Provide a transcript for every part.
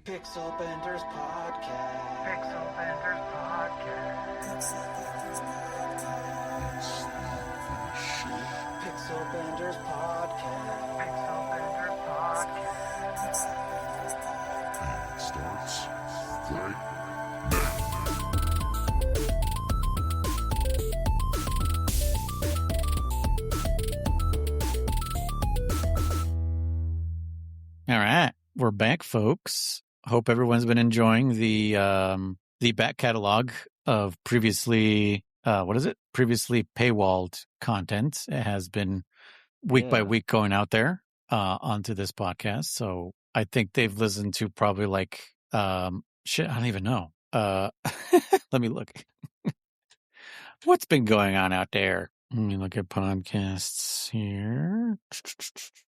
Pixel Benders Podcast. Pixel Benders Podcast. Pixel Benders Podcast. Pixel Benders Podcast. And starts right. All right, we're back, folks. Hope everyone's been enjoying the back catalog of previously previously paywalled content. It has been week by week going out there onto this podcast. So I think they've listened to probably like shit. I don't even know. Let me look. What's been going on out there? Let me look at podcasts here.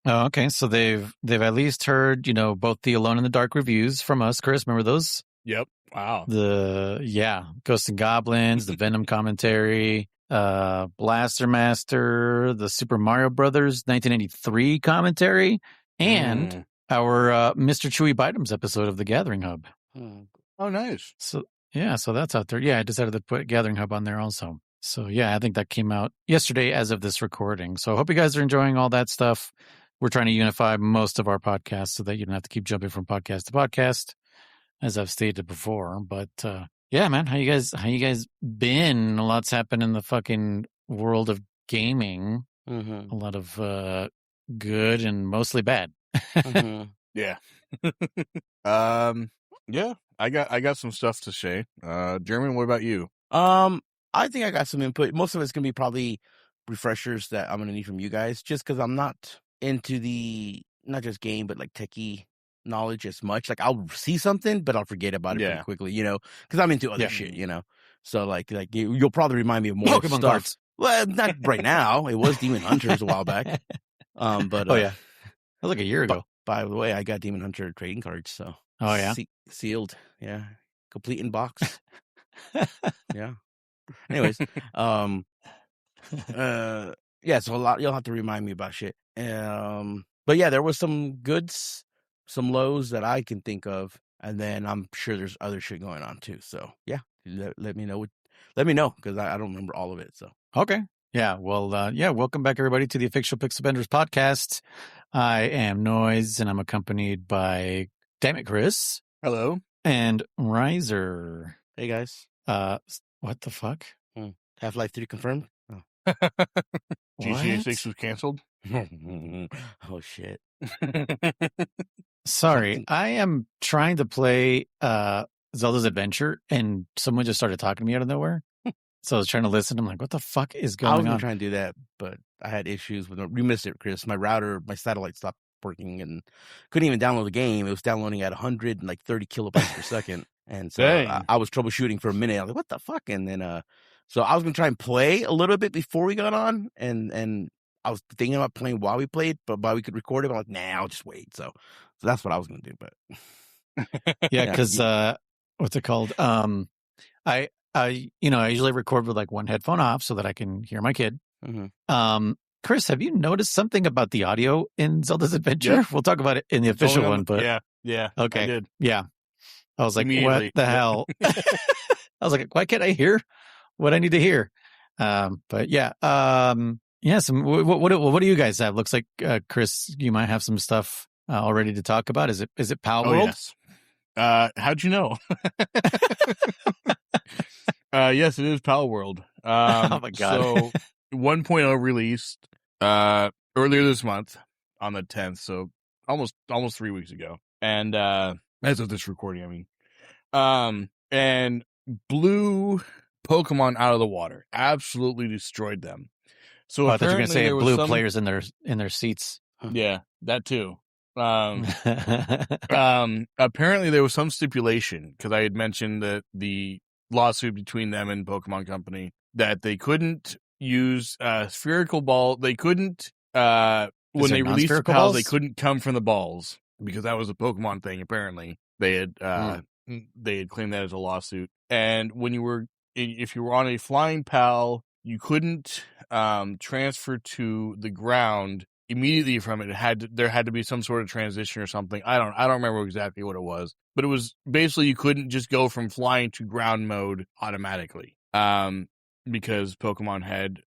Oh, okay. So they've at least heard, both the Alone in the Dark reviews from us. Chris, remember those? Yep. Wow. Ghosts and Goblins, the Venom commentary, Blaster Master, the Super Mario Brothers 1983 commentary, and our Mr. Chewy Bitems episode of the Gathering Hub. Oh, nice. So that's out there. Yeah, I decided to put Gathering Hub on there also. So yeah, I think that came out yesterday as of this recording. So I hope you guys are enjoying all that stuff. We're trying to unify most of our podcasts so that you don't have to keep jumping from podcast to podcast, as I've stated before. But yeah, man, how you guys been? A lot's happened in the fucking world of gaming. Mm-hmm. A lot of good and mostly bad. Mm-hmm. Yeah. Yeah. I got some stuff to say. Jeremy, what about you? I think I got some input. Most of it's gonna be probably refreshers that I'm gonna need from you guys, just because I'm not into the not just game but like techie knowledge as much. Like I'll see something, but I'll forget about it pretty quickly, because I'm into other shit, So like you'll probably remind me of more Pokémon stuff. cards. Well, not right now. It was Demon Hunters a while back. But oh yeah, that was like a year ago. By the way, I got Demon Hunter trading cards, so oh yeah, sealed, complete in box, yeah. Anyways, so a lot you'll have to remind me about shit. But yeah, there was some goods, some lows that I can think of, and then I'm sure there's other shit going on too. So yeah, let me know. Let me know because I don't remember all of it. So okay, yeah. Well, welcome back everybody to the official Pixel Benders podcast. I am Noise, and I'm accompanied by DammitKriss. Hello. And Rizer. Hey guys. What the fuck? Half-Life 3 confirmed? Oh. GTA 6 was canceled? Oh, shit. Sorry, I am trying to play Zelda's Adventure, and someone just started talking to me out of nowhere. So I was trying to listen. I'm like, what the fuck is going on? I was going to try and do that, but I had issues with it. You missed it, Chris. My satellite stopped working and couldn't even download the game. It was downloading at 130 kilobytes per second. And so I was troubleshooting for a minute. I was like, what the fuck? And then, so I was going to try and play a little bit before we got on. And I was thinking about playing while we played, but while we could record it, I'm like, nah, I'll just wait. So that's what I was going to do. But yeah, because what's it called? I usually record with like one headphone off so that I can hear my kid. Mm-hmm. Chris, have you noticed something about the audio in Zelda's Adventure? Yep. We'll talk about it in the official one, but yeah, okay, I did. Yeah, I was like, what the hell? I was like, why can't I hear what I need to hear? But yeah, Some what do you guys have? Looks like Chris, you might have some stuff all ready to talk about. Is it Palworld? Yes. How'd you know? Yes, it is Palworld. Oh my god! So 1.0 released earlier this month on the 10th, so almost 3 weeks ago. And as of this recording, I mean, and blew Pokemon out of the water, absolutely destroyed them. So I thought you were going to say it blew players in their seats. Yeah, that too. Apparently there was some stipulation because I had mentioned that the lawsuit between them and Pokemon Company that they couldn't use spherical ball. They couldn't when they released the pals, they couldn't come from the balls because that was a Pokemon thing. Apparently they had claimed that as a lawsuit. And if you were on a flying pal, you couldn't transfer to the ground immediately from it, there had to be some sort of transition or something. I don't remember exactly what it was, but it was basically you couldn't just go from flying to ground mode automatically, because Pokemon had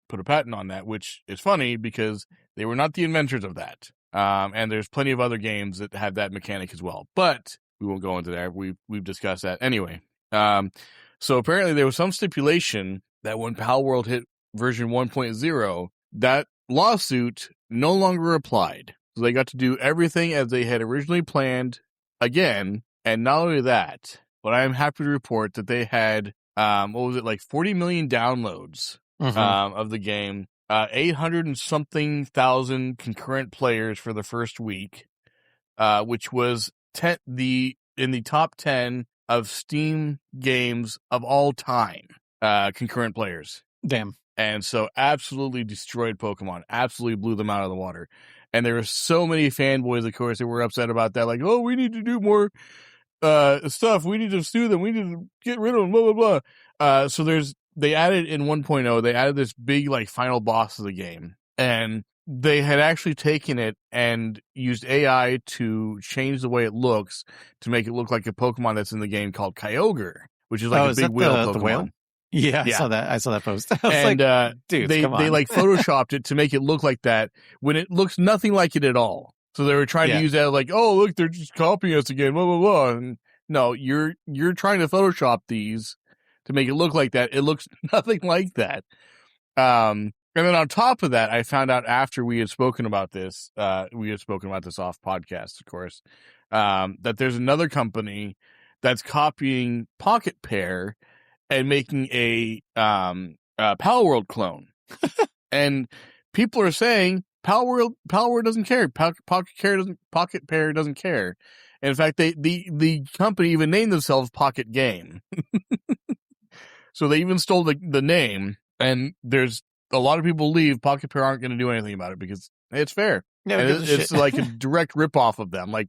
put a patent on that, which is funny because they were not the inventors of that. And there's plenty of other games that have that mechanic as well, but we won't go into that. We've discussed that anyway. So apparently there was some stipulation that when Palworld hit version 1.0, that lawsuit no longer applied. So they got to do everything as they had originally planned again. And not only that, but I am happy to report that they had, 40 million downloads of the game, 800 and something thousand concurrent players for the first week, which was in the top 10 of Steam games of all time, concurrent players. Damn. And so absolutely destroyed Pokemon, absolutely blew them out of the water. And there were so many fanboys, of course, that were upset about that. Like, oh, we need to do more stuff. We need to sue them. We need to get rid of them, blah, blah, blah. So they added in 1.0, they added this big, like, final boss of the game. And they had actually taken it and used AI to change the way it looks to make it look like a Pokemon that's in the game called Kyogre, which is like a big whale Pokemon. The whale? Yeah, I saw that post. I was and like, dude, they like photoshopped it to make it look like that when it looks nothing like it at all. So they were trying to use that like, oh, look, they're just copying us again, blah, blah, blah. And no, you're trying to Photoshop these to make it look like that. It looks nothing like that. And then on top of that, I found out after we had spoken about this off podcast, of course, that there's another company that's copying Pocket Pair and making a Palworld clone. And people are saying Palworld doesn't care. Pocket Pair doesn't care. And in fact, the company even named themselves Pocket Game. So they even stole the name. And there's a lot of people believe Pocket Pair aren't going to do anything about it because it's fair. Yeah, and it's like a direct ripoff of them. Like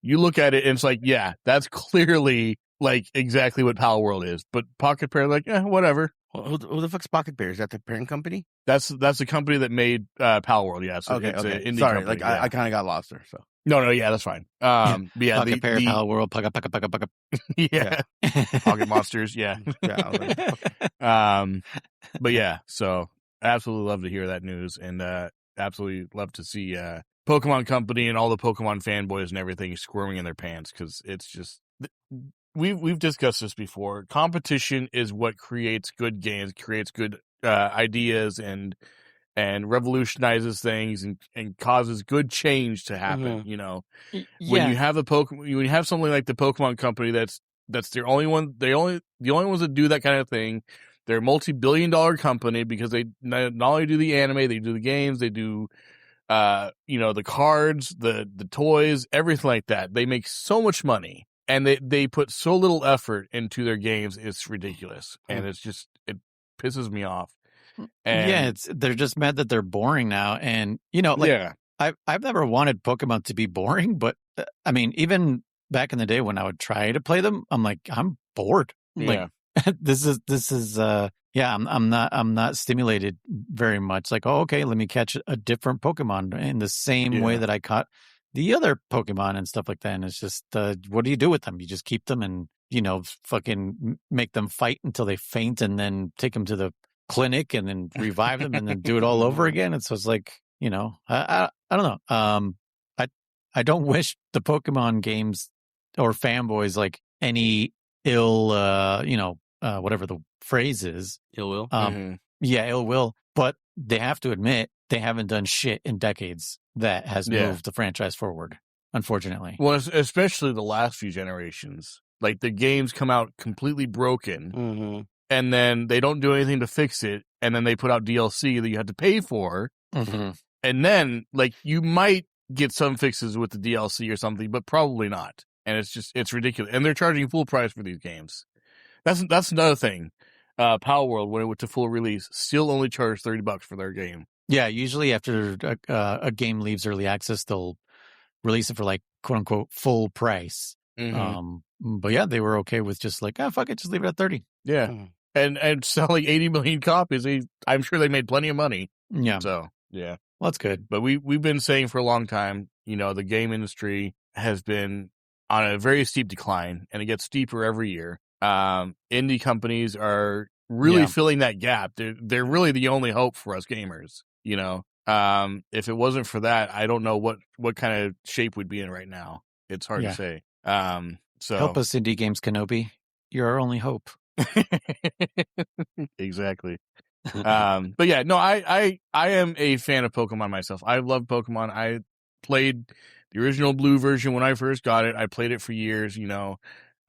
you look at it and it's like, yeah, that's clearly like exactly what Palworld is. But Pocket Pair, like, whatever. Who the fuck's Pocket Pair? Is that the parent company? That's the company that made Palworld. Yeah, so okay. It's an indie Sorry, company, I kind of got lost there. So no, yeah, that's fine. Yeah, Pocket Pair, Palworld, Pocket. Yeah, Pocket Monsters. Yeah, yeah. Okay. But yeah, so I absolutely love to hear that news, and absolutely love to see Pokemon Company and all the Pokemon fanboys and everything squirming in their pants because it's just. We've discussed this before. Competition is what creates good games, creates good ideas, and revolutionizes things and causes good change to happen. Mm-hmm. You know, Yeah. when you have when you have something like the Pokemon Company, that's their only one. The only ones that do that kind of thing. They're a multi-billion-dollar company because they not only do the anime, they do the games, they do the cards, the toys, everything like that. They make so much money. And they put so little effort into their games, it's ridiculous. And it's just, it pisses me off. And they're just mad that they're boring now. And, I've never wanted Pokemon to be boring, but I mean, even back in the day when I would try to play them, I'm like, I'm bored. Yeah. Like, this is I'm not stimulated very much. Like, oh, okay, let me catch a different Pokemon in the same way that I caught the other Pokemon and stuff like that. And it's just, what do you do with them? You just keep them and, fucking make them fight until they faint and then take them to the clinic and then revive them and then do it all over again. And so it's like, I don't know. I don't wish the Pokemon games or fanboys like any ill, whatever the phrase is. Ill will. Yeah, ill will. But they have to admit they haven't done shit in decades that has moved the franchise forward, unfortunately. Well, especially the last few generations. Like, the games come out completely broken, and then they don't do anything to fix it, and then they put out DLC that you have to pay for, and then, like, you might get some fixes with the DLC or something, but probably not. And it's ridiculous. And they're charging full price for these games. That's another thing. Palworld, when it went to full release, still only charged $30 for their game. Yeah, usually after a game leaves early access, they'll release it for like quote unquote full price. But yeah, they were okay with just like, fuck it, just leave it at 30. Yeah, and selling 80 million copies. I'm sure they made plenty of money. Yeah. So yeah, Well, that's good. But we've been saying for a long time, the game industry has been on a very steep decline, and it gets steeper every year. Indie companies are really filling that gap. They're really the only hope for us gamers. If it wasn't for that, I don't know what kind of shape we'd be in right now. It's hard to say. So help us, Indie Games Kenobi. You're our only hope. Exactly. But yeah, no, I am a fan of Pokemon myself. I love Pokemon. I played the original blue version when I first got it. I played it for years,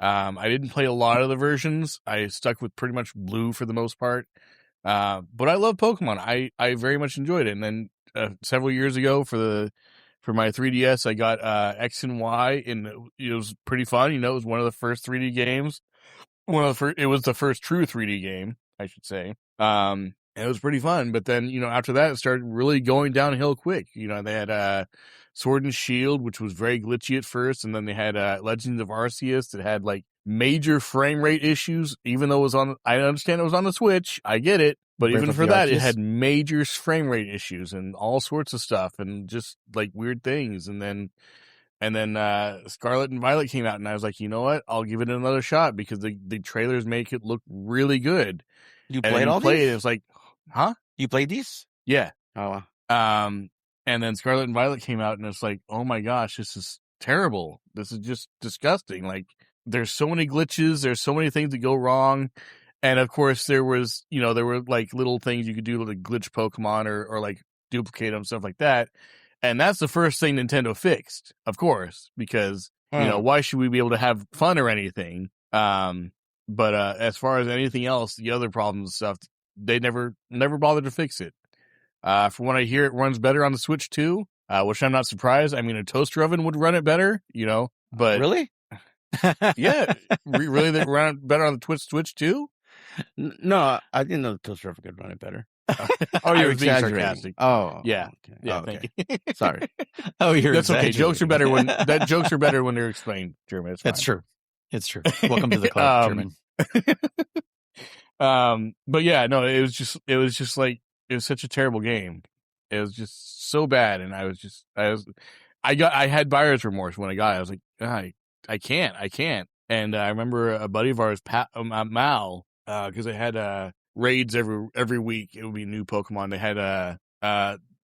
I didn't play a lot of the versions. I stuck with pretty much blue for the most part. But I love Pokemon. I very much enjoyed it. And then several years ago for my 3DS, I got X and Y, and it was pretty fun. It was one of the first 3D games. It was the first true 3D game, I should say. And it was pretty fun. But then, after that, it started really going downhill quick. They had Sword and Shield, which was very glitchy at first. And then they had Legends of Arceus that had like major frame rate issues, even though I understand it was on the Switch. I get it. But even for that, it had major frame rate issues and all sorts of stuff and just like weird things. And then Scarlet and Violet came out, and I was like, you know what? I'll give it another shot because the trailers make it look really good. You played all these? It was like, huh? You played these? Yeah. Oh. And then Scarlet and Violet came out, and it's like, oh my gosh, this is terrible. This is just disgusting. Like, there's so many glitches. There's so many things that go wrong. And of course, there were like little things you could do to like glitch Pokemon or like duplicate them, stuff like that. And that's the first thing Nintendo fixed, of course, because, why should we be able to have fun or anything? But as far as anything else, the other problems and stuff, they never bothered to fix it. From what I hear, it runs better on the Switch too, which I'm not surprised. I mean, a toaster oven would run it better, but... Really? Yeah. Really, they run better on the Switch too? No, I didn't know the toaster oven could run it better. Oh, you're exaggerating. Sarcastic. Oh, yeah, okay. yeah. Okay. Thank you. Sorry. Oh, you're that's okay. Jokes are better when they're explained, German. That's true. It's true. Welcome to the club, German. But yeah, no, it was just like it was such a terrible game. It was just so bad, and I had buyer's remorse when I got it. I was like, I can't. And I remember a buddy of ours, Mal, because they had raids every week. It would be new Pokemon. They had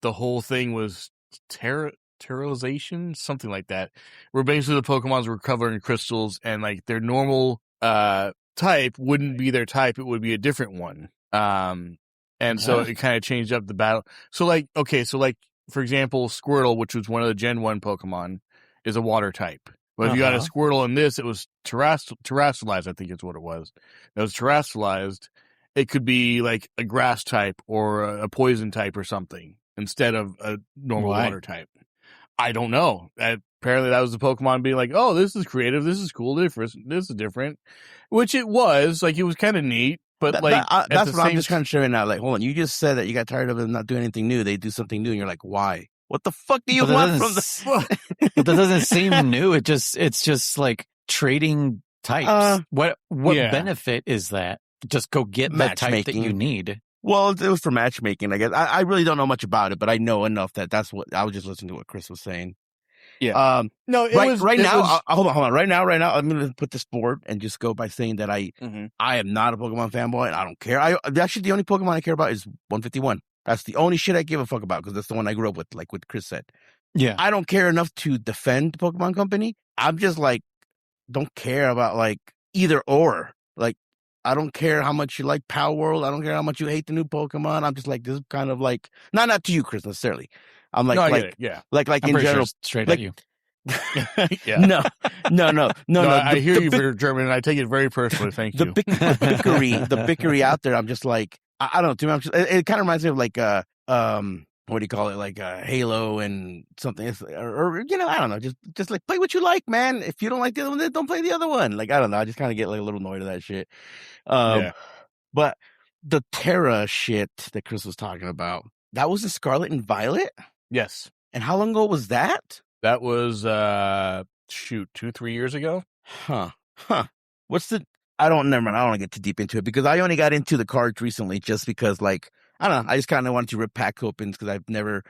the whole thing was terrorization, something like that, where basically the Pokemons were covered in crystals, and like their normal type wouldn't be their type; it would be a different one. And so it kind of changed up the battle. So for example, Squirtle, which was one of the Gen 1 Pokemon, is a water type. But if you got a Squirtle in this, it was terrestrialized, I think is what it was. It was terrestrialized. It could be like a grass type or a poison type or something instead of a normal water type. I don't know. Apparently that was the Pokemon being like, oh, this is creative. This is cool. This is different. Which it was. Like, it was kind of neat. But that's what I'm just kind of sharing out. Like, hold on. You just said that you got tired of them not doing anything new. They do something new. And you're like, why? What the fuck do you want from the... But that doesn't seem new. It's just like trading types. What benefit is that? Just go get the type that you need. Well, it was for matchmaking, I guess. I really don't know much about it, but I know enough that's what I was just listening to what Chris was saying. Yeah. No, hold on. Right now, I'm going to put this forward and just go by saying that I am not a Pokemon fanboy, and I don't care. Actually, the only Pokemon I care about is 151. That's the only shit I give a fuck about because that's the one I grew up with, like what Chris said. Yeah. I don't care enough to defend the Pokemon Company. I'm just like, don't care about like either or. Like, I don't care how much you like Palworld. I don't care how much you hate the new Pokemon. I'm just like, this is kind of like, not to you, Chris, necessarily. I'm like, like I'm in general, straight like, at you. No. I hear you for German, and I take it very personally. Thank you. The bickery out there. I'm just like, I don't know. To me, it kind of reminds me of like what do you call it? Like Halo and something, or I don't know. Just like play what you like, man. If you don't like the other one, then don't play the other one. Like I don't know. I just kind of get like a little annoyed of that shit. But the Terra shit that Chris was talking about, that was the Scarlet and Violet. Yes. And how long ago was that? That was 2-3 years ago. Huh. What's the? I don't want to get too deep into it because I only got into the cards recently just because like I don't know. I just kind of wanted to rip pack opens because I've never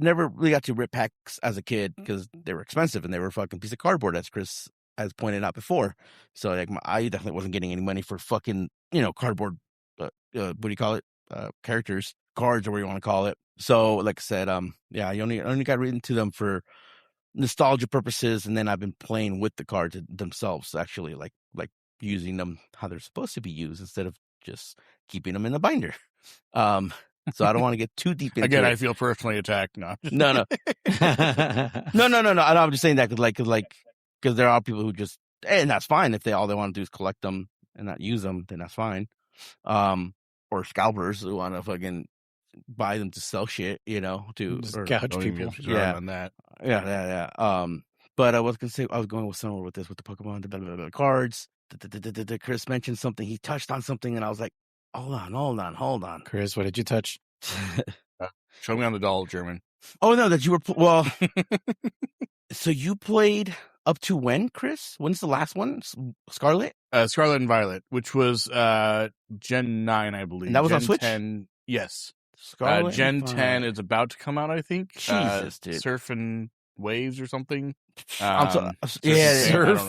really got to rip packs as a kid because they were expensive and they were a fucking piece of cardboard, as Chris has pointed out before. So like, I definitely wasn't getting any money for fucking, cardboard. What do you call it? Characters, cards, or what you want to call it. So like I said, I only got into them for nostalgia purposes, and then I've been playing with the cards themselves, actually, like using them how they're supposed to be used instead of just keeping them in a binder. So I don't want to get too deep into Again, it. I feel personally attacked. No. No. No. I'm just saying that because there are people who just, and that's fine if all they want to do is collect them and not use them, then that's fine. Or scalpers who want to fucking buy them to sell shit, to Just or gouge people. On that. Yeah. But I was gonna say I was going with somewhere with this with the Pokemon, the cards. Chris mentioned something. He touched on something, and I was like, hold on. Chris, what did you touch? Show me on the doll, German. Oh no, that you were well. So you played up to when, Chris? When's the last one? Scarlet? Scarlet and Violet, which was Gen 9, I believe. And that was Gen on Switch? 10, yes. Scarlet Gen 10 is about to come out, I think. Jesus, dude. Surf and Waves or something. Surf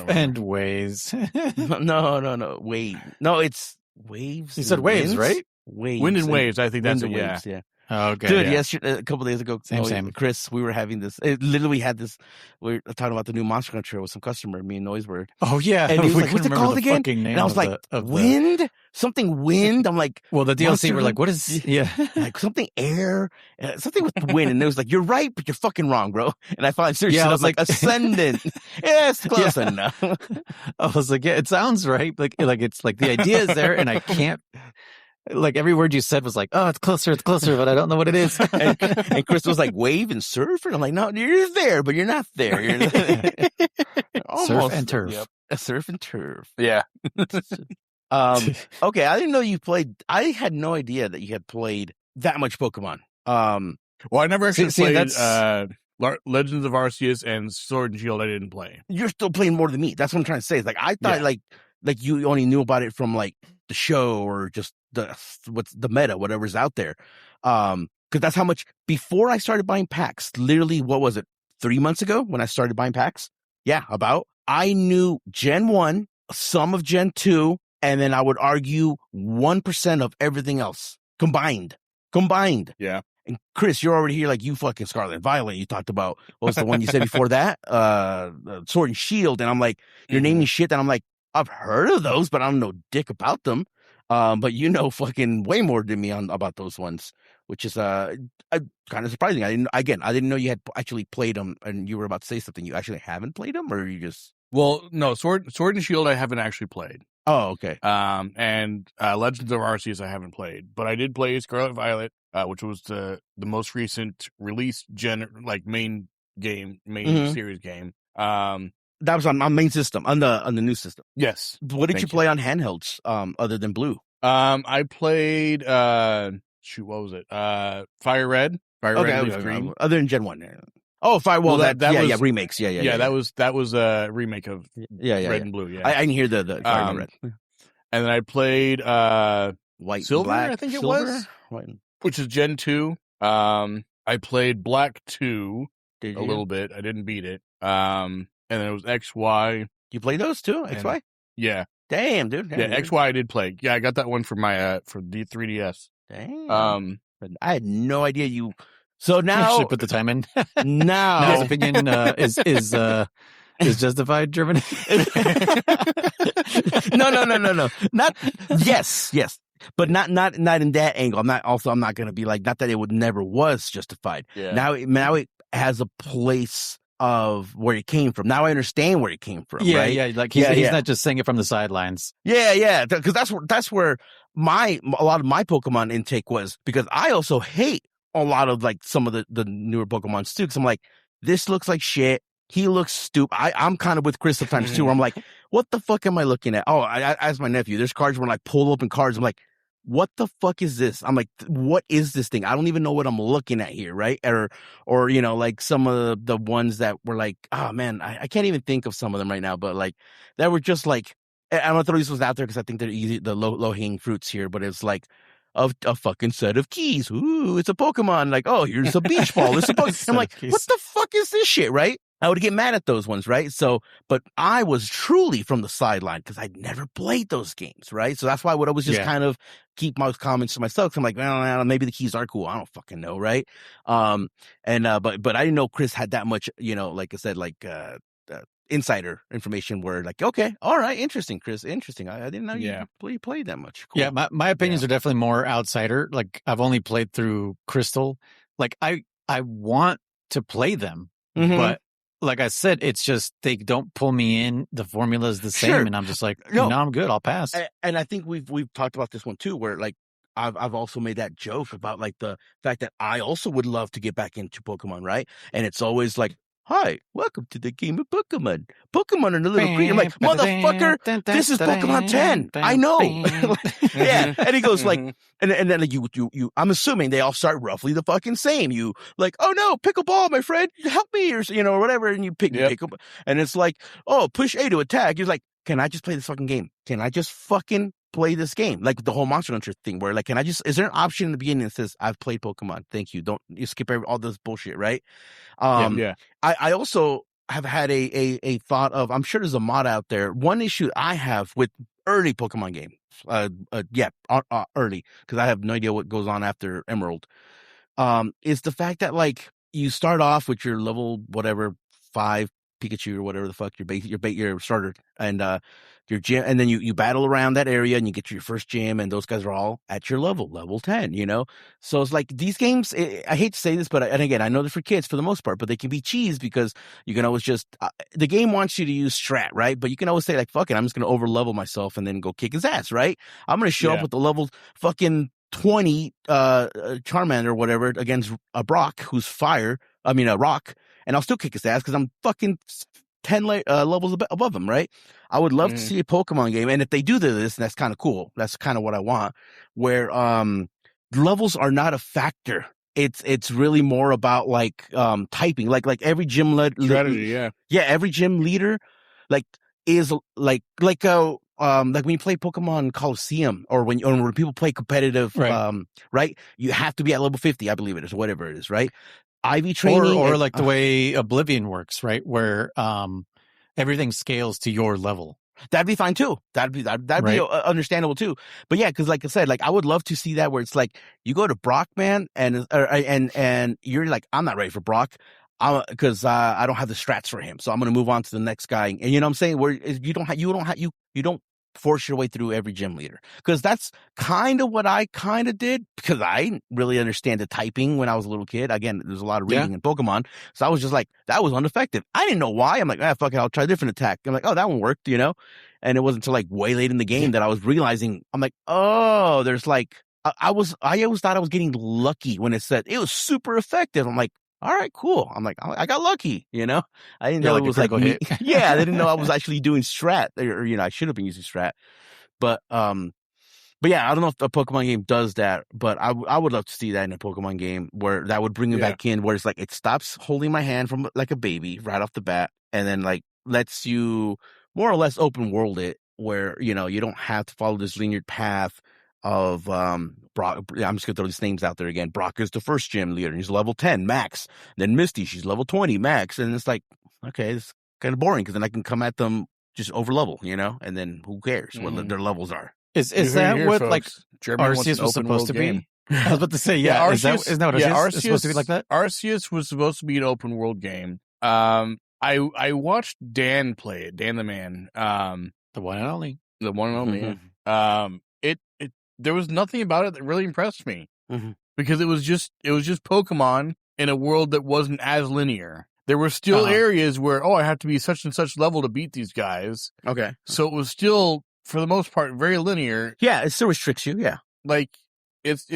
and Waves. No. Wait. No, it's Waves. You said Waves, right? Waves. Wind and Waves, I think that's it, Waves, yeah. Oh, okay. Dude, yeah. yesterday, a couple days ago, Same. Chris, we were having this. It literally had this. We were talking about the new Monster Hunter with some customer. Me and Noise were. Oh yeah, And he was we like, "What's it couldn't called remember again?" the fucking name And I was of like, the- of the- "Wind, something wind." I'm like, Well, the DLC Monster were like, what is? Yeah. like something air, something with wind, and it was like, "You're right, but you're fucking wrong, bro." And I finally seriously, Yeah, I I was was like, like- "Ascendant." Yes, close enough. I was like, yeah, it sounds right. Like it's like the idea is there, and I can't. Like every word you said was like, oh, it's closer, but I don't know what it is. And Chris was like, "Wave and surf," and I'm like, "No, you're there, but you're not there. You're Surf and turf. Yep. A surf and turf." Yeah. Okay, I didn't know you played. I had no idea that you had played that much Pokemon. Well, I never actually See, played that's- Legends of Arceus and Sword and Shield. I didn't play. You're still playing more than me. That's what I'm trying to say. It's like I thought, Yeah. like you only knew about it from like the show or just what's the meta, whatever's out there. Because that's how much before I started buying packs. Literally, what was it? 3 months ago when I started buying packs. Yeah, I knew Gen 1, some of Gen 2, and then I would argue 1% of everything else combined. Yeah. And Chris, you're already here like you fucking Scarlet and Violet. You talked about, what was the one you said before that? Sword and Shield. And I'm like, you're naming shit that I'm like, I've heard of those, but I don't know dick about them. But you know fucking way more than me about those ones, which is kind of surprising. I didn't know you had actually played them, and you were about to say something. You actually haven't played them, or you just... Well, no, Sword and Shield I haven't actually played. Oh, okay. And Legends of Arceus I haven't played, but I did play Scarlet and Violet, which was the most recent released main game, series game. That was on main system, on the new system. Yes. What did you play on handhelds, other than Blue? I played what was it? Fire Red, Leaf Green. Other than Gen 1. Oh, Firewall. Well, that was, remakes. Yeah. That was a remake of Red and Blue. Yeah, I didn't hear the Fire Red. And then I played White, Silver, Black, I think it Silver? was, White. which is Gen 2. I played Black 2 Did a you? little bit. I didn't beat it. And then it was XY. You played those too? XY? Yeah. Damn, dude. Yeah, XY I did play. Yeah, I got that one for my for the 3DS. Damn. But I had no idea you. So now, Actually put the time in. now, Now his opinion is justified, German. no. Not yes, but not in that angle. I'm not going to be like, not that it would never was justified. Yeah. Now it has a place of where it came from. Now I understand where it came from. Yeah, right? yeah. Like he's not just saying it from the sidelines. Yeah. Because that's where a lot of my Pokemon intake was, because I also hate a lot of like some of the newer Pokemon too. Because I'm like, this looks like shit. He looks stupid. I'm kind of with Chris sometimes too, where I'm like, what the fuck am I looking at? Oh, I asked my nephew. There's cards where I pull open cards. I'm like, what the fuck is this? I'm like, what is this thing? I don't even know what I'm looking at here, right? Or you know, like some of the ones that were like, oh man, I can't even think of some of them right now, but like that were just like, I don't know if these was out there because I think they're easy, the low hanging fruits here, but it's like of a fucking set of keys. Ooh, it's a Pokemon. Like, oh, here's a beach ball. It's a Pokemon. I'm like, what the fuck is this shit, right? I would get mad at those ones, right? So, but I was truly from the sideline because I'd never played those games, right? So that's why I would always just kind of keep my comments to myself. I'm like, well, maybe the keys are cool. I don't fucking know, right? But I didn't know Chris had that much, like I said, insider information where like, okay, all right, interesting, Chris, interesting. I didn't know you played that much. Cool. Yeah, my opinions are definitely more outsider. Like I've only played through Crystal. Like I want to play them, but like I said, it's just they don't pull me in. The formula is the same, and I'm just like, no, I'm good. I'll pass. And I think we've talked about this one too, where like I've also made that joke about like the fact that I also would love to get back into Pokemon, right? And it's always like, hi, welcome to the game of Pokemon. Pokemon are the little creature. I'm like, motherfucker, this is Pokemon 10. I know. Yeah. And he goes like, and then like you, I'm assuming they all start roughly the fucking same. You like, oh no, pickleball, my friend, help me, or or whatever. And you pick up, and it's like, oh, push A to attack. You're like, can I just play this fucking game? Can I just fucking play this game? Like the whole Monster Hunter thing where like, is there an option in the beginning that says I've played Pokemon? Thank you. Don't you skip all this bullshit, right? I also have had a thought of, I'm sure there's a mod out there. One issue I have with early Pokemon games, early, because I have no idea what goes on after Emerald, is the fact that like you start off with your level whatever 5 Pikachu or whatever the fuck your starter and your gym, and then you battle around that area and you get your first gym, and those guys are all at your level 10, so it's like these games, I hate to say this, but and again, I know they're for kids for the most part, but they can be cheese because you can always just the game wants you to use strat, right? But you can always say like, fuck it, I'm just gonna over level myself and then go kick his ass, right? I'm gonna show up with the level fucking 20 Charmander or whatever against a Brock who's a rock, and I'll still kick his ass because I'm fucking 10 levels above him, right? I would love to see a Pokemon game, and if they do this, that's kind of cool. That's kind of what I want, where levels are not a factor. It's really more about like typing, like every gym strategy, every gym leader like is like when you play Pokemon Coliseum or when people play competitive, right? You have to be at level 50, I believe it is, whatever it is, right? IV training, or like the way Oblivion works, right? Where everything scales to your level. That'd be fine too. That'd be understandable too. But yeah, because like I said, like I would love to see that where it's like you go to Brock, man, and you're like, I'm not ready for Brock, because I don't have the strats for him, so I'm gonna move on to the next guy. And you know what I'm saying? Where you don't force your way through every gym leader, because that's kind of what I kind of did, because I didn't really understand the typing when I was a little kid. Again, there's a lot of reading in Pokemon, so I was just like, that was ineffective. I didn't know why. I'm like, fuck it, I'll try a different attack. I'm like, oh, that one worked, and it wasn't until like way late in the game that I was realizing, I'm like, oh, there's like, I always thought I was getting lucky when it said it was super effective. I'm like, all right, cool. I'm like, I got lucky, I didn't know it was like me. Yeah, I didn't know I was actually doing strat, or I should have been using strat. But yeah, I don't know if a Pokemon game does that, but I would love to see that in a Pokemon game where that would bring me back in, where it's like it stops holding my hand from like a baby right off the bat, and then like lets you more or less open world it, where you don't have to follow this linear path of Brock. I'm just gonna throw these names out there again. Brock is the first gym leader, and he's level 10 max. Then Misty, she's level 20 max, and it's like, okay, it's kind of boring because then I can come at them just over level, and then who cares what their levels are? Is that what folks, like Arceus was supposed to be? I was about to say, Arceus, isn't that what Arceus is supposed to be like that? Arceus was supposed to be an open world game. I watched Dan play it, Dan the Man, the one and only, there was nothing about it that really impressed me, because it was just Pokemon in a world that wasn't as linear. There were still areas where, I have to be such and such level to beat these guys. Okay. So it was still, for the most part, very linear. Yeah, it still restricts you. Yeah. Like it's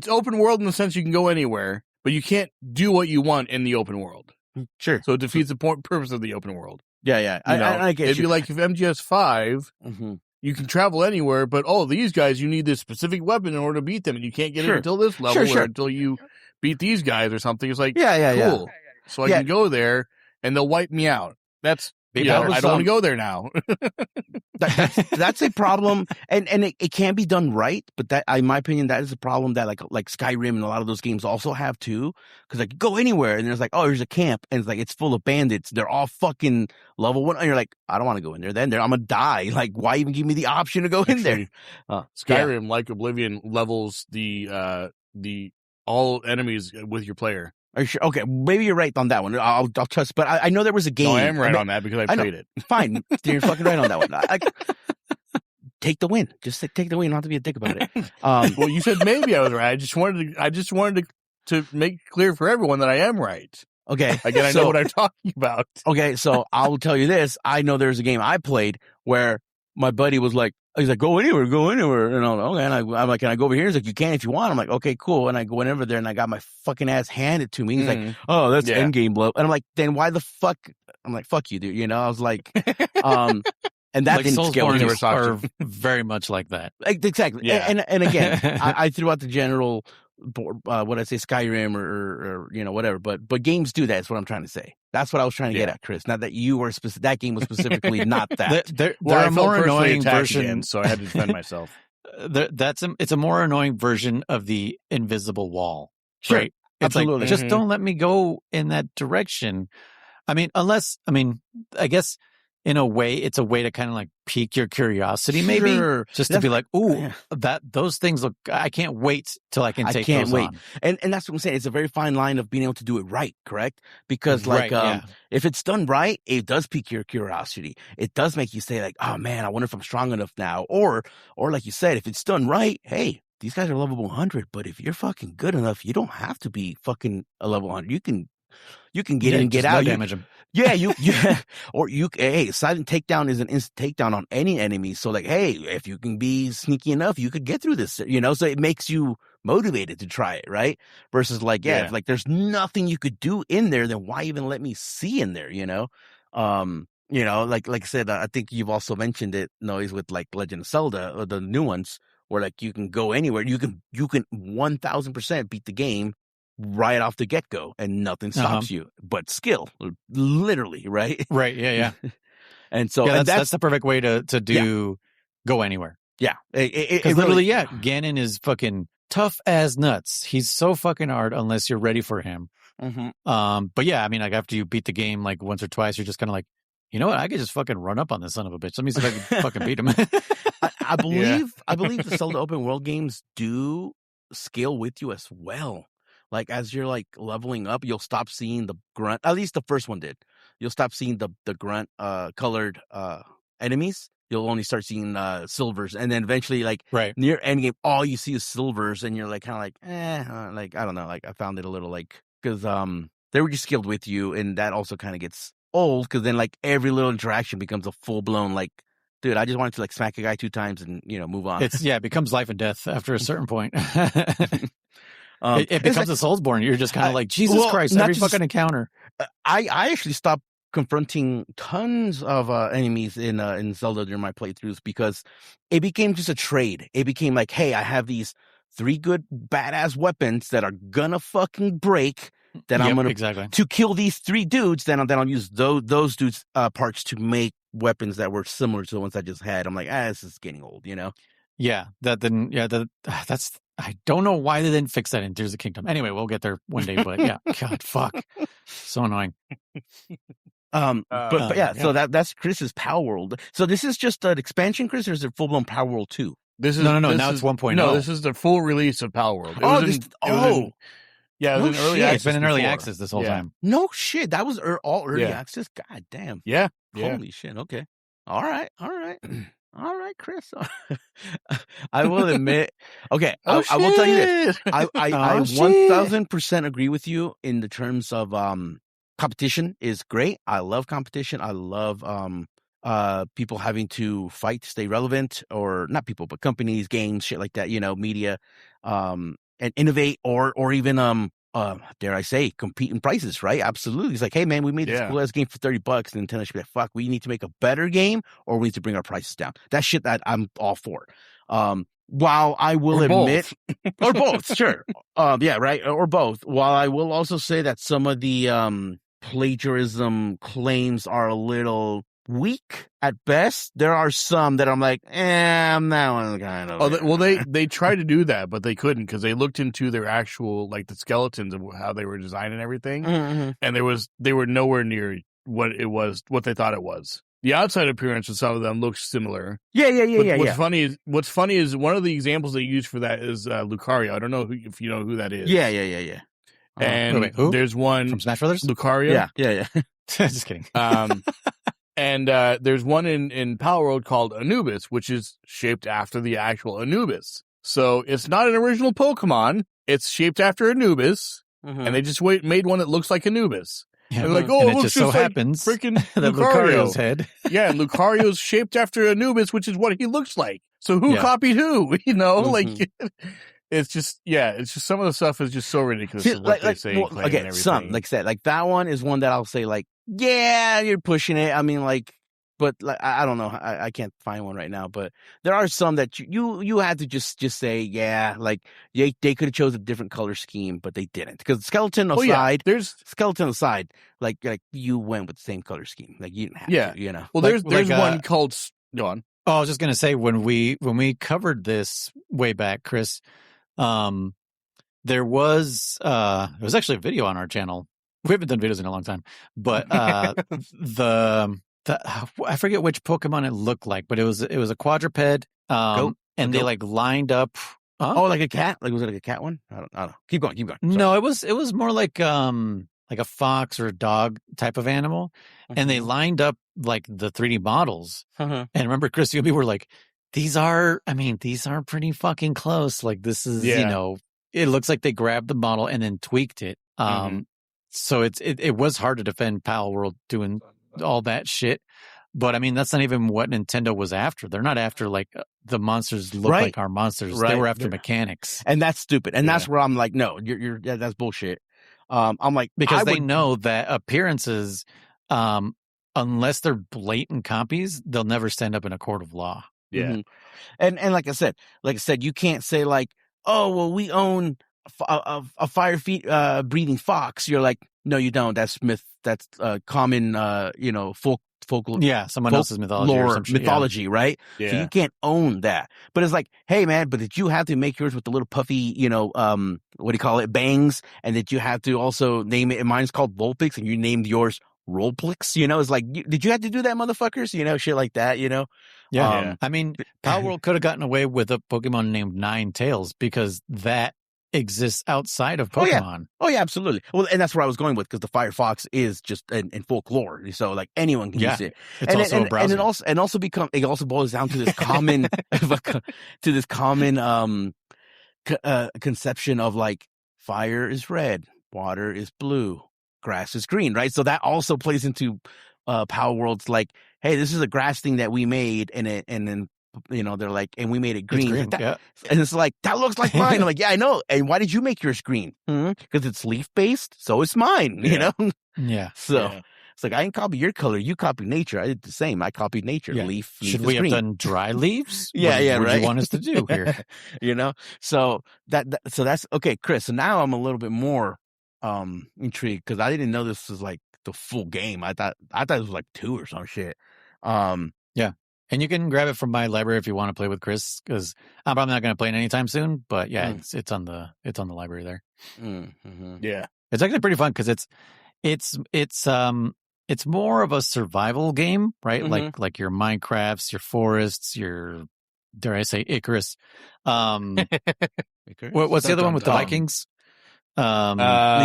open world in the sense you can go anywhere, but you can't do what you want in the open world. Sure. So it defeats the purpose of the open world. Yeah. I get you. It'd be like if MGS5, you can travel anywhere, but these guys, you need this specific weapon in order to beat them, and you can't get it until this level or until you beat these guys or something. It's like, cool. So I can go there and they'll wipe me out. That's Be Yeah, better. I don't want to go there now. That's a problem, and it can be done right, but that, in my opinion, that is a problem that like Skyrim and a lot of those games also have too. Because like go anywhere, and there's like, oh, here's a camp, and it's like it's full of bandits. They're all fucking level 1, and you're like, I don't want to go in there. Then I'm gonna die. Like, why even give me the option to go in there? Skyrim, like Oblivion, levels the all enemies with your player. Are you sure? Okay, maybe you're right on that one. I'll trust, but I know there was a game. No, I am right on that because I played it. Fine, you're fucking right on that one. Take the win. Just take the win. You don't have to be a dick about it. Well, you said maybe I was right. I just wanted to make clear for everyone that I am right. Okay, Again, I know what I'm talking about. Okay, so I'll tell you this. I know there's a game I played where my buddy was like, he's like, go anywhere. And I'm like, okay. And I'm like, can I go over here? He's like, you can if you want. I'm like, okay, cool. And I go over there and I got my fucking ass handed to me. He's like, oh, that's endgame blow. And I'm like, then why the fuck? I'm like, fuck you, dude. You know, I was like, and that like didn't scale with me. are very much like that. Exactly. Yeah. And again, I threw out the general, what I say, Skyrim or whatever. But games do that. That's what I'm trying to say. That's what I was trying to get at, Chris. Not that you were that game was specifically not that. There are a more annoying version, again, so I had to defend myself. It's a more annoying version of the invisible wall. Sure, right? It's absolutely. like, just don't let me go in that direction. I guess in a way, it's a way to kind of like pique your curiosity, maybe just to be like, ooh, those things look. I can't wait till I can take those on. And that's what I'm saying. It's a very fine line of being able to do it right, correct? Because if it's done right, it does pique your curiosity. It does make you say like, oh man, I wonder if I'm strong enough now. Or like you said, if it's done right, hey, these guys are level 100. But if you're fucking good enough, you don't have to be fucking a level 100. You can get in and get out. Damage them. Yeah, hey, silent takedown is an instant takedown on any enemy. So like, hey, if you can be sneaky enough, you could get through this, so it makes you motivated to try it, right? Versus like, if like there's nothing you could do in there, then why even let me see in there, like I said, I think you've also mentioned it, Noise, with like Legend of Zelda, or the new ones, where like you can go anywhere. You can 1000% beat the game right off the get-go, and nothing stops you but skill, literally, right? Right, yeah. And so that's the perfect way to do go anywhere. Yeah. Because literally, Ganon is fucking tough as nuts. He's so fucking hard unless you're ready for him. Mm-hmm. But yeah, I mean, like after you beat the game like once or twice, you're just kind of like, you know what? I could just fucking run up on this son of a bitch. Let me see if I can fucking beat him. I believe the Zelda open world games do scale with you as well. Like as you're like leveling up, you'll stop seeing the grunt. At least the first one did. You'll stop seeing the grunt colored enemies. You'll only start seeing silvers, and then eventually, like near end game, all you see is silvers, and you're like kind of like, like I don't know. Like I found it a little like because they were just skilled with you, and that also kind of gets old because then like every little interaction becomes a full blown like, dude, I just wanted to like smack a guy 2 times and move on. It becomes life and death after a certain point. It becomes a Soulsborne. You're just kind of like, Jesus Christ, every fucking encounter. I actually stopped confronting tons of enemies in Zelda during my playthroughs because it became just a trade. It became like, hey, I have these 3 good badass weapons that are gonna fucking break. Then I'm gonna to kill these 3 dudes. Then I'll use those dudes' parts to make weapons that were similar to the ones I just had. I'm like, this is getting old, Yeah, that's. I don't know why they didn't fix that in Tears of the Kingdom. Anyway, we'll get there one day. But yeah, God, fuck, so annoying. But yeah, so that's Chris's Palworld. So this is just an expansion, Chris, or is it full blown Palworld 2? This is no. Now it's 1.0. No, this is the full release of Palworld. In early access. It's been in early access this whole time. No shit, that was all early access. God damn. Yeah. Holy shit. Okay. All right. All right, Chris. I will admit. Okay, I will tell you this. I 1000% agree with you in the terms of competition is great. I love competition. I love people having to fight to stay relevant, or not people, but companies, games, shit like that. Media, and innovate, or even dare I say, compete in prices, right? Absolutely. It's like, hey man, we made this cool ass game for $30, and Nintendo should be like, fuck, we need to make a better game, or we need to bring our prices down. That shit that I'm all for. While I will admit, or both, sure. Or both. While I will also say that some of the plagiarism claims are a little weak at best. There are some that I'm like, I'm that one kind of. Oh, well, they tried to do that, but they couldn't because they looked into their actual, like, the skeletons of how they were designed and everything, and they were nowhere near what they thought it was. The outside appearance of some of them looks similar. Yeah. What's funny is one of the examples they use for that is Lucario. I don't know if you know who that is. Yeah. And wait, who? There's one From Smash Brothers? Lucario. Yeah. Just kidding. And there's one in Palworld called Anubis, which is shaped after the actual Anubis. So it's not an original Pokemon. It's shaped after Anubis, and they just made one that looks like Anubis. Yeah, and they're like, and it just so happens freaking that Lucario's head. Yeah, and Lucario's shaped after Anubis, which is what he looks like. So who copied who? You know, like it's just some of the stuff is just so ridiculous. See, what they say, well, again, some like I said, like that one is one that I'll say like, yeah, you're pushing it. I mean, like, but like I don't know, I can't find one right now. But there are some that you had to just say, yeah, like they could have chose a different color scheme, but they didn't because skeleton aside, like you went with the same color scheme, like you didn't have to, you know. Well, there's one called. Go on. Oh, I was just gonna say when we covered this way back, Chris, there was actually a video on our channel. We haven't done videos in a long time, but I forget which Pokemon it looked like, but it was a quadruped, and they like lined up. Huh? Oh, like a cat? Like was it like a cat one? I don't know. Keep going. Sorry. No, it was more like a fox or a dog type of animal, and they lined up like the 3D models. And remember, Chris, you and me were like, these are pretty fucking close. Like this is, you know, it looks like they grabbed the model and then tweaked it. So it was hard to defend Palworld doing all that shit. But I mean, that's not even what Nintendo was after. They're not after like the monsters look like our monsters. They were after mechanics, and that's stupid. And that's where I'm like, no, that's bullshit. I'm like, because they know that appearances, unless they're blatant copies, they'll never stand up in a court of law. Yeah, and like I said, you can't say like, oh well, we own a fire breathing fox. You're like, no, you don't. That's myth. That's common, folklore. Yeah, someone else's mythology or some shit, mythology, right? Yeah. So you can't own that. But it's like, hey man, but did you have to make yours with the little puffy, what do you call it, bangs? And did you have to also name it? And mine's called Vulpix, and you named yours Roleplix. It's like, did you have to do that, motherfuckers? Shit like that. Yeah. I mean, Palworld could have gotten away with a Pokemon named Ninetales because that exists outside of Pokemon. Oh yeah, absolutely. Well, and that's where I was going with, because the Firefox is just in folklore, so like anyone can use it. It's also a browser. And it also boils down to this common conception of like fire is red, water is blue, grass is green, right? So that also plays into Palworld's like, hey, this is a grass thing that we made, and then they're like, and we made it green. Green, and it's like, that looks like mine. I'm like, yeah, I know. And why did you make yours green? Because it's leaf based, so it's mine. Yeah. So it's like, I didn't copy your color. You copied nature. I did the same. I copied nature. Yeah. Leaf Should we have green. done dry leaves? What What right. do you want us to do here? So so that's okay, Chris. So now I'm a little bit more intrigued, because I didn't know this was like the full game. I thought it was like 2 or some shit. Yeah. And you can grab it from my library if you want to play with Chris, because I'm probably not going to play it anytime soon. But yeah, it's on the library there. Yeah, it's actually pretty fun because it's more of a survival game, right? Like your Minecrafts, your forests, your, dare I say, Icarus. What's the other one with the Vikings? Valheim.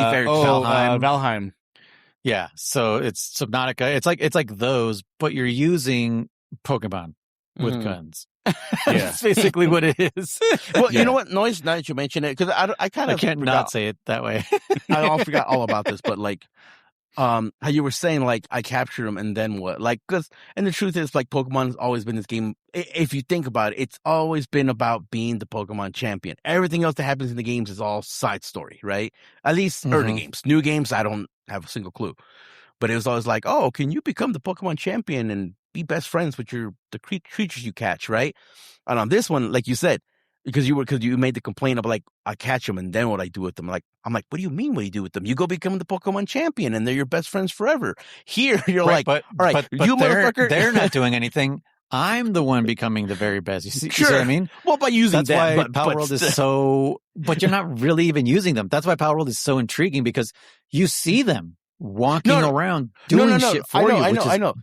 Yeah, so it's Subnautica. It's like those, but you're using Pokemon with guns. Yeah, that's basically what it is. Well, you know what, Noise, now that you mention it, because I can't not say it that way. I forgot all about this, but like, how you were saying, like, I captured them and then what? Like, and the truth is, like, Pokemon's always been this game. If you think about it, it's always been about being the Pokemon champion. Everything else that happens in the games is all side story, right? At least early games. New games, I don't have a single clue. But it was always like, oh, can you become the Pokemon champion and be best friends with the creatures you catch, right? And on this one, like you said, because you made the complaint of like, I catch them and then what I do with them. Like, I'm like, what do you mean what do you do with them? You go become the Pokemon champion and they're your best friends forever. Here, you're Right, like, all right, you motherfucker. They're not doing anything. I'm the one becoming the very best. You see Sure. what I mean? Well, by using That's that, why but Palworld is so, but you're not really even using them. That's why Palworld is so intriguing because you see them walking around doing shit for you. I know.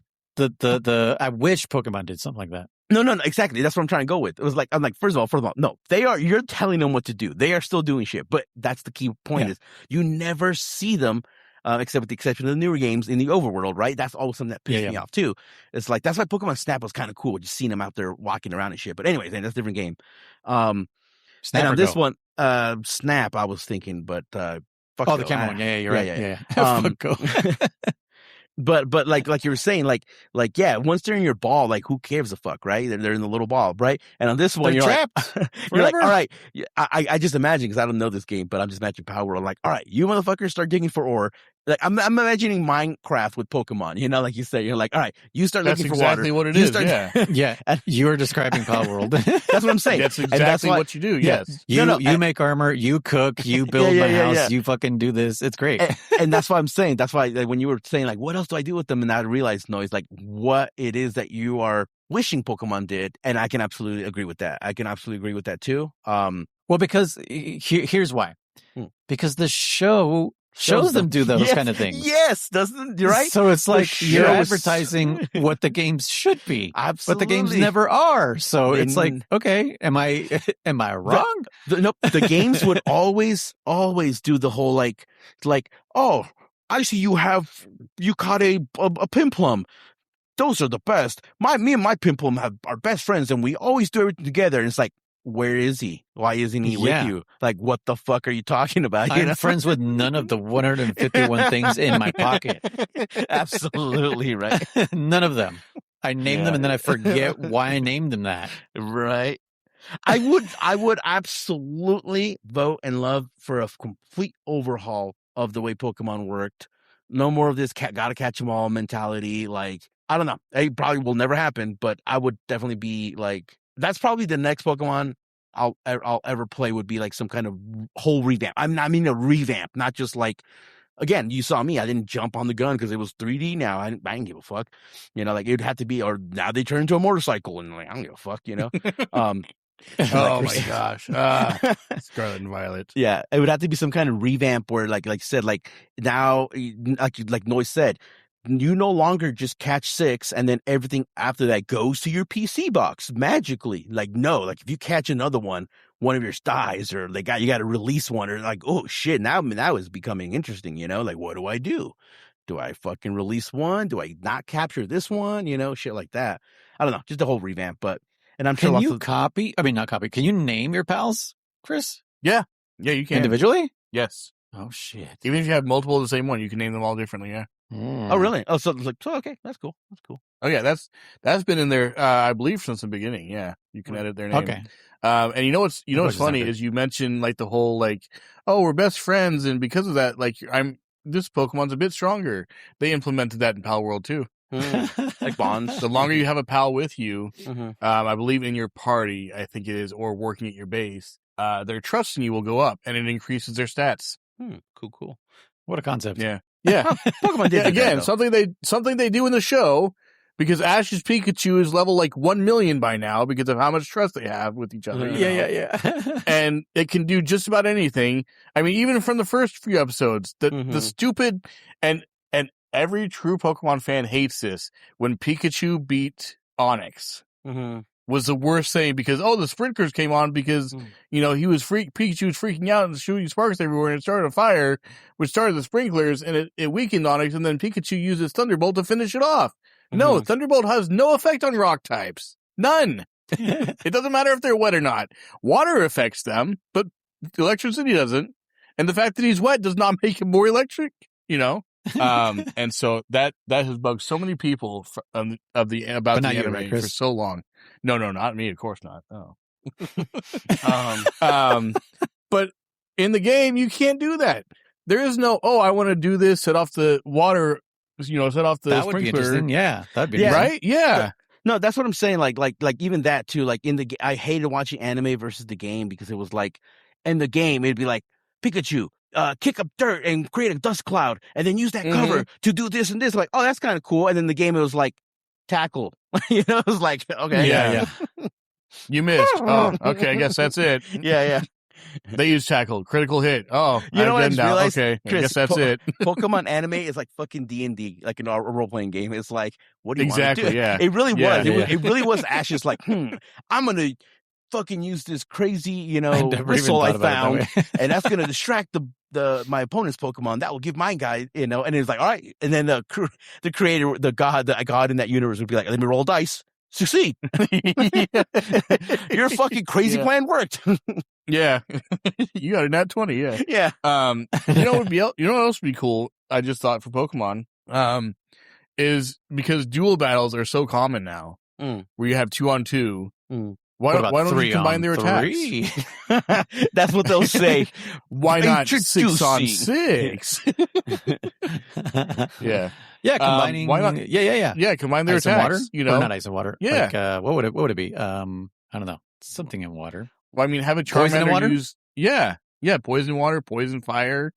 I wish Pokemon did something like that. No, exactly. That's what I'm trying to go with. It was like, I'm like, first of all, no, you're telling them what to do. They are still doing shit. But that's the key point is you never see them, except with the exception of the newer games in the overworld, right? That's always something that pissed me off too. It's like, that's why Pokemon Snap was kind of cool. Just seeing them out there walking around and shit. But anyways, that's a different game. And on this one, Snap, I was thinking, but, fuck the camera one. Yeah, you're right. Yeah. Fuck go. But like you were saying, like once they're in your ball, like who cares a fuck, right? They're in the little ball, right? And on this one, you're trapped. You're like, all right. I just imagine because I don't know this game, but I'm just imagining Palworld. Like, all right, you motherfuckers start digging for ore. Like I'm imagining Minecraft with Pokemon. You know, like you say, you're like, all right, you start looking for water. That's exactly what it is. Yeah. You are describing Palworld. That's what I'm saying. That's exactly what you do. Yes. You make armor. You cook. You build my house. You fucking do this. It's great. And that's why I'm saying. That's why when you were saying like, what else do I do with them? And I realized, Noise, like what it is that you are wishing Pokemon did, and I can absolutely agree with that. I can absolutely agree with that too. Well, because here's why. Because the show shows them do those kind of things. Yes, doesn't you're right? So it's like you're advertising what the games should be. Absolutely. But the games never are. So it's like, okay, am I wrong? Nope. The games would always do the whole like, oh, I see you caught a Pimplum. Those are the best. Me and my Pimplum are best friends and we always do everything together. And it's like, where is he? Why isn't he with you? Like, what the fuck are you talking about? I'm friends with none of the 151 things in my pocket. Absolutely right. None of them. I name them and then I forget why I named them that. Right. I would absolutely vote and love for a complete overhaul of the way Pokemon worked. No more of this gotta catch them all mentality. Like, I don't know. It probably will never happen, but I would definitely be like, that's probably the next Pokemon I'll ever play would be like some kind of whole revamp. I mean a revamp, not just like, again, you saw me. I didn't jump on the gun because it was 3D now. I didn't give a fuck. You know, like it'd have to be, or now they turn into a motorcycle and like, I don't give a fuck, you know? Oh my gosh. Scarlet and Violet. Yeah. It would have to be some kind of revamp where like you said, like now, like Noise said, you no longer just catch 6 and then everything after that goes to your PC box magically. Like, no, like if you catch another one of yours dies or you got to release one or like, oh shit, now is becoming interesting, you know, like what do I do? Do I fucking release one? Do I not capture this one? You know, shit like that. I don't know, just a whole revamp, and I'm sure. Can you name your pals, Chris? Yeah, you can. Individually? Yes. Oh shit. Even if you have multiple of the same one, you can name them all differently, yeah. Oh really? Oh, so it's like, okay, that's cool. Oh yeah, that's been in there, I believe, since the beginning. Yeah, you can edit their name. Okay. And you know what's funny is you mentioned like the whole like, oh, we're best friends, and because of that, like this Pokemon's a bit stronger. They implemented that in Palworld too. Like bonds. The longer you have a pal with you, I believe in your party, I think it is, or working at your base, their trust in you will go up, and it increases their stats. Cool. What a concept. Yeah. Pokemon did again, that, something they do in the show, because Ash's Pikachu is level like 1 million by now because of how much trust they have with each other. Yeah. And it can do just about anything. I mean, even from the first few episodes, the stupid and every true Pokemon fan hates this when Pikachu beat Onix. Was the worst thing because the sprinklers came on because Pikachu was freaking out and shooting sparks everywhere and it started a fire, which started the sprinklers and it weakened Onix, and then Pikachu used his Thunderbolt to finish it off. No, Thunderbolt has no effect on rock types. None. It doesn't matter if they're wet or not. Water affects them, but electricity doesn't. And the fact that he's wet does not make him more electric, you know? And so that has bugged so many people about the anime for so long. No, not me. Of course not. Oh. But in the game, you can't do that. There is no, I want to do this, set off the water, set off the that sprinkler. Would be interesting. Yeah, that'd be right. Yeah. No, that's what I'm saying. Like even that too. Like I hated watching anime versus the game because it was like in the game it'd be like Pikachu, kick up dirt and create a dust cloud, and then use that cover to do this and this. Like, oh, that's kind of cool. And then the game, it was like tackle. It was like, okay, yeah. You missed. Oh, okay. I guess that's it. yeah. They use tackle, critical hit. Oh, you know what I just realized? Okay, Chris, I guess that's it. Pokemon anime is like fucking D&D, like a role playing game. It's like, what do you want to do? Yeah. It really Yeah. was. It really was. Ash's like, I'm gonna fucking use this crazy, whistle I found, and that's gonna distract my opponent's Pokemon. That will give my guy, and it's like, all right. And then the creator, the god in that universe would be like, let me roll dice. Succeed. Your fucking crazy plan worked. Yeah. You got a nat 20, yeah. Yeah. You know what else would be cool? I just thought for Pokemon, is because dual battles are so common now, where you have 2-on-2. Why don't you combine their attacks? That's what they'll say. Why not 6-on-6? Yeah. Yeah, combining. Why not? Yeah, combine their ice and attacks. Water? Or not ice and water. Yeah. Like, what would it be? I don't know. Something in water. Well, I mean, have a Poison and water? Charmander use. Yeah, poison water, poison fire.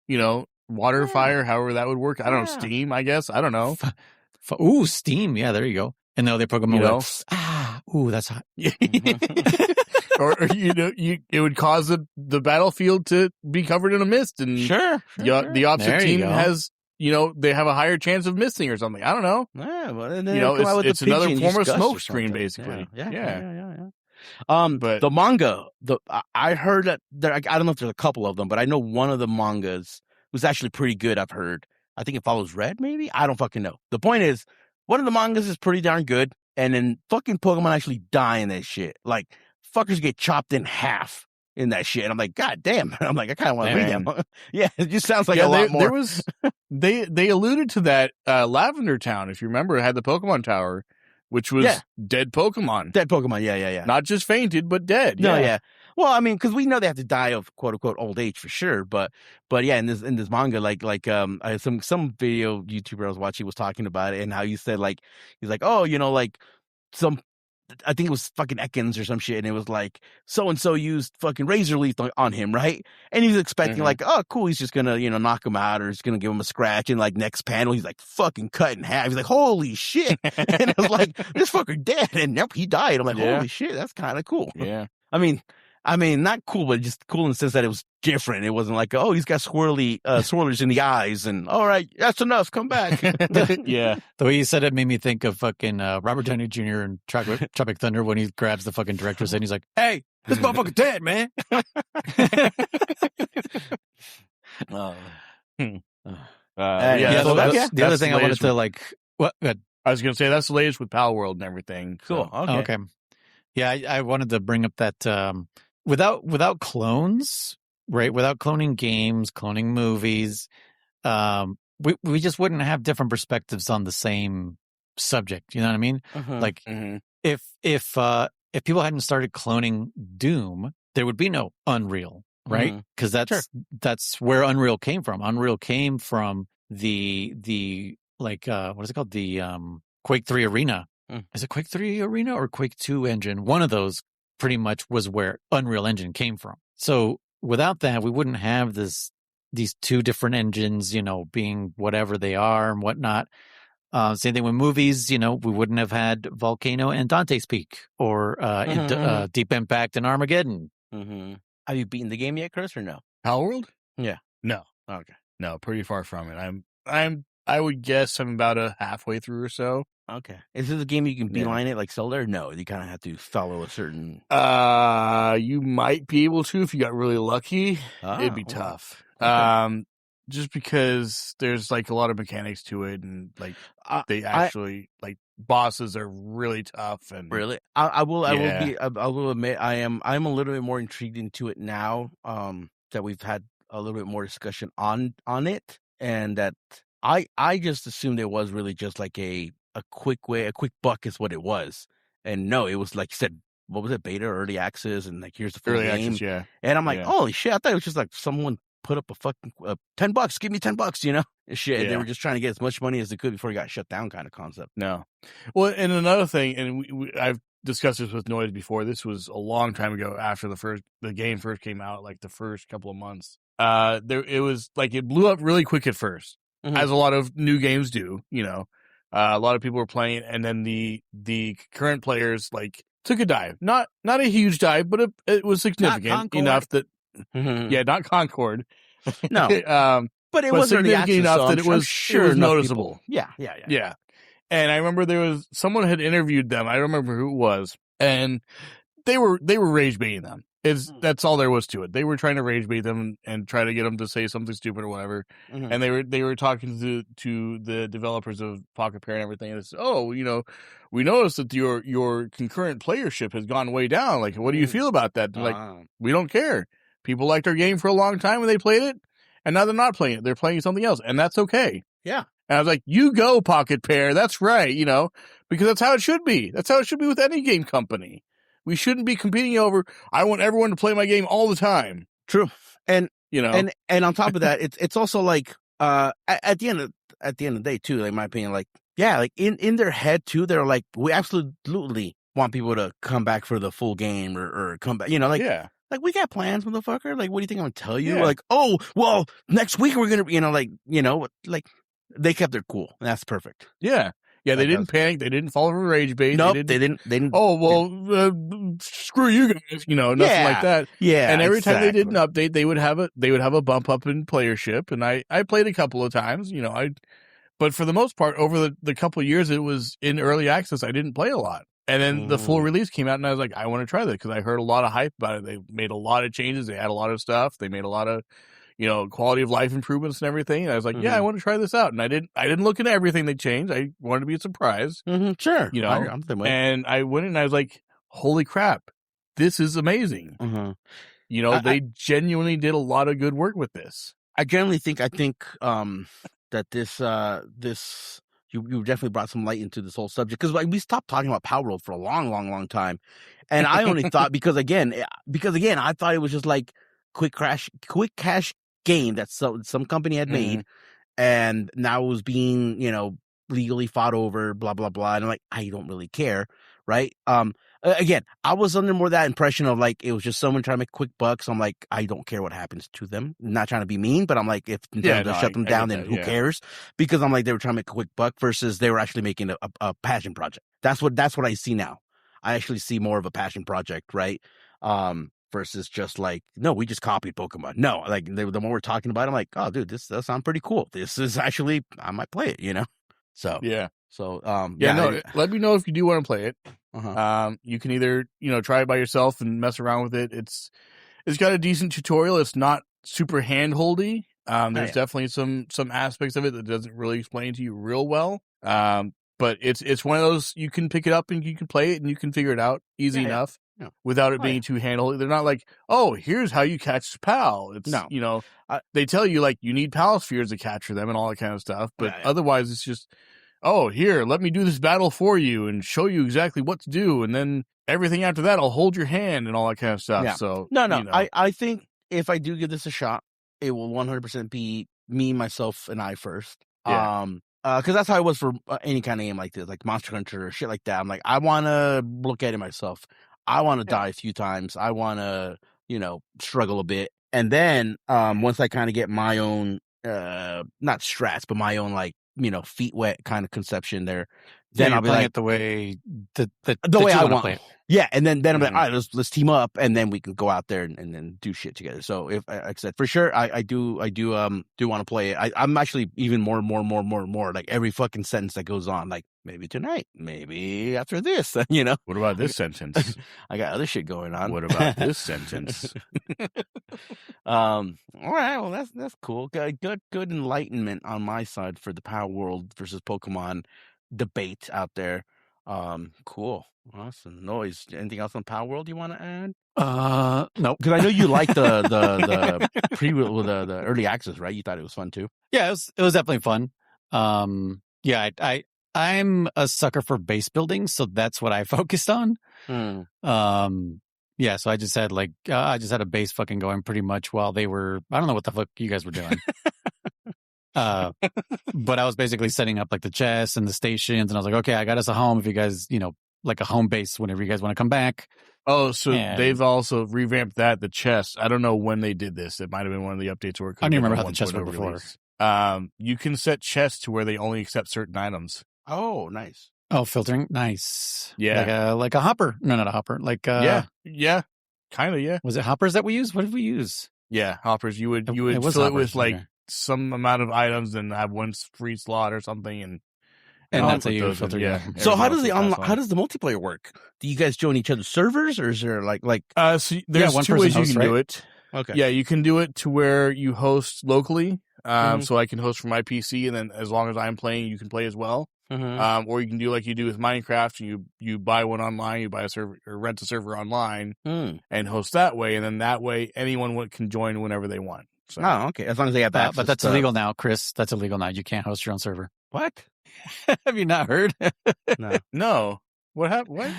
Water fire. However that would work. I don't know. Steam. I guess. I don't know. Ooh, steam. Yeah, there you go. And the other Pokemon ooh, that's hot. or it would cause the battlefield to be covered in a mist, and the opposite team has. They have a higher chance of missing or something. I don't know. Yeah, well, it's another form of smoke screen, basically. Yeah. But the manga, I heard that I don't know if there's a couple of them, but I know one of the mangas was actually pretty good. I've heard. I think it follows Red, maybe. I don't fucking know. The point is, one of the mangas is pretty darn good, and then fucking Pokemon actually die in that shit. Like fuckers get chopped in half in that shit. And I'm like, God damn. I'm like, I kind of want to read them. Yeah, it just sounds like a lot more. There was, they alluded to that Lavender Town, if you remember, it had the Pokemon Tower, which was dead Pokemon. Dead Pokemon, yeah. Not just fainted, but dead. No, yeah. Well, I mean, because we know they have to die of quote unquote old age for sure, but yeah, in this manga, like some video YouTuber I was watching was talking about it and how you said like he's like, oh, like some. I think it was fucking Ekans or some shit, and it was like so and so used fucking razor leaf on him, right? And he was expecting like, oh, cool, he's just gonna knock him out or he's gonna give him a scratch. And like next panel, he's like fucking cut in half. He's like, holy shit! And it was like this fucker dead, and he died. I'm like, holy shit, that's kind of cool. Yeah, I mean, not cool, but just cool in the sense that it was different. It wasn't like, oh, he's got swirlers in the eyes, and all right, that's enough. Come back. Yeah. The way you said it made me think of fucking Robert Downey Jr. in Tropic Thunder when he grabs the fucking director's head and he's like, "Hey, this motherfucker dead, man." The other thing I wanted to like. What? Good. I was gonna say that's the latest with Palworld and everything. Cool. So. Okay. Yeah, I wanted to bring up that without clones, right? Without cloning games, cloning movies, we just wouldn't have different perspectives on the same subject. You know what I mean? Like if people hadn't started cloning Doom, there would be no Unreal, right? Because that's where Unreal came from. Unreal came from the like what is it called? The Quake 3 Arena. Is it Quake 3 Arena or Quake 2 engine? One of those pretty much was where Unreal Engine came from. So without that, we wouldn't have these two different engines, being whatever they are and whatnot. Same thing with movies, we wouldn't have had Volcano and Dante's Peak or Deep Impact and Armageddon. Have you beaten the game yet, Chris, or no? Palworld? Yeah. No. Okay. No, pretty far from it. I would guess I'm about halfway through or so. Okay. Is this a game you can beeline it like Zelda? Or no, you kind of have to follow a certain. You might be able to if you got really lucky. It'd be tough. Okay. Just because there's like a lot of mechanics to it, and like they actually like bosses are really tough. And really, I will admit I'm a little bit more intrigued into it now. That we've had a little bit more discussion on it, and that I just assumed it was really just like a quick buck is what it was. And no, it was like you said, what was it, beta, early access, and like here's the full early game. Access, yeah. And I'm like, holy shit, I thought it was just like someone put up a fucking $10, give me $10, and shit. And they were just trying to get as much money as they could before it got shut down, kind of concept. No. Well, and another thing, and I've discussed this with Noise before. This was a long time ago after the game first came out, like the first couple of months. it was like it blew up really quick at first, as a lot of new games do. A lot of people were playing, and then the current players like took a dive. Not a huge dive, but it was significant enough that not Concord. No. But it was significant enough that it was noticeable. Yeah. And I remember someone had interviewed them. I don't remember who it was, and they were rage baiting them. That's all there was to it. They were trying to rage bait them and try to get them to say something stupid or whatever. And they were talking to the developers of Pocket Pair and everything. And it's, we noticed that your concurrent playership has gone way down. Like, what do you feel about that? Like, we don't care. People liked our game for a long time when they played it, and now they're not playing it. They're playing something else, and that's okay. Yeah. And I was like, you go, Pocket Pair. That's right, because that's how it should be. That's how it should be with any game company. We shouldn't be competing over, I want everyone to play my game all the time. True. And, and on top of that, it's also like, at the end of the day too, like, my opinion, like, yeah, like in their head too, they're like, we absolutely want people to come back for the full game or come back, like, we got plans, motherfucker. Like, what do you think I'm going to tell you? Yeah. Like, oh, well, next week we're going to, like they kept their cool, and that's perfect. Yeah. Yeah, they didn't panic. They didn't fall for rage bait. Nope, they didn't. Oh, well, screw you guys. Nothing like that. Yeah. And every time they did an update, they would have a bump up in playership. And I played a couple of times. But for the most part, over the couple of years it was in early access, I didn't play a lot. And then the full release came out, and I was like, I want to try that because I heard a lot of hype about it. They made a lot of changes. They had a lot of stuff. They made a lot of quality of life improvements and everything. And I was like, yeah, I want to try this out. And I didn't look into everything they changed. I wanted to be a surprise. Sure. I'm the way. And I went in and I was like, holy crap, this is amazing. They genuinely did a lot of good work with this. I think that this you definitely brought some light into this whole subject, because like we stopped talking about Palworld for a long time. And I only thought because again, I thought it was just like quick cash game that some company had made, and now it was being, legally fought over, blah, blah, blah. And I'm like, I don't really care. Right. Again, I was under more that impression of like, it was just someone trying to make quick bucks. I'm like, I don't care what happens to them. I'm not trying to be mean, but I'm like, if Nintendo shut them down, then who cares? Because I'm like, they were trying to make a quick buck versus they were actually making a passion project. That's what I see now. I actually see more of a passion project, right? Versus just like, no, we just copied Pokemon. No, like the more we're talking about it, I'm like, oh, dude, this does sound pretty cool. This is actually, I might play it, So, yeah. So, let me know if you do want to play it. You can either, try it by yourself and mess around with it. It's got a decent tutorial. It's not super hand-holdy. There's definitely some aspects of it that doesn't really explain to you real well. But it's one of those, you can pick it up and you can play it and you can figure it out easy enough. Yeah. Without it being too hand-holdy. They're not like, oh, here's how you catch Pal. It's, they tell you like you need Pal spheres to capture them and all that kind of stuff. But otherwise it's just, oh, here, let me do this battle for you and show you exactly what to do. And then everything after that, I'll hold your hand and all that kind of stuff. Yeah. So I think if I do give this a shot, it will 100% be me, myself, and I first. Yeah. Because that's how it was for any kind of game like this, like Monster Hunter or shit like that. I'm like, I want to look at it myself. I want to die a few times. I want to, struggle a bit. And then once I kind of get my own, not strats, but my own, like, feet wet kind of conception there, then I'll be like, it the way the way I want to play it. Yeah, and then I'm like, all right, let's team up, and then we can go out there and then do shit together. So if, like I said, for sure, I do want to play it. I'm actually even more like every fucking sentence that goes on, like maybe tonight, maybe after this, What about this sentence? I got other shit going on. What about this sentence? All right, well that's cool. Good enlightenment on my side for the Palworld versus Pokemon debate out there. Cool. Awesome. Noise. Anything else on Palworld you want to add? Nope. Because I know you liked the the early access, right? You thought it was fun too. Yeah, it was definitely fun. I'm a sucker for base building, so that's what I focused on. Yeah, so I just had a base fucking going pretty much while they were, I don't know what the fuck you guys were doing. But I was basically setting up like the chests and the stations, and I was like, okay, I got us a home if you guys, like a home base whenever you guys want to come back. Oh, so And- they've also revamped the chest. I don't know when they did this. It might have been one of the updates where it I don't could even have remember been how the chests a were 1.0 before. release. You can set chests to where they only accept certain items. Oh, nice. Oh, filtering, nice. Yeah. like a hopper. No, not a hopper. Like yeah, kind of. Yeah, was it hoppers that we used? What did we use? yeah. Hoppers. You would It fill was it hoppers, with like okay. some amount of items and have one free slot or something, and And that's how put you those in, filter. yeah. So Everything how else does will pass on. how does the multiplayer work? Do you guys join each other's servers, or is there like So there's one two person ways you hosts, can do right? it. okay? Yeah, you can do it to where you host locally. Mhm. So I can host from my PC, and then as long as I'm playing, you can play as well. Mm-hmm. Or you can do like you do with Minecraft. You buy one online, you buy a server or rent a server online and host that way, and then that way anyone can join whenever they want. So Oh, okay. As long as they have access. But that's to- illegal now, Chris. That's illegal now. You can't host your own server. What? Have you not heard? No. no, what happened? What?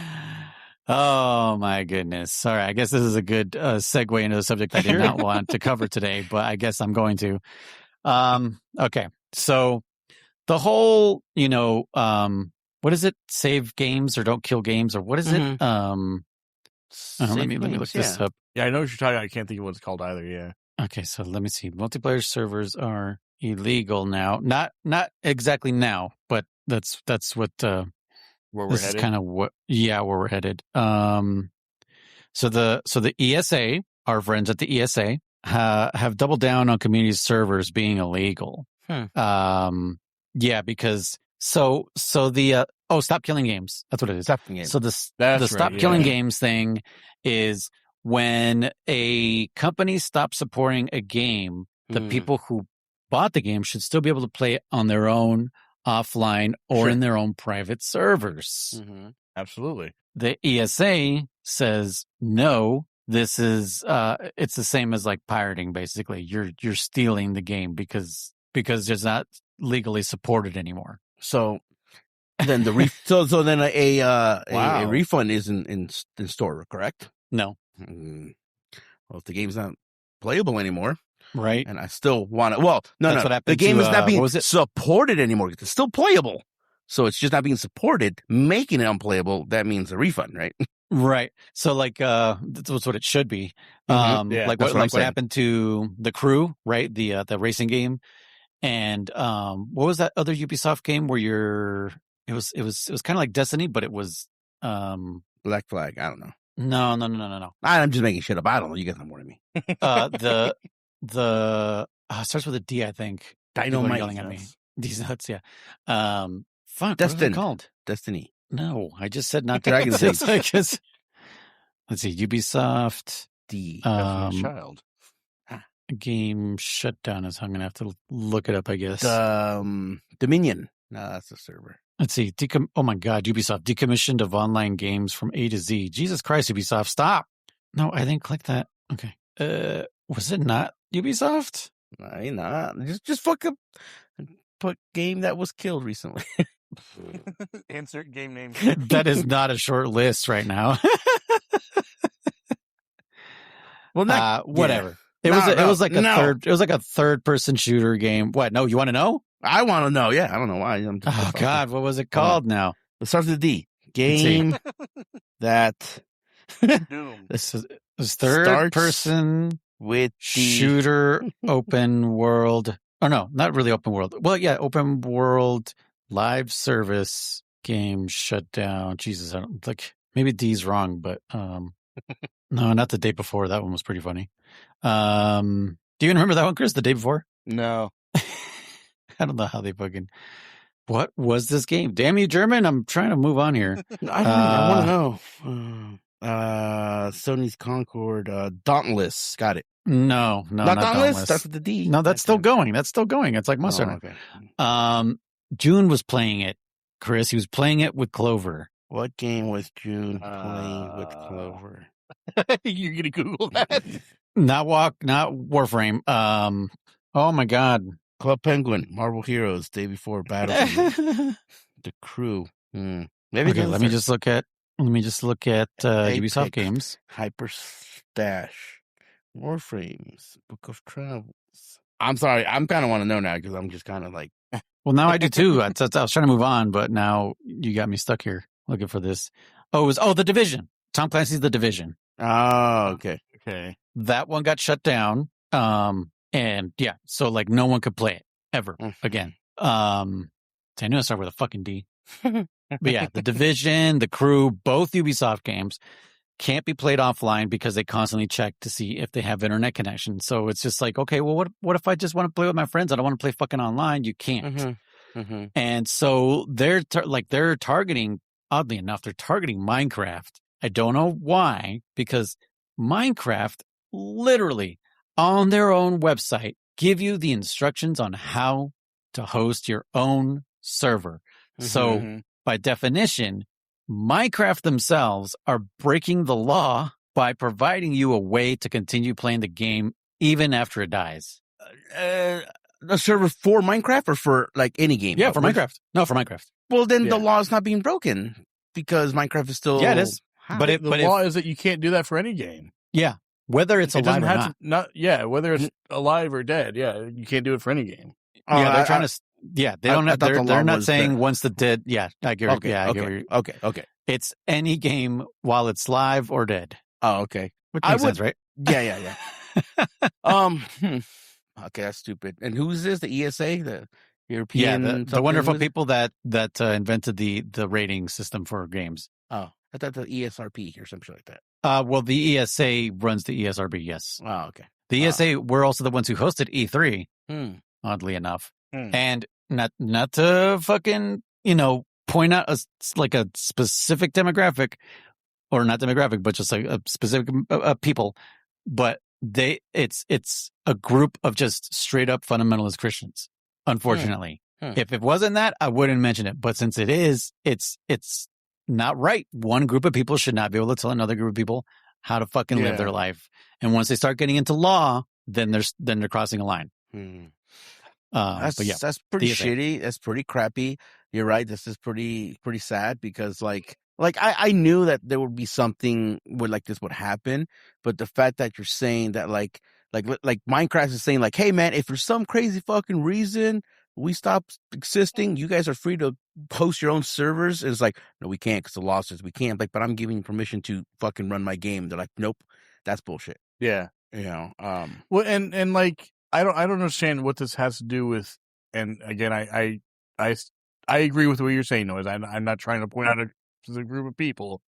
Oh my goodness. All right. I guess this is a good segue into the subject I did not want to cover today, but I guess I'm going to. Okay. So the whole, what is it? Save games or don't kill games, or what is it? Mhm. Let me look this up. Yeah, I know what you're talking about. I can't think of what it's called either. Yeah. Okay, so let me see. Multiplayer servers are illegal now. Not exactly now, but that's what Where we're this headed. is kind of where we're headed. So the ESA, our friends at the ESA, have doubled down on community servers being illegal. Yeah, because so the stop killing games. That's what it is. Stop killing games. So the That's stop right, killing yeah. games thing is when a company stops supporting a game, the people who bought the game should still be able to play it on their own offline or Sure. in their own private servers. Mhm. Absolutely. The ESA says no. This is it's the same as like pirating. Basically, you're stealing the game because it's not legally supported anymore. So then so then a Wow. refund isn't in store, correct? No, Well, if the game's not playable anymore, right? and I still want it, well, no, That's what happened the game to, is not being what was it? supported anymore. It's still playable, so it's just not being supported, making it unplayable. That means a refund, right? Right. So like that's what it should be. Mhm. Yeah, Like that's what I'm what saying. happened to The Crew, right? The racing game. And what was that other Ubisoft game where it was kind of like Destiny, but it was Black Flag. I don't know. no. I'm just making shit up. I don't know. You guys know more than me. The it starts with a D, I think. People are Dynamite. yelling at me. These nuts, yeah. Fuck, what is it Destin. called? Destiny. No, I just said not to. Dragon's It's Age. like just- let's see, Ubisoft D. Definitely a child. game shutdown is. I'm gonna have to look it up, I guess. Dominion. No, that's the server. Let's see. Oh my God, Ubisoft decommissioned of online games from A to Z. Jesus Christ, Ubisoft, stop! No, I didn't click that. Okay. Was it not Ubisoft? Nah, just fuck up. Put game that was killed recently. Insert game name. That is not a short list right now. Well, not whatever. Yeah. It was like a No. third. It was like a third-person shooter game. What? No, you want to know? I want to know. Yeah, I don't know why. I'm just Oh God, what was it called now? Let's start with the D. Let's see. Game that Doom. This is third-person with the shooter open world. Oh no, not really open world. Well, yeah, open world live service game shutdown. Jesus, I don't like. Maybe D's wrong, but no, not the day before. That one was pretty funny. Do you remember that one, Chris? The day before? No. I don't know how they fucking. What was this game? Damn you, German! I'm trying to move on here. I want to know. Sony's Concord, Dauntless. Got it. No, Not not Dauntless. Starts with the D. No, that's still Okay. going. That's still going. It's like Monster Oh, Hunter. okay. June was playing it, Chris. He was playing it with Clover. What game was June playing with Clover? You're gonna Google that? Not Warframe. Oh my God. Club Penguin, Marvel Heroes, day before Battlefield, The Crew. Maybe Okay, let me just look at Ubisoft Apex. games. Hyper Stash, Warframes, Book of Travels. I'm sorry, I'm kind of want to know now because I'm just kind of like, Well, now I do too. I was trying to move on, but now you got me stuck here looking for this. Oh, it was The Division Tom Clancy's The Division. Oh, okay. Okay. That one got shut down. And yeah, so like no one could play it ever again. So I knew I started with a fucking D. But yeah, The Division, The Crew, both Ubisoft games can't be played offline because they constantly check to see if they have internet connection. So it's just like, okay, well, what if I just want to play with my friends? I don't want to play fucking online. You can't. And so they're targeting, oddly enough, they're targeting Minecraft. I don't know why, because Minecraft literally on their own website give you the instructions on how to host your own server. So by definition, Minecraft themselves are breaking the law by providing you a way to continue playing the game even after it dies. A server for Minecraft or for like any game? Yeah, for Minecraft. No, for Minecraft. Well, then the law is not being broken because Minecraft is still. Yeah, it is. But the law is that you can't do that for any game. Yeah, whether it's alive or not. Whether it's alive or dead. Yeah, you can't do it for any game. Yeah, they're trying to. Yeah, they don't have. They're not saying once the dead. Yeah, I get. Okay, yeah, I get okay. It's any game while it's live or dead. Oh, okay. Which makes sense, right? Yeah. Okay, that's stupid. And who's this? The ESA, the European. Yeah, the wonderful people that invented the rating system for games. Oh, I thought the ESRP or something like that. Well, the ESA runs the ESRB. Yes. Oh, okay. The ESA were also the ones who hosted E3. Oddly enough, and not to fucking point out a specific demographic, or not demographic, but just like a specific people, but it's a group of just straight up fundamentalist Christians. Unfortunately, if it wasn't that, I wouldn't mention it. But since it is, it's not right. One group of people should not be able to tell another group of people how to fucking live their life. And once they start getting into law, then they're crossing a line. That's pretty shitty. That's pretty crappy. You're right. This is pretty sad because like I knew that there would be something where like this would happen, but the fact that you're saying that like Minecraft is saying like, hey man, if for some crazy fucking reason we stop existing, you guys are free to host your own servers. It's like, no, we can't because the law says we can't. Like, but I'm giving you permission to fucking run my game. They're like, nope, that's bullshit. Yeah, Well, and like I don't understand what this has to do with. And again, I agree with what you're saying, Noise. I'm not trying to point out a specific group of people,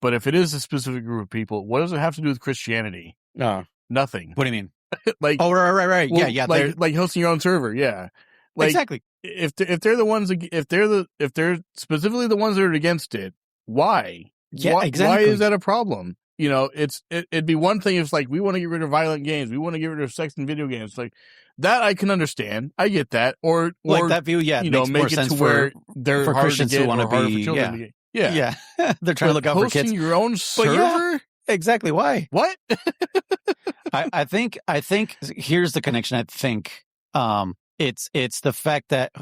but if it is a specific group of people, what does it have to do with Christianity? No, nothing. What do you mean? Like, oh, right. Well, yeah. Like hosting your own server. Yeah. Like, exactly. If they're the ones, if they're specifically the ones that are against it, why? Yeah, exactly. Why is that a problem? It'd be one thing if like we want to get rid of violent games, we want to get rid of sex in video games, like that I can understand. I get that, or like that view. Yeah, makes more sense to where they're for Christians who want to be. Yeah. They're trying to look out for kids. Hosting your own server. Exactly. Why? What? I think here's the connection. I think it's the fact that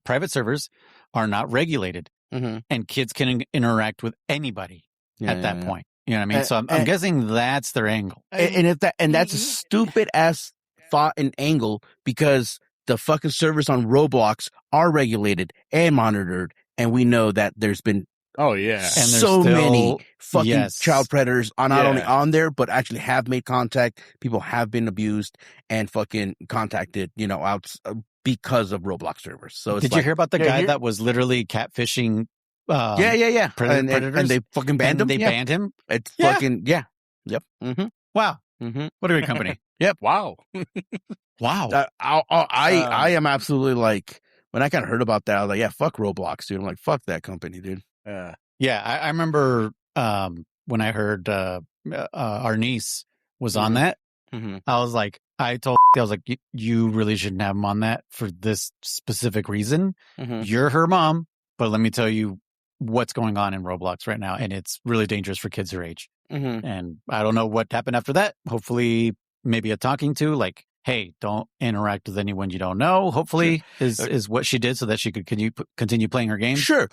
private servers are not regulated, and kids can interact with anybody at that point. You know what I mean? So I'm guessing that's their angle. And that's a stupid ass thought and angle because the fucking servers on Roblox are regulated and monitored, and we know that there's been so many fucking child predators not only on there, but actually have made contact. People have been abused and fucking contacted, out because of Roblox servers. So did you hear about the guy that was literally catfishing? Predators? And they fucking banned him. They banned him. It's fucking yep. Wow. What a great company. Yep. Wow. Wow. I am absolutely like when I kind of heard about that, I was like, yeah, fuck Roblox, dude. I'm like, fuck that company, dude. Yeah, I remember when I heard our niece was on that. I was like, I was like, you really shouldn't have him on that for this specific reason. You're her mom, but let me tell you what's going on in Roblox right now, and it's really dangerous for kids her age. And I don't know what happened after that. Hopefully, maybe a talking to, like, hey, don't interact with anyone you don't know. Hopefully, is what she did so that she could continue playing her game. Sure,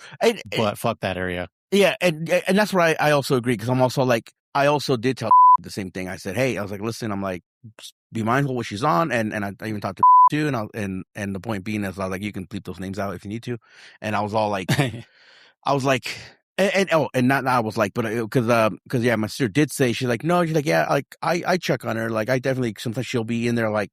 but fuck that area. Yeah, and that's where I also agree because I'm also like I also did tell the same thing. I said, hey, I was like, listen, I'm like, be mindful what she's on, and I even talked to too, and the point being is I was like, you can bleep those names out if you need to, and I was all like. I was like, And not I was like, but because yeah, my sister did say, she's like, no, she's like, yeah, like I check on her, like I definitely sometimes she'll be in there like,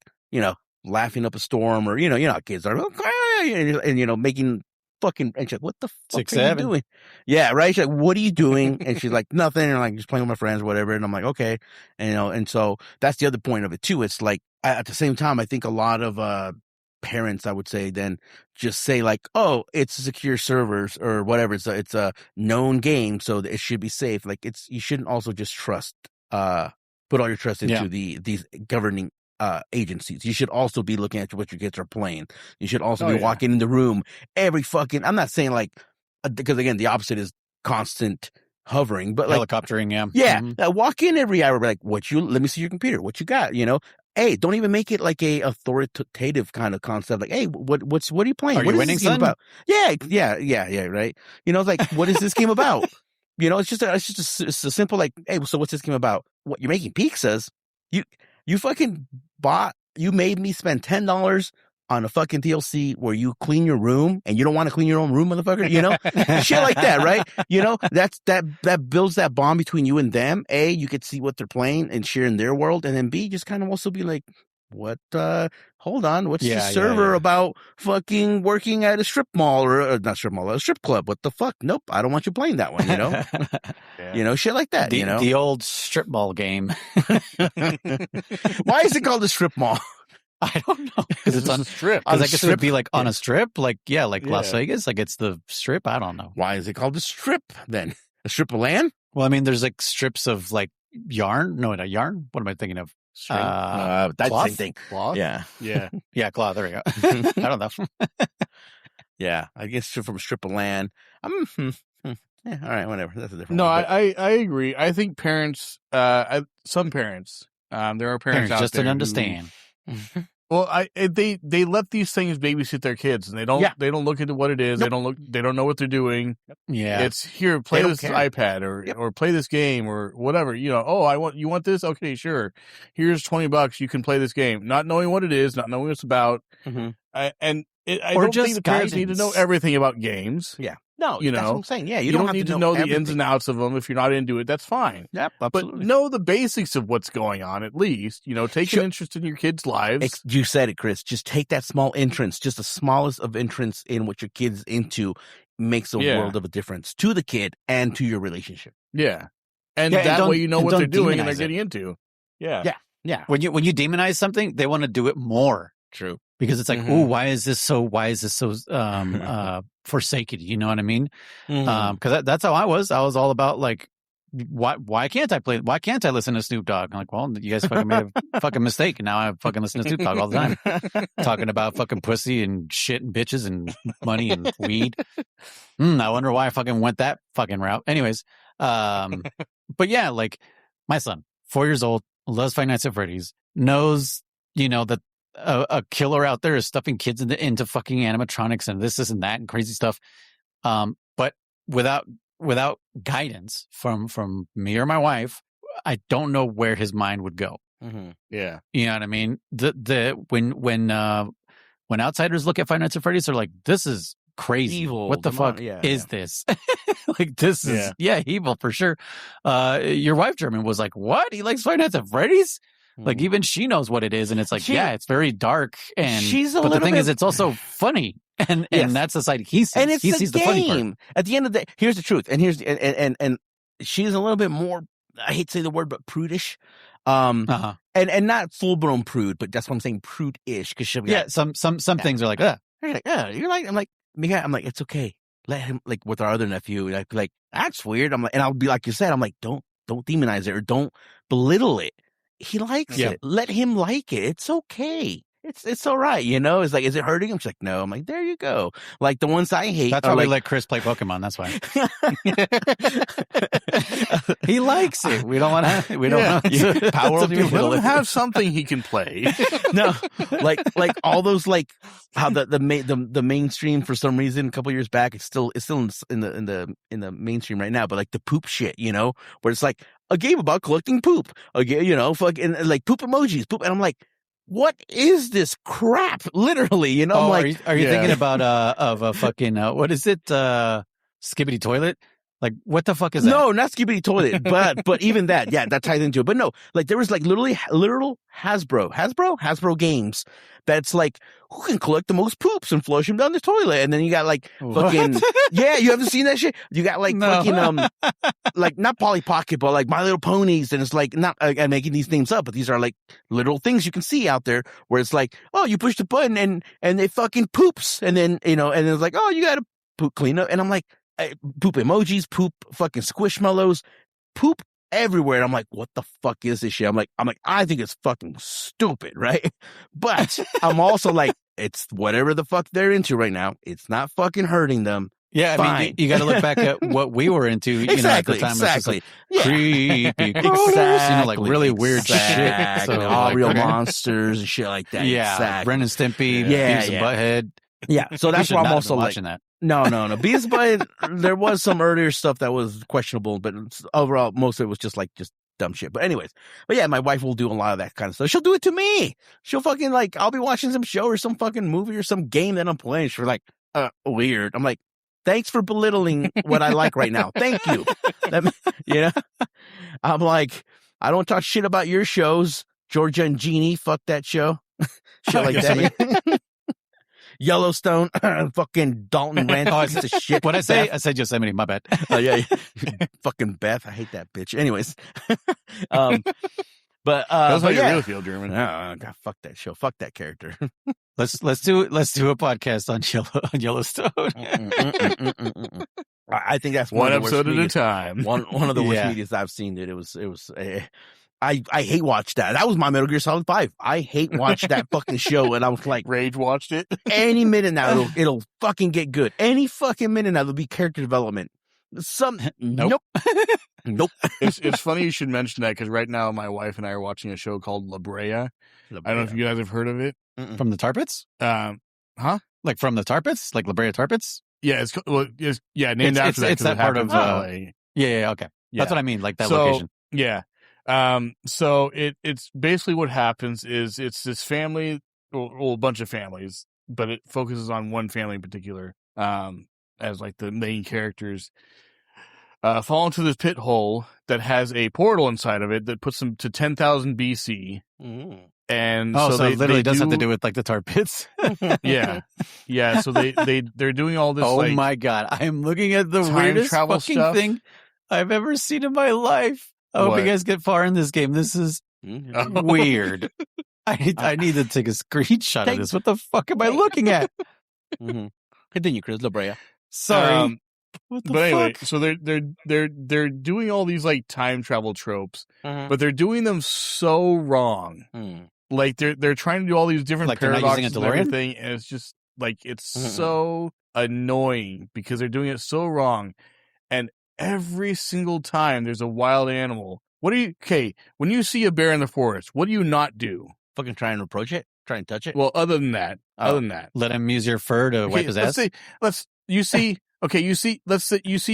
laughing up a storm, or how kids are, okay, and making fucking, and she's like, what the fuck 6, are you 7. doing? Yeah, right. She's like, what are you doing? And she's like, nothing, and like just playing with my friends or whatever. And I'm like, okay, and so that's the other point of it too. It's like at the same time, I think a lot of parents, I would say, then just say like, oh, it's secure servers or whatever, it's a known game, so it should be safe. Like you shouldn't also just trust put all your trust into these governing agencies. You should also be looking at what your kids are playing. You should also be walking in the room every fucking, I'm not saying like, because again the opposite is constant hovering, but like Helicoptering, walk in every hour, like, let me see your computer, what you got, Hey, don't even make it like a authoritative kind of concept. Like, hey, what are you playing? Are what you is winning, this game son? about? Yeah, right. It's like, what is this game about? It's just a simple like, hey, so what's this game about? What, you're making pizzas? You fucking you made me spend $10 on a fucking DLC where you clean your room and you don't want to clean your own room, motherfucker, shit like that, right? That builds that bond between you and them. A, you could see what they're playing and share in their world. And then B, just kind of also be like, what, hold on, what's this server about fucking working at a strip mall or not strip mall, a strip club? What the fuck? Nope, I don't want you playing that one, shit like that, The old strip mall game. Why is it called a strip mall? I don't know, because it's on strip. I guess it would be like on a strip, like Las Vegas, like it's the strip. I don't know. Why is it called a strip then? A strip of land? Well, I mean, there's like strips of like yarn. No, not yarn. What am I thinking of? That's the same thing. Cloth? Yeah, cloth. There we go. I don't know. Yeah, I guess from a strip of land. All right, whatever. That's a different. No, one, I agree. I think parents, some parents, there are parents out just there don't understand. Well, they let these things babysit their kids, and they don't look into what it is. Nope. They don't know what they're doing. Yeah, it's here, play this care. iPad or play this game or whatever. Oh, you want this? Okay, sure. Here's $20. You can play this game, not knowing what it is, not knowing what it's about. Mm-hmm. I don't think the parents need to know everything about games. Yeah. No, that's what I'm saying. Yeah, you don't need to know the ins and outs of them. If you're not into it, that's fine. Yep, absolutely. But know the basics of what's going on at least. Take an interest in your kids' lives. You said it, Chris. Just take that small entrance, just the smallest of entrance in what your kid's into makes a world of a difference to the kid and to your relationship. Yeah. And that way you know what they're doing and they're getting into. Yeah. Yeah. When you demonize something, they want to do it more. True. Because it's like, Mm-hmm. oh, why is this so forsaken? You know what I mean? Because that's how I was. I was all about like, why can't I play? Why can't I listen to Snoop Dogg? I'm like, well, you guys fucking made a fucking mistake, and now I fucking listen to Snoop Dogg all the time, talking about fucking pussy and shit and bitches and money and weed. I wonder why I fucking went that fucking route. Anyways, but yeah, like my son, 4 years old, loves Five Nights at Freddy's, knows that a killer out there is stuffing kids into fucking animatronics and this and that and crazy stuff. But without guidance from me or my wife, I don't know where his mind would go. Mm-hmm. Yeah. You know what I mean? When outsiders look at Five Nights at Freddy's, they're like, this is crazy. Evil. What the fuck is this? Like, this is, evil for sure. Your wife, German, was like, what? He likes Five Nights at Freddy's? Like, even she knows what it is, and it's like, it's very dark. And but the thing is, it's also funny, and that's the side he sees. And it's he sees the funny part. At the end of the day, here's the truth, and here's and she's a little bit more. I hate to say the word, but prudish. And not full blown prude, but that's what I'm saying, prude-ish. Because she'll be some things are like, you're like, I'm like, it's okay. Let him, like with our other nephew, like that's weird. I'm like, and I'll be like you said, I'm like, don't demonize it or don't belittle it. He likes it. Let him like it. It's okay. It's all right. It's like, is it hurting him? She's like, no. I'm like, there you go. Like the ones I hate. That's why we let Chris play Pokemon. That's why. He likes it. We don't want to. We don't want to. Palworld. Let him have something he can play. No, like all those, like how the mainstream for some reason a couple years back, it's still in the mainstream right now. But like the poop shit, where it's like a game about collecting poop. Again, fucking like poop emojis, poop, and I'm like, what is this crap? Literally, I'm like, are you thinking about of a fucking what is it? Skibbity toilet? Like, what the fuck is that? No, not Skibidi Toilet, but even that, yeah, that ties into it. But no, like there was like literal Hasbro games that's like who can collect the most poops and flush them down the toilet, and then you got like fucking yeah, you haven't seen that shit. You got like fucking like not Polly Pocket, but like My Little Ponies, and it's like not I'm making these names up, but these are like literal things you can see out there where it's like, oh, you push the button and it fucking poops, and then and it's like, oh, you got to poop clean up, and I'm like. Poop emojis, poop fucking squishmallows, poop everywhere. And I'm like, what the fuck is this shit? I'm like, I think it's fucking stupid, right? But I'm also like, it's whatever the fuck they're into right now. It's not fucking hurting them. Yeah, I mean, you got to look back at what we were into, at the time. Exactly. Like, creepy critters, like really weird shit. So all real monsters and shit like that. Yeah, exactly. Ren and Stimpy, Beavis and Butthead. Yeah, so that's why I'm also watching like, that. No. Beavis and Butthead, there was some earlier stuff that was questionable, but overall, most of it was just dumb shit. But anyways, yeah, my wife will do a lot of that kind of stuff. She'll do it to me. She'll fucking like, I'll be watching some show or some fucking movie or some game that I'm playing. She's like, weird. I'm like, thanks for belittling what I like right now. Thank you. I'm like, I don't talk shit about your shows. Georgia and Jeannie, fuck that show. Shit like that. Yellowstone, fucking Dalton Ranch, piece of shit. What I say? I said Yosemite, my bad. Yeah. Fucking Beth, I hate that bitch. Anyways. But that's how you really feel, German. God, fuck that show. Fuck that character. Let's do a podcast on Yellowstone. I think that's one episode at a time. One of the worst medias I've seen, dude. It was I hate watch that. That was my Metal Gear Solid 5. I hate watch that fucking show, and I was like, rage watched it. Any minute now, it'll fucking get good. Any fucking minute now, there'll be character development. Nope. It's funny you should mention that because right now my wife and I are watching a show called La Brea. I don't know if you guys have heard of it. From the Tar Pits? Huh? Like from the Tar Pits? Like La Brea Tar Pits? Yeah, named after that. It's that part of LA. Yeah, okay. Yeah. That's what I mean, like that so, location. Yeah. So it's basically what happens is it's this family, a bunch of families, but it focuses on one family in particular, as like the main characters, fall into this pit hole that has a portal inside of it that puts them to 10,000 BC. Mm. And so it literally does have to do with like the tar pits. Yeah. So they're doing all this. Oh my God. I am looking at the weirdest fucking stuff. thing I've ever seen in my life. I hope you guys get far in this game. This is weird. I need to take a screenshot of this. What the fuck am I looking at? Continue, Chris. La Brea. Sorry. But anyway, so they're doing all these like time travel tropes, but they're doing them so wrong. Like they're trying to do all these different like paradoxes and everything, and it's just like it's so annoying because they're doing it so wrong. And every single time there's a wild animal, when you see a bear in the forest, what do you not do? Fucking try and approach it? Try and touch it? Well, other than that. Let him use your fur to wipe his ass? Let's say you see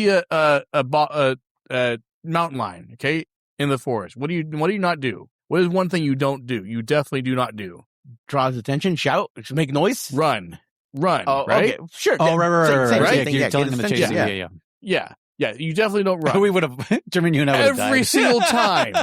a mountain lion, okay, in the forest. What do you not do? What is one thing you don't do? You definitely do not do. Draw his attention, shout, make noise, run, right? Okay. Sure. Oh, right. You're telling them to chase you. Yeah. You definitely don't run. We would have, German, you and I would have died. Every single time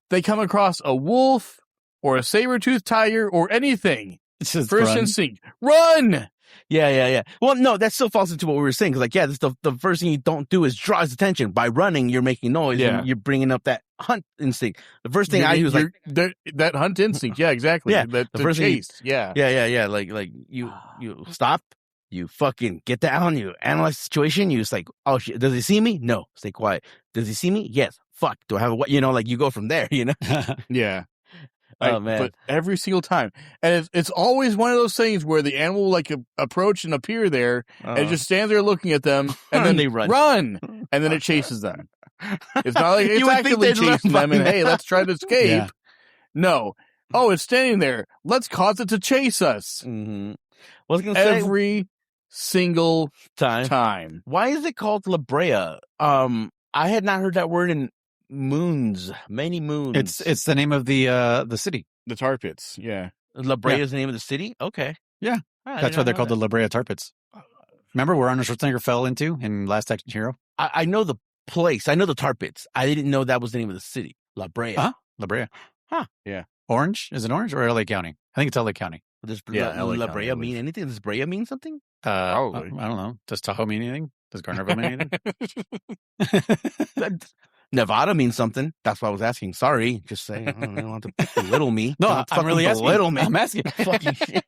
they come across a wolf or a saber-toothed tiger or anything, it's just first instinct, run. Yeah. Well, no, that still falls into what we were saying. Because, this the first thing you don't do is draw his attention. By running, you're making noise. Yeah. And you're bringing up that hunt instinct. The first thing I do is that hunt instinct. Yeah, exactly. Yeah. The first chase. Yeah. Like you stop. You fucking get down. You analyze the situation. You just like, oh shit, does he see me? No. Stay quiet. Does he see me? Yes. Fuck. Do I have a what? Like you go from there. Yeah. Oh man! But every single time, and it's always one of those things where the animal will like approach and appear there, and it just stands there looking at them, and then they run, and then it chases them. It's not like it's actively chasing them, and hey, let's try to escape. Yeah. No, it's standing there. Let's cause it to chase us. Mm-hmm. I was gonna say every single time. Why is it called La Brea? I had not heard that word in many moons. It's the name of the city. The Tar Pits, yeah. La Brea is the name of the city? Okay. Yeah. That's why they're called the La Brea Tar Pits. Remember where Arnold Schwarzenegger fell into in Last Action Hero? I know the place. I know the tar pits. I didn't know that was the name of the city. La Brea. Huh? La Brea. Huh. Yeah. Orange? Is it Orange or LA County? I think it's LA County. Does Yeah, La LA Brea County, mean anything? Does Brea mean something? Probably. I don't know. Does Tahoe mean anything? Does Garnerville mean anything? Nevada means something. That's why I was asking. Sorry. Just saying. I don't want to belittle me. No, Don't I'm really asking. belittle me. I'm asking. Fucking shit.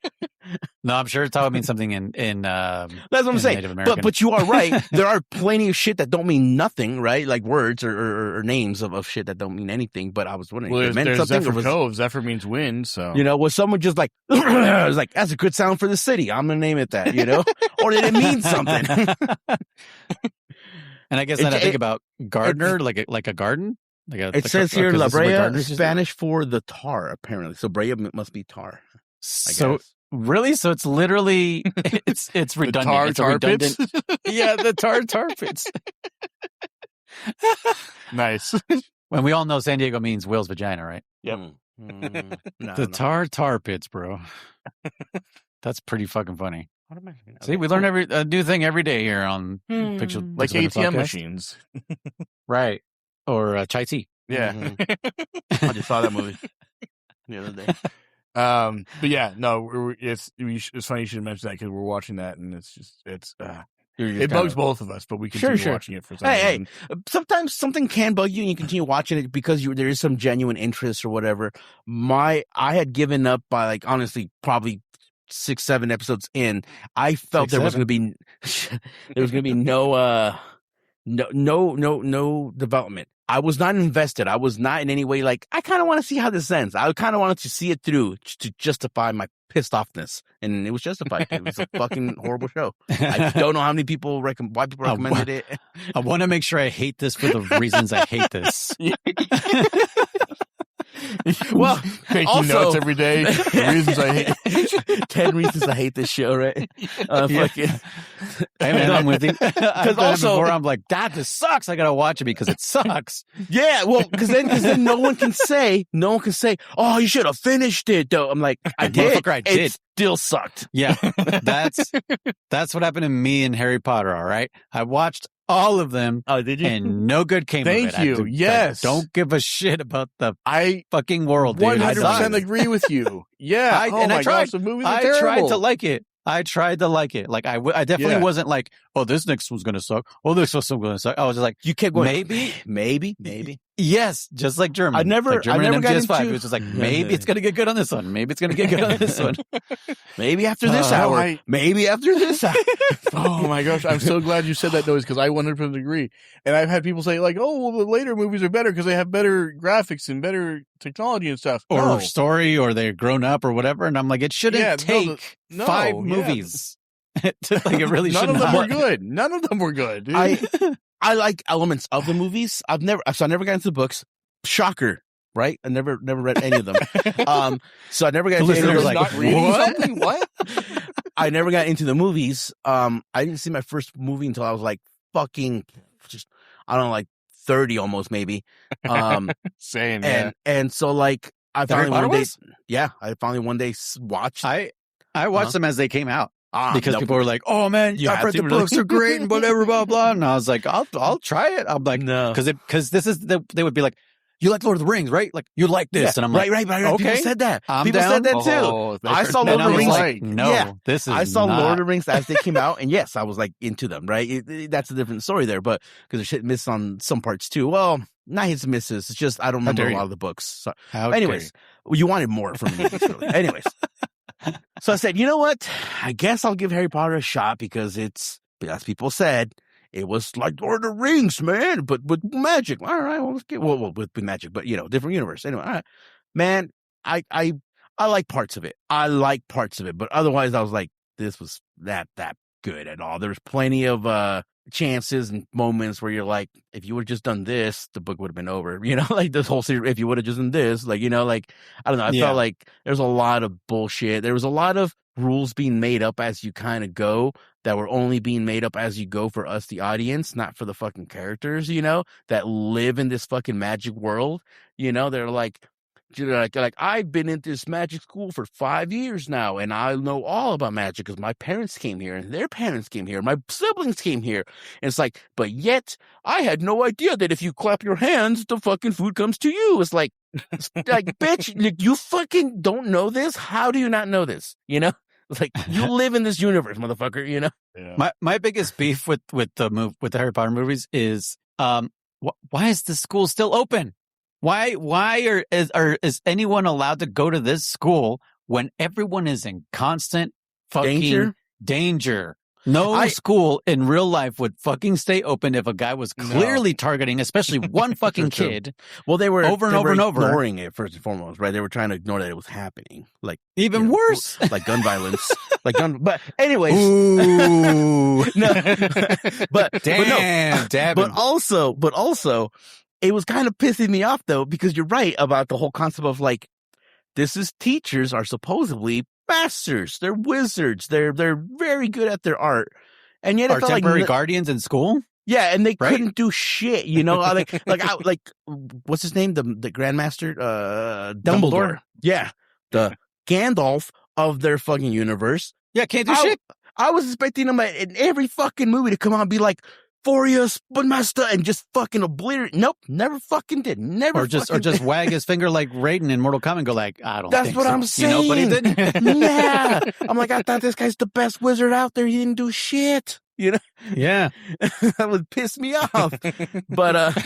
No, I'm sure Tahoe means something in That's what I'm in saying. Native American. But you are right. There are plenty of shit that don't mean nothing, right? Like words or names of shit that don't mean anything. But I was wondering Well, if it meant there's something. Zephyr Was, Cove. Zephyr means wind, so. was someone just like, was like, that's a good sound for the city. I'm going to name it that, Or did it mean something? And I guess then I think about gardener, like a garden. It says here La Brea, Spanish for the tar, apparently. So Brea must be tar. So really, so it's literally it's redundant. Tar pits? Yeah, the tar pits. Nice. When we all know San Diego means Will's vagina, right? Yep. The tar pits, bro. That's pretty fucking funny. What am I thinking? See, we learn a new thing every day here on Pixel. Like Pixel ATM Podcast. machines. Right? Or chai tea. Yeah. I just saw that movie the other day. But yeah, no, it's funny you should mention that because we're watching that and it's just it bugs both of us, but we continue watching it for some reason. Hey, sometimes something can bug you and you continue watching it because there is some genuine interest or whatever. I had given up by like honestly probably 6-7 episodes in. I felt there was going to be no development. I was not invested. I was not in any way like, I kind of want to see how this ends. I kind of wanted to see it through to justify my pissed offness. And it was justified. It was a fucking horrible show. I don't know how many people why people recommended it. I want to make sure I hate this for the reasons I hate this. Well, taking also, notes every day. The reasons I hate 10 reasons I hate this show, right? Fucking, hey man, I'm with you. Because also, before I'm like, Dad, this sucks. I gotta watch it because it sucks. Yeah, well, because then no one can say, oh, you should have finished it though. I'm like, I did. I did. It still sucked. Yeah, that's what happened to me and Harry Potter. All right, I watched all of them. Oh, did you? And no good came of it. Thank you. Yes. I don't give a shit about the fucking world, dude. dude. 100% agree with you. Yeah. I tried. Gosh, the movies are I terrible. tried to like it. Like, I definitely wasn't like, oh, this next one's going to suck. Oh, this one's going to suck. I was just like, you kept going, maybe. Yes, just like German. I never got into... It was just like, maybe it's going to get good on this one. Maybe it's going to get good on this one. Maybe after this hour. Maybe after this hour. Oh my gosh, I'm so glad you said that, Noise, because I 100% agree. And I've had people say like, oh, well, the later movies are better because they have better graphics and better technology and stuff. Or story, or they're grown up or whatever. And I'm like, it shouldn't take 5 movies. Like, it really None shouldn't. None of them were good. Dude. I like elements of the movies. I never got into the books. Shocker, right? I never read any of them. So I never got into any of them. Like, what? I never got into the movies. I didn't see my first movie until I was like fucking just, I don't know, like 30 almost maybe. Same, yeah. And so like I finally one day watched. I watched them as they came out. Because no, people were like, "Oh man, I've read the books are great and whatever, blah blah." And I was like, "I'll try it." I'm like, "No," because this is they would be like, "You like Lord of the Rings, right? Like you like this?" Yeah, and I'm like, "Right." Okay, people said that. I'm people down. said that too. Oh, I saw Lord of the Rings. Like, no, this is. I saw not. Lord of the Rings as they came out, and yes, I was like into them. Right, that's a different story there, but because there's shit missed on some parts too. Well, not hits and misses. It's just I don't remember a lot of the books. So, anyways, you wanted more from me. Really. Anyways. So I said, you know what? I guess I'll give Harry Potter a shot because it's, as people said, it was like Lord of the Rings, man, but with magic. All right, well, let's get with magic, but different universe. Anyway, all right, man, I like parts of it. But otherwise, I was like, this was that good at all. There was plenty of chances and moments where you're like, if you would have just done this, the book would have been over. Like this whole series, if you would have just done this, like, like, I don't know. I felt like there's a lot of bullshit. There was a lot of rules being made up as you kind of go that were only being made up as you go for us, the audience, not for the fucking characters, that live in this fucking magic world. They're like, like I've been in this magic school for 5 years now, and I know all about magic because my parents came here, and their parents came here, my siblings came here. And it's like, but yet I had no idea that if you clap your hands, the fucking food comes to you. It's like bitch, like, you fucking don't know this. How do you not know this? You know, it's like you live in this universe, motherfucker. You know. Yeah. My biggest beef with the Harry Potter movies is why is the school still open? Why is anyone allowed to go to this school when everyone is in constant fucking danger? No school in real life would fucking stay open if a guy was clearly targeting, especially one fucking kid. Well, they were over and over and over ignoring it first and foremost, right? They were trying to ignore that it was happening, like even worse, like gun violence, But anyways, ooh, no, but no, but also, it was kind of pissing me off though, because you're right about the whole concept of like, teachers are supposedly masters, they're wizards, they're very good at their art, and yet our temporary guardians in school. Yeah, and they couldn't do shit, you know. like what's his name, the Grandmaster, Dumbledore. Yeah, the Gandalf of their fucking universe. Yeah, can't do shit. I was expecting him in every fucking movie to come out and be like, Furious, but master, and just fucking obliterate. Nope, never fucking did. Never. Or just wag his finger like Raiden in Mortal Kombat and go like, I don't. That's think what so. I'm saying. You know, but he didn't. Yeah, I'm like, I thought this guy's the best wizard out there. He didn't do shit. You know. Yeah, that would piss me off. But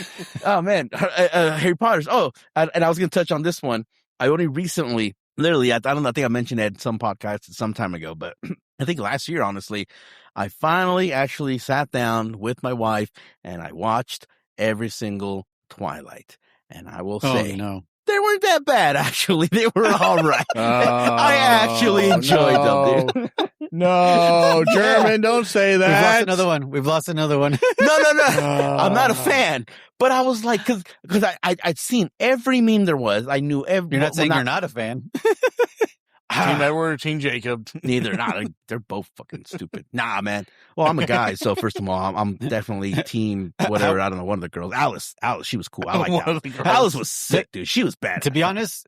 oh man, Harry Potter's. Oh, and I was gonna touch on this one. I only recently, literally, I don't know. I think I mentioned it at some podcast some time ago, but I think last year, honestly, I finally actually sat down with my wife and I watched every single Twilight. And I will say, they weren't that bad, actually. They were all right. I actually enjoyed them, dude. No, German, don't say that. We've lost another one. No. I'm not a fan. But I was like, because I'd seen every meme there was. I knew every. You're not saying you're not a fan. Team Edward or Team Jacob? Neither. They're both fucking stupid. Nah, man. Well, I'm a guy, so first of all, I'm definitely team whatever. I don't know, one of the girls. Alice, she was cool. I like Alice. Alice was sick, dude. She was bad. To be honest,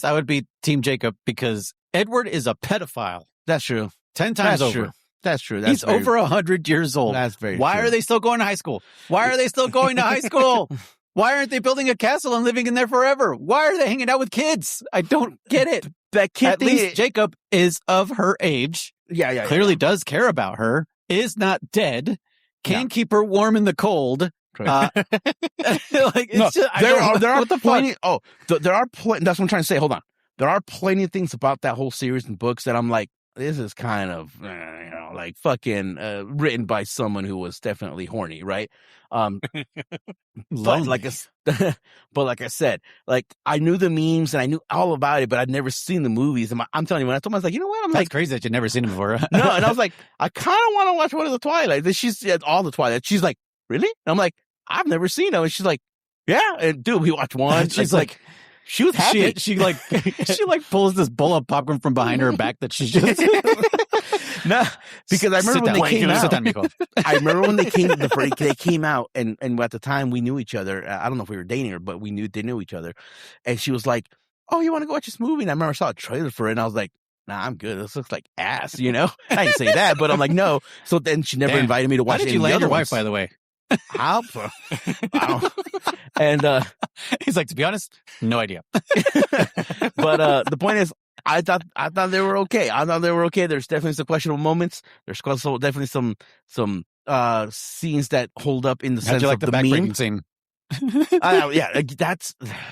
I would be Team Jacob because Edward is a pedophile. That's true. 10 times That's over. True. That's true. He's over 100 years old. That's very Why true. are they still going to high school? Why are they still going to high school? Why aren't they building a castle and living in there forever? Why are they hanging out with kids? I don't get it. That kid At least Jacob is of her age. Yeah. Clearly does care about her. Is not dead. Can keep her warm in the cold. Like it's just, there are plenty. Oh, there are plenty. That's what I'm trying to say. Hold on. There are plenty of things about that whole series and books that I'm like, this is kind of, like fucking written by someone who was definitely horny, right? But like I said, like I knew the memes and I knew all about it, but I'd never seen the movies. And I'm telling you, when I told him, I was like, you know what? That's crazy that you'd never seen it before. No, and I was like, I kind of want to watch one of the Twilight. And she said all the Twilight. She's like, really? And I'm like, I've never seen them. And she's like, yeah. And dude, we watched one. She's like, she was happy. She pulls this bowl of popcorn from behind her back that she's just. No, because I remember when they came out. Sit down, Miko. I remember when they came out, and at the time we knew each other. I don't know if we were dating her, but they knew each other. And she was like, "Oh, you want to go watch this movie?" And I remember I saw a trailer for it, and I was like, "Nah, I'm good. This looks like ass," you know. I didn't say that, but I'm like, no. So then she never invited me to watch. How did you land your wife, by the way? How? And he's like, to be honest, no idea. But the point is, I thought they were okay. There's definitely some questionable moments. There's also definitely some scenes that hold up in the sense like of the meme backbreaking scene. Yeah,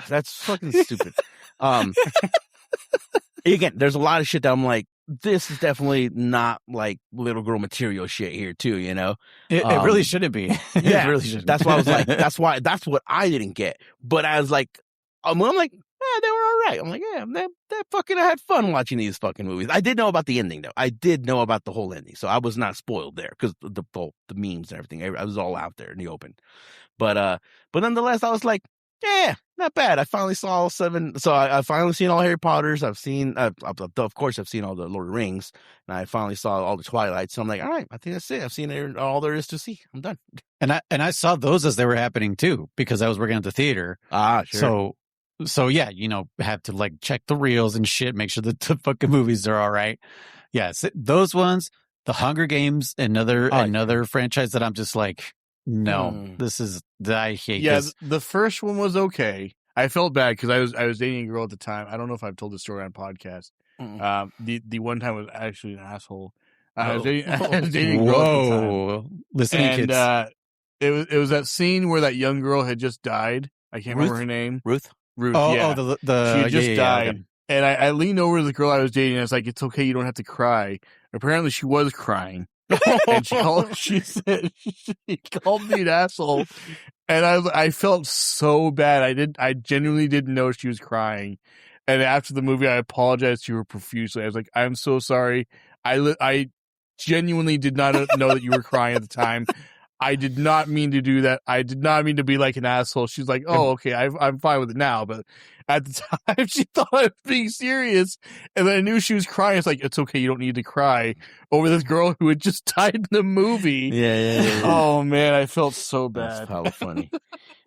that's fucking stupid. Again, there's a lot of shit that I'm like, this is definitely not like little girl material shit here too, you know? It really shouldn't be. Yeah, it really shouldn't. That's why I was like, that's what I didn't get. But I was like, I'm like, yeah, they were all right. I'm like, yeah, that fucking, I had fun watching these fucking movies. I did know about the ending though. I did know about the whole ending. So I was not spoiled there because the memes and everything, I was all out there in the open. But nonetheless, I was like, yeah, not bad. I finally saw all 7. So I finally seen all Harry Potters. I've seen, of course, I've seen all the Lord of the Rings, and I finally saw all the Twilight. So I'm like, all right, I think that's it. I've seen all there is to see. I'm done. And I saw those as they were happening too, because I was working at the theater. Ah, sure. So So yeah, have to like check the reels and shit, make sure that the fucking movies are all right. Yes, those ones, The Hunger Games, another franchise that I'm just like, no, I hate this. The first one was okay. I felt bad because I was dating a girl at the time. I don't know if I've told this story on podcast. The one time was actually an asshole. I was dating a girl at the time. Listening kids. It was that scene where that young girl had just died. I can't remember her name. Ruth. Yeah. She had just died. Okay. And I leaned over to the girl I was dating and I was like, it's okay, you don't have to cry. Apparently she was crying. And she said she called me an asshole. And I felt so bad. I genuinely didn't know she was crying. And after the movie, I apologized to her profusely. I was like, I'm so sorry. I genuinely did not know that you were crying at the time. I did not mean to do that. I did not mean to be like an asshole. She's like, oh, okay, I'm fine with it now. But at the time, she thought I was being serious. And then I knew she was crying. It's like, it's okay, you don't need to cry over this girl who had just died in the movie. Yeah. Oh, man, I felt so bad. That's hella funny.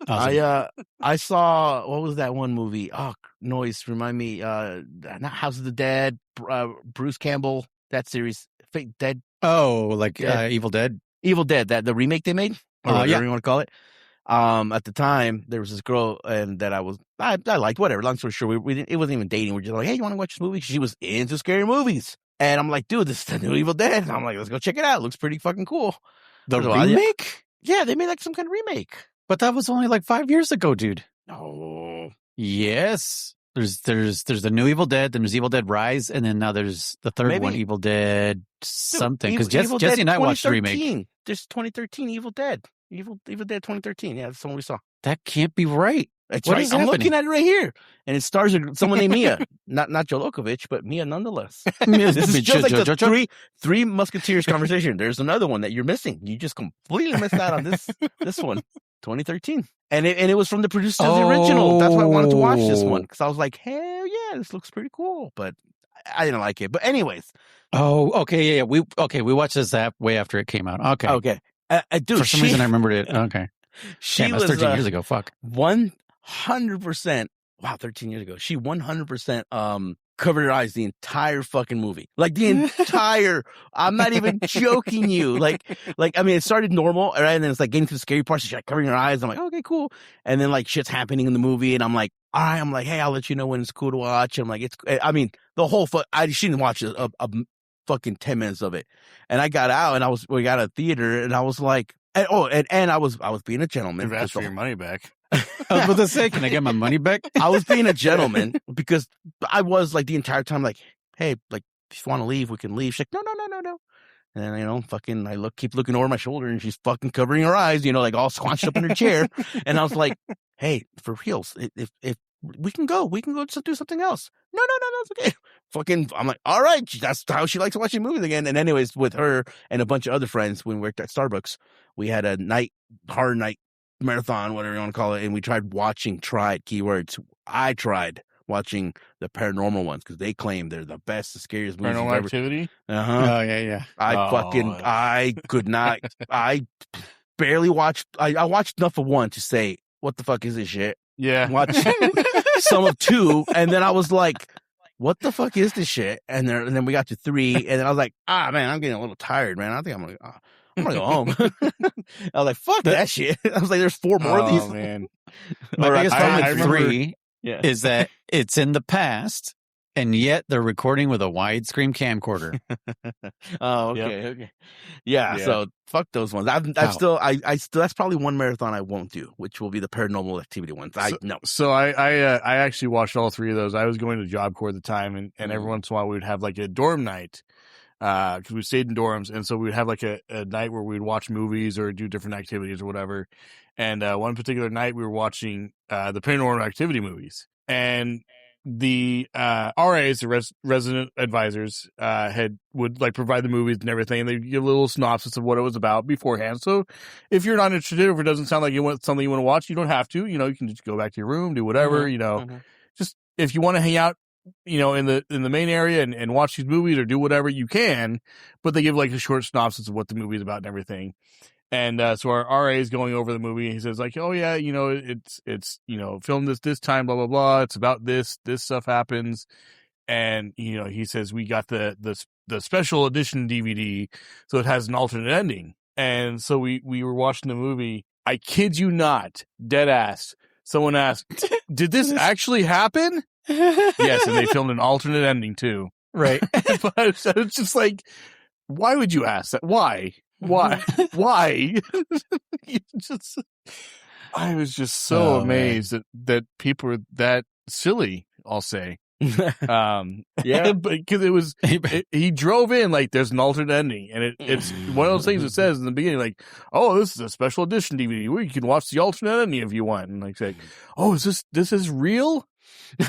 Awesome. I saw, what was that one movie? Oh, Noise, remind me. Not House of the Dead, Bruce Campbell, that series. Dead. Oh, like Evil Dead? Evil Dead, that the remake they made, or whatever you want to call it. At the time, there was this girl and that I liked. Whatever. Long story short, it wasn't even dating. We're just like, hey, you want to watch this movie? She was into scary movies, and I'm like, dude, this is the new Evil Dead. And I'm like, let's go check it out. It looks pretty fucking cool. The remake? Yeah, they made like some kind of remake. But that was only like 5 years ago, dude. Oh, yes. There's the new Evil Dead, there's Evil Dead Rise, and then now there's the third one, Evil Dead something. Because Jesse and I watched the remake. There's 2013 Evil Dead. Evil Dead 2013. Yeah, that's the one we saw. That can't be right. That's right. I'm looking at it right here. And it stars someone named Mia. Not Jolokovich, but Mia nonetheless. This is just like the three Musketeers conversation. There's another one that you're missing. You just completely missed out on this one. 2013. And it was from the producers of the original. That's why I wanted to watch this one. Because I was like, hell yeah, this looks pretty cool. But I didn't like it. But anyways. Oh, okay. Yeah. We watched this way after it came out. Okay. Dude, for some reason I remembered it. Okay. She was 13 years ago. Fuck. 100%. Wow, 13 years ago. She 100% covered her eyes the entire fucking movie. Like the entire, I'm not even joking you. Like, I mean, it started normal, right? And then it's like getting to the scary parts. She's like covering her eyes. I'm like, okay, cool. And then like shit's happening in the movie. And I'm like, all right. I'm like, hey, I'll let you know when it's cool to watch. I'm like, the whole she didn't watch a fucking 10 minutes of it. And I got out and we got a theater and I was like, and I was being a gentleman. You've asked for your money back. I was about to say, can I get my money back? I was being a gentleman because I was like the entire time like, hey, like if you want to leave, we can leave. She's like, no. And then, fucking I keep looking over my shoulder and she's fucking covering her eyes, like all squanched up in her chair. And I was like, hey, for reals, if we can go do something else. No, it's okay. Fucking, I'm like, all right, that's how she likes watching movies again. And anyways, with her and a bunch of other friends, when we worked at Starbucks, we had a horror night marathon, whatever you want to call it. And we tried keywords. I tried watching the paranormal ones because they claim they're the best, the scariest movies. Paranormal Activity? Uh-huh. Oh, yeah. I could not, I barely watched, I watched enough of one to say, what the fuck is this shit? Yeah. Watch some of two, and then I was like, what the fuck is this shit? And then we got to 3, and then I was like, man, I'm getting a little tired, man. I think I'm gonna go home. I was like, fuck that shit. I was like, there's 4 more of these. Oh, man. My biggest problem with 3 Yeah. is that it's in the past, and yet they're recording with a widescreen camcorder. Oh, okay, okay. Yeah, so fuck those ones. I still that's probably one marathon I won't do, which will be the Paranormal Activity ones. So I actually watched all 3 of those. I was going to Job Corps at the time, and every once in a while we would have like a dorm night. Because we stayed in dorms, and so we would have like a night where we'd watch movies or do different activities or whatever. And one particular night we were watching the Paranormal Activity movies, and the RAs, the resident advisors, would like provide the movies and everything, and they'd give a little synopsis of what it was about beforehand. So if you're not interested, if it doesn't sound like you want something you want to watch, you don't have to. You can just go back to your room, do whatever. Just if you want to hang out, in the main area and watch these movies or do whatever you can, but they give like a short synopsis of what the movie is about and everything. And so our RA is going over the movie. He says like, oh yeah, it's filmed this time, blah blah blah. It's about this stuff happens, and he says we got the special edition DVD, so it has an alternate ending. And so we were watching the movie. I kid you not, dead ass. Someone asked, "Did this actually happen?" Yes, and they filmed an alternate ending too. Right. But I was just like, why would you ask that? Why? Why? I was just so amazed that people were that silly, I'll say. Yeah, because it was he drove in like there's an alternate ending, and it's one of those things it says in the beginning like, oh, this is a special edition DVD where you can watch the alternate ending if you want, and like say, oh, is this is real?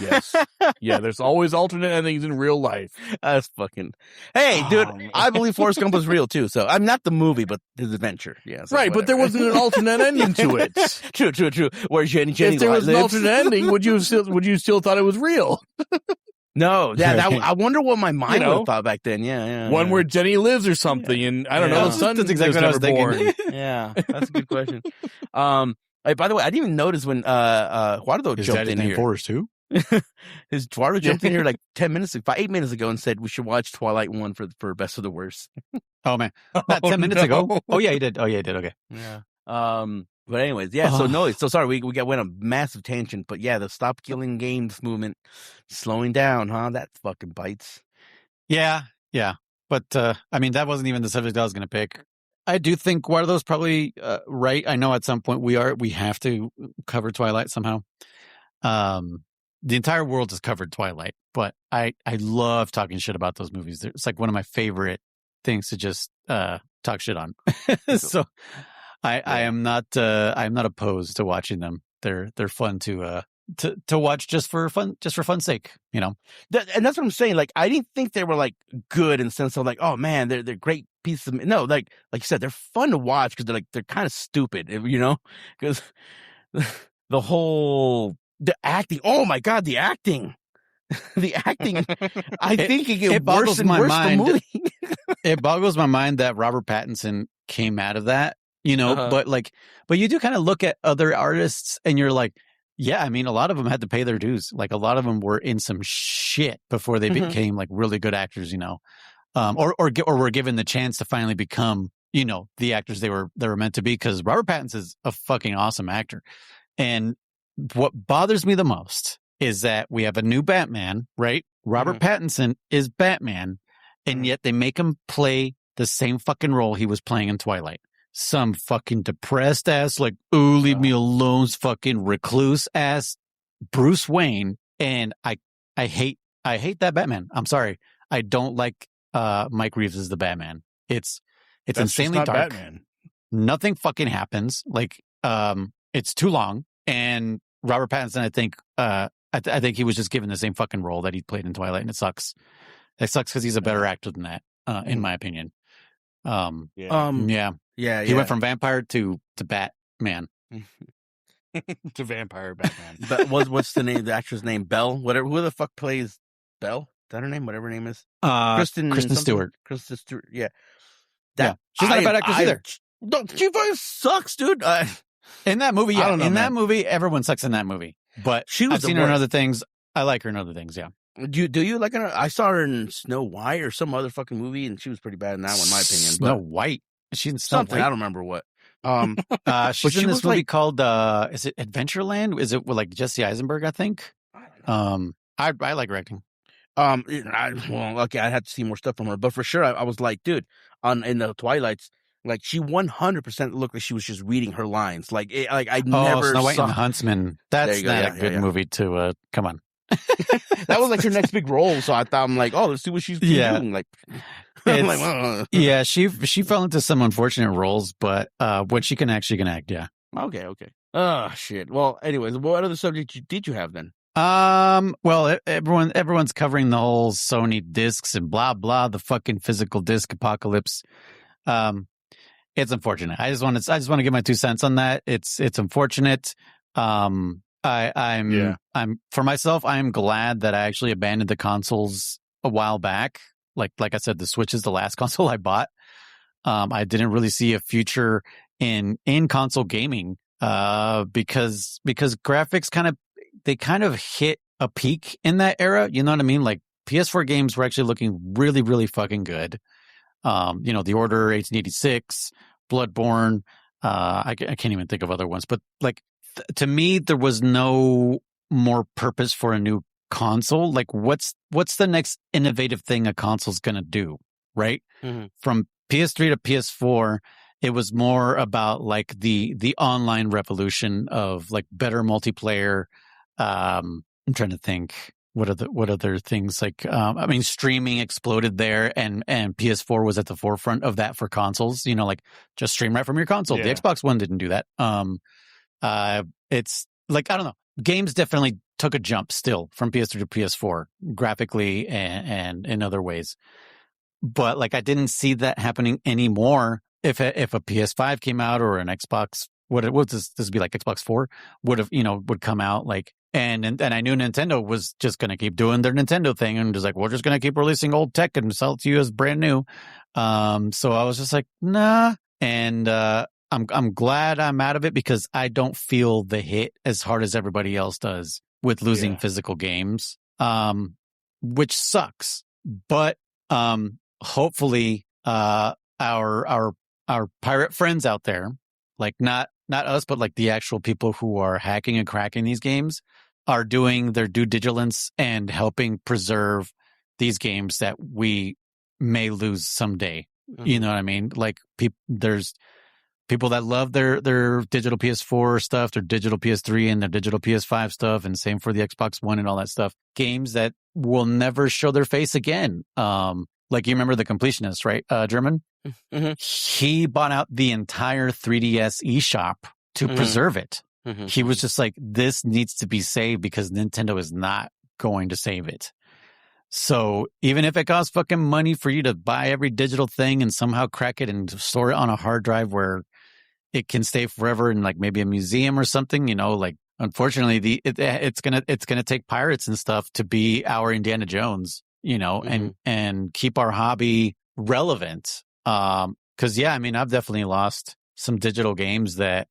Yes. Yeah, there's always alternate endings in real life. That's fucking. Hey, dude, I believe Forrest Gump was real too. So I'm not the movie, but his adventure. Yeah, so right, whatever. but there wasn't an alternate ending to it. True. Where Jenny if there was lives. an alternate ending, would you still thought it was real? No, I wonder what my mind would have thought back then. Yeah. One where Jenny lives or something, and I don't know, the son That's exactly what I was born. thinking. Yeah, that's a good question. Hey, by the way, I didn't even notice when Juardo jumped in here. Forrest too? His Juardo jumped in here like 8 minutes ago and said we should watch Twilight 1 for best of the worst. Oh man, not 10 minutes ago. Oh yeah, he did. Okay. Yeah. But anyways, yeah. So sorry, we went a massive tangent, but yeah, the stop killing games movement slowing down, huh? That fucking bites. Yeah. But I mean, that wasn't even the subject I was going to pick. I do think Guardo's probably right. I know at some point we have to cover Twilight somehow. The entire world has covered Twilight, but I love talking shit about those movies. It's like one of my favorite things to just talk shit on. So I am not opposed to watching them. They're fun to watch just for fun's sake, And that's what I'm saying. Like, I didn't think they were like good in the sense of like, oh man, they're great pieces of, no, like you said, they're fun to watch because they're kind of stupid, because the acting. Oh my God, the acting. I think it gets worse and worse. The movie. It boggles my mind that Robert Pattinson came out of that, but you do kind of look at other artists and you're like, yeah, I mean, a lot of them had to pay their dues. Like a lot of them were in some shit before they became like really good actors, or were given the chance to finally become, the actors they were meant to be. Because Robert Pattinson is a fucking awesome actor. And what bothers me the most is that we have a new Batman, right? Robert Pattinson is Batman, and yet they make him play the same fucking role he was playing in Twilight. Some fucking depressed ass, like, ooh, leave me alone, fucking recluse ass Bruce Wayne. And I hate that Batman. I'm sorry. I don't like Mike Reeves as the Batman. It's insanely dark. Batman. Nothing fucking happens. Like, it's too long. And Robert Pattinson, I think, I think he was just given the same fucking role that he played in Twilight, and it sucks. It sucks because he's a better actor than that, in my opinion. Yeah. He went from vampire to Batman. To vampire Batman. But what's the name? The actress name? Belle? Whatever. Who the fuck plays Belle? Is that her name? Whatever her name is. Kristen Stewart. Kristen Stewart. Yeah. She's not a bad actress either. No, she fucking sucks, dude. In that movie, I don't know, that movie, everyone sucks in that movie. But I've seen her in other things. I like her in other things, yeah. Do you like her? I saw her in Snow White or some other fucking movie, and she was pretty bad in that one, in my opinion. Snow White? She's in Snow something. White? I don't remember what. She's in this movie called, is it Adventureland? Is it with like Jesse Eisenberg, I think? I like her acting. Okay, I'd have to see more stuff from her, but for sure, I was like, dude, in the Twilights, like she 100% looked like she was just reading her lines. Like I never Snow White saw and the Huntsman. That's not a good movie to come on. That was like her next big role, so I'm like, oh, let's see what she's doing. Like, I'm like, yeah, she fell into some unfortunate roles, but when she can act, yeah. Okay. Oh shit. Well, anyways, what other subject did you have then? Well, everyone's covering the whole Sony discs and blah blah, the fucking physical disc apocalypse. It's unfortunate. I just want to give my 2 cents on that. It's unfortunate. I'm for myself, I am glad that I actually abandoned the consoles a while back. Like I said, the Switch is the last console I bought. I didn't really see a future in console gaming, because graphics kind of hit a peak in that era. You know what I mean? Like PS4 games were actually looking really, really fucking good. The Order 1886, Bloodborne. I can't even think of other ones, but like to me, there was no more purpose for a new console. Like what's the next innovative thing a console's going to do? Right. Mm-hmm. From PS3 to PS4, it was more about like the online revolution of like better multiplayer. I'm trying to think what other things like, I mean, streaming exploded there and PS4 was at the forefront of that for consoles, like just stream right from your console. Yeah. The Xbox One didn't do that. It's like, I don't know. Games definitely took a jump still from PS3 to PS4 graphically and in other ways. But like, I didn't see that happening anymore. If a PS5 came out or an Xbox, what this would be like Xbox 4 would come out like, and I knew Nintendo was just going to keep doing their Nintendo thing and just like, we're just going to keep releasing old tech and sell it to you as brand new. So I was just like, nah. And, I'm glad I'm out of it because I don't feel the hit as hard as everybody else does with losing physical games. Which sucks, but, hopefully, our pirate friends out there, like not us, but like the actual people who are hacking and cracking these games are doing their due diligence and helping preserve these games that we may lose someday. Mm-hmm. You know what I mean? Like there's people that love their digital PS4 stuff, their digital PS3 and their digital PS5 stuff. And same for the Xbox One and all that stuff. Games that will never show their face again. Like you remember the Completionist, right? German? Mm-hmm. He bought out the entire 3DS eShop to preserve it. Mm-hmm. He was just like, this needs to be saved because Nintendo is not going to save it. So even if it costs fucking money for you to buy every digital thing and somehow crack it and store it on a hard drive where it can stay forever in like maybe a museum or something, like unfortunately it's gonna take pirates and stuff to be our Indiana Jones, and keep our hobby relevant. Cause I mean, I've definitely lost some digital games that,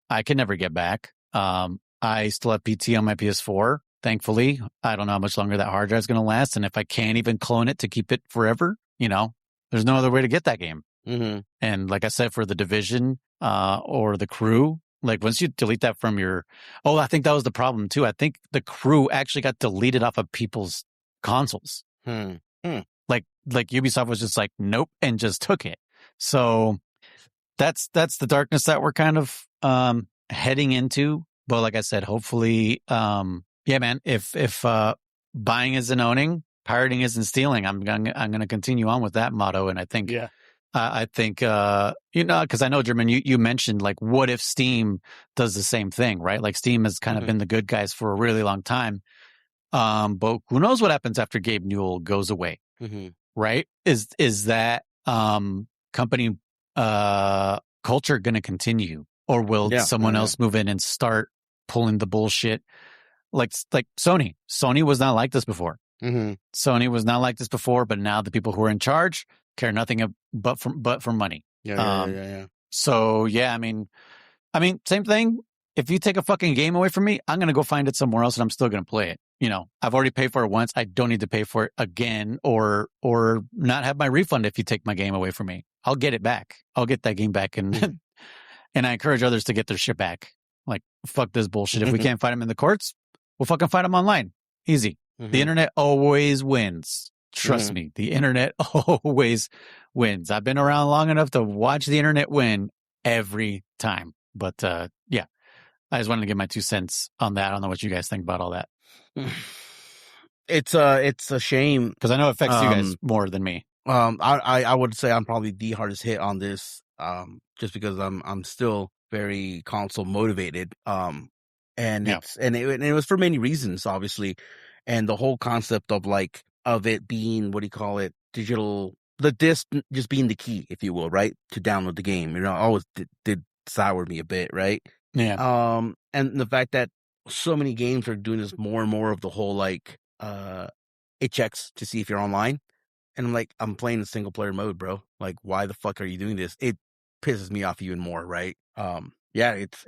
I can never get back. I still have PT on my PS4. Thankfully, I don't know how much longer that hard drive is going to last. And if I can't even clone it to keep it forever, there's no other way to get that game. Mm-hmm. And like I said, for the Division, or the Crew, like once you delete that from I think that was the problem too. I think the Crew actually got deleted off of people's consoles. Like Ubisoft was just like, nope, and just took it. So that's the darkness that we're kind of, heading into. But like I said, hopefully, man, if buying isn't owning, pirating isn't stealing, I'm gonna continue on with that motto. And I think, because I know, German, you mentioned like, what if Steam does the same thing, right? Like Steam has kind of been the good guys for a really long time. But who knows what happens after Gabe Newell goes away, right? Is that company culture going to continue, or will someone else move in and start pulling the bullshit? Like Sony was not like this before. Sony was not like this before, but now the people who are in charge care nothing but for money. So I mean, same thing. If you take a fucking game away from me, I'm going to go find it somewhere else and I'm still going to play it. I've already paid for it once. I don't need to pay for it again or not have my refund if you take my game away from me. I'll get it back. I'll get that game back. And and I encourage others to get their shit back. Like, fuck this bullshit. If we can't fight them in the courts, we'll fucking fight them online. Easy. The internet always wins. Trust me. The internet always wins. I've been around long enough to watch the internet win every time. But I just wanted to give my 2 cents on that. I don't know what you guys think about all that. It's a shame because I know it affects you guys more than me. I would say I'm probably the hardest hit on this, just because I'm still very console motivated. And it was for many reasons, obviously, and the whole concept of it being, what do you call it, digital, the disc just being the key, if you will, right, to download the game. Always did sour me a bit, right? Yeah. And the fact that so many games are doing this more and more of the whole it checks to see if you're online, and I'm playing the single player mode, bro. Like, why the fuck are you doing this? pisses me off even more, right? Yeah, it's.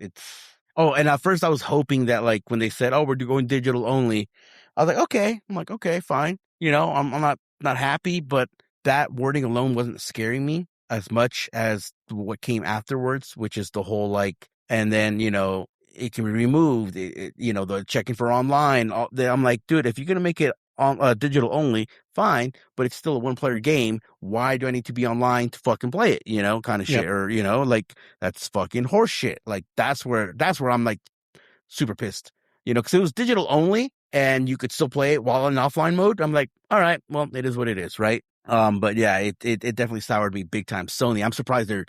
Oh, and at first I was hoping that like when they said, "Oh, we're going digital only," I was like, "Okay." I'm like, "Okay, fine." I'm not happy, but that wording alone wasn't scaring me as much as what came afterwards, which is the whole like, and then it can be removed. The checking for online. I'm like, dude, if you're gonna make it on digital only, fine, but it's still a one-player game. Why do I need to be online to fucking play it? Kind of shit, Yep. or like that's fucking horse shit. Like that's where I'm like super pissed. Because it was digital only and you could still play it while in offline mode. I'm like, all right, well, it is what it is, right? But yeah, it definitely soured me big time. Sony, I'm surprised they're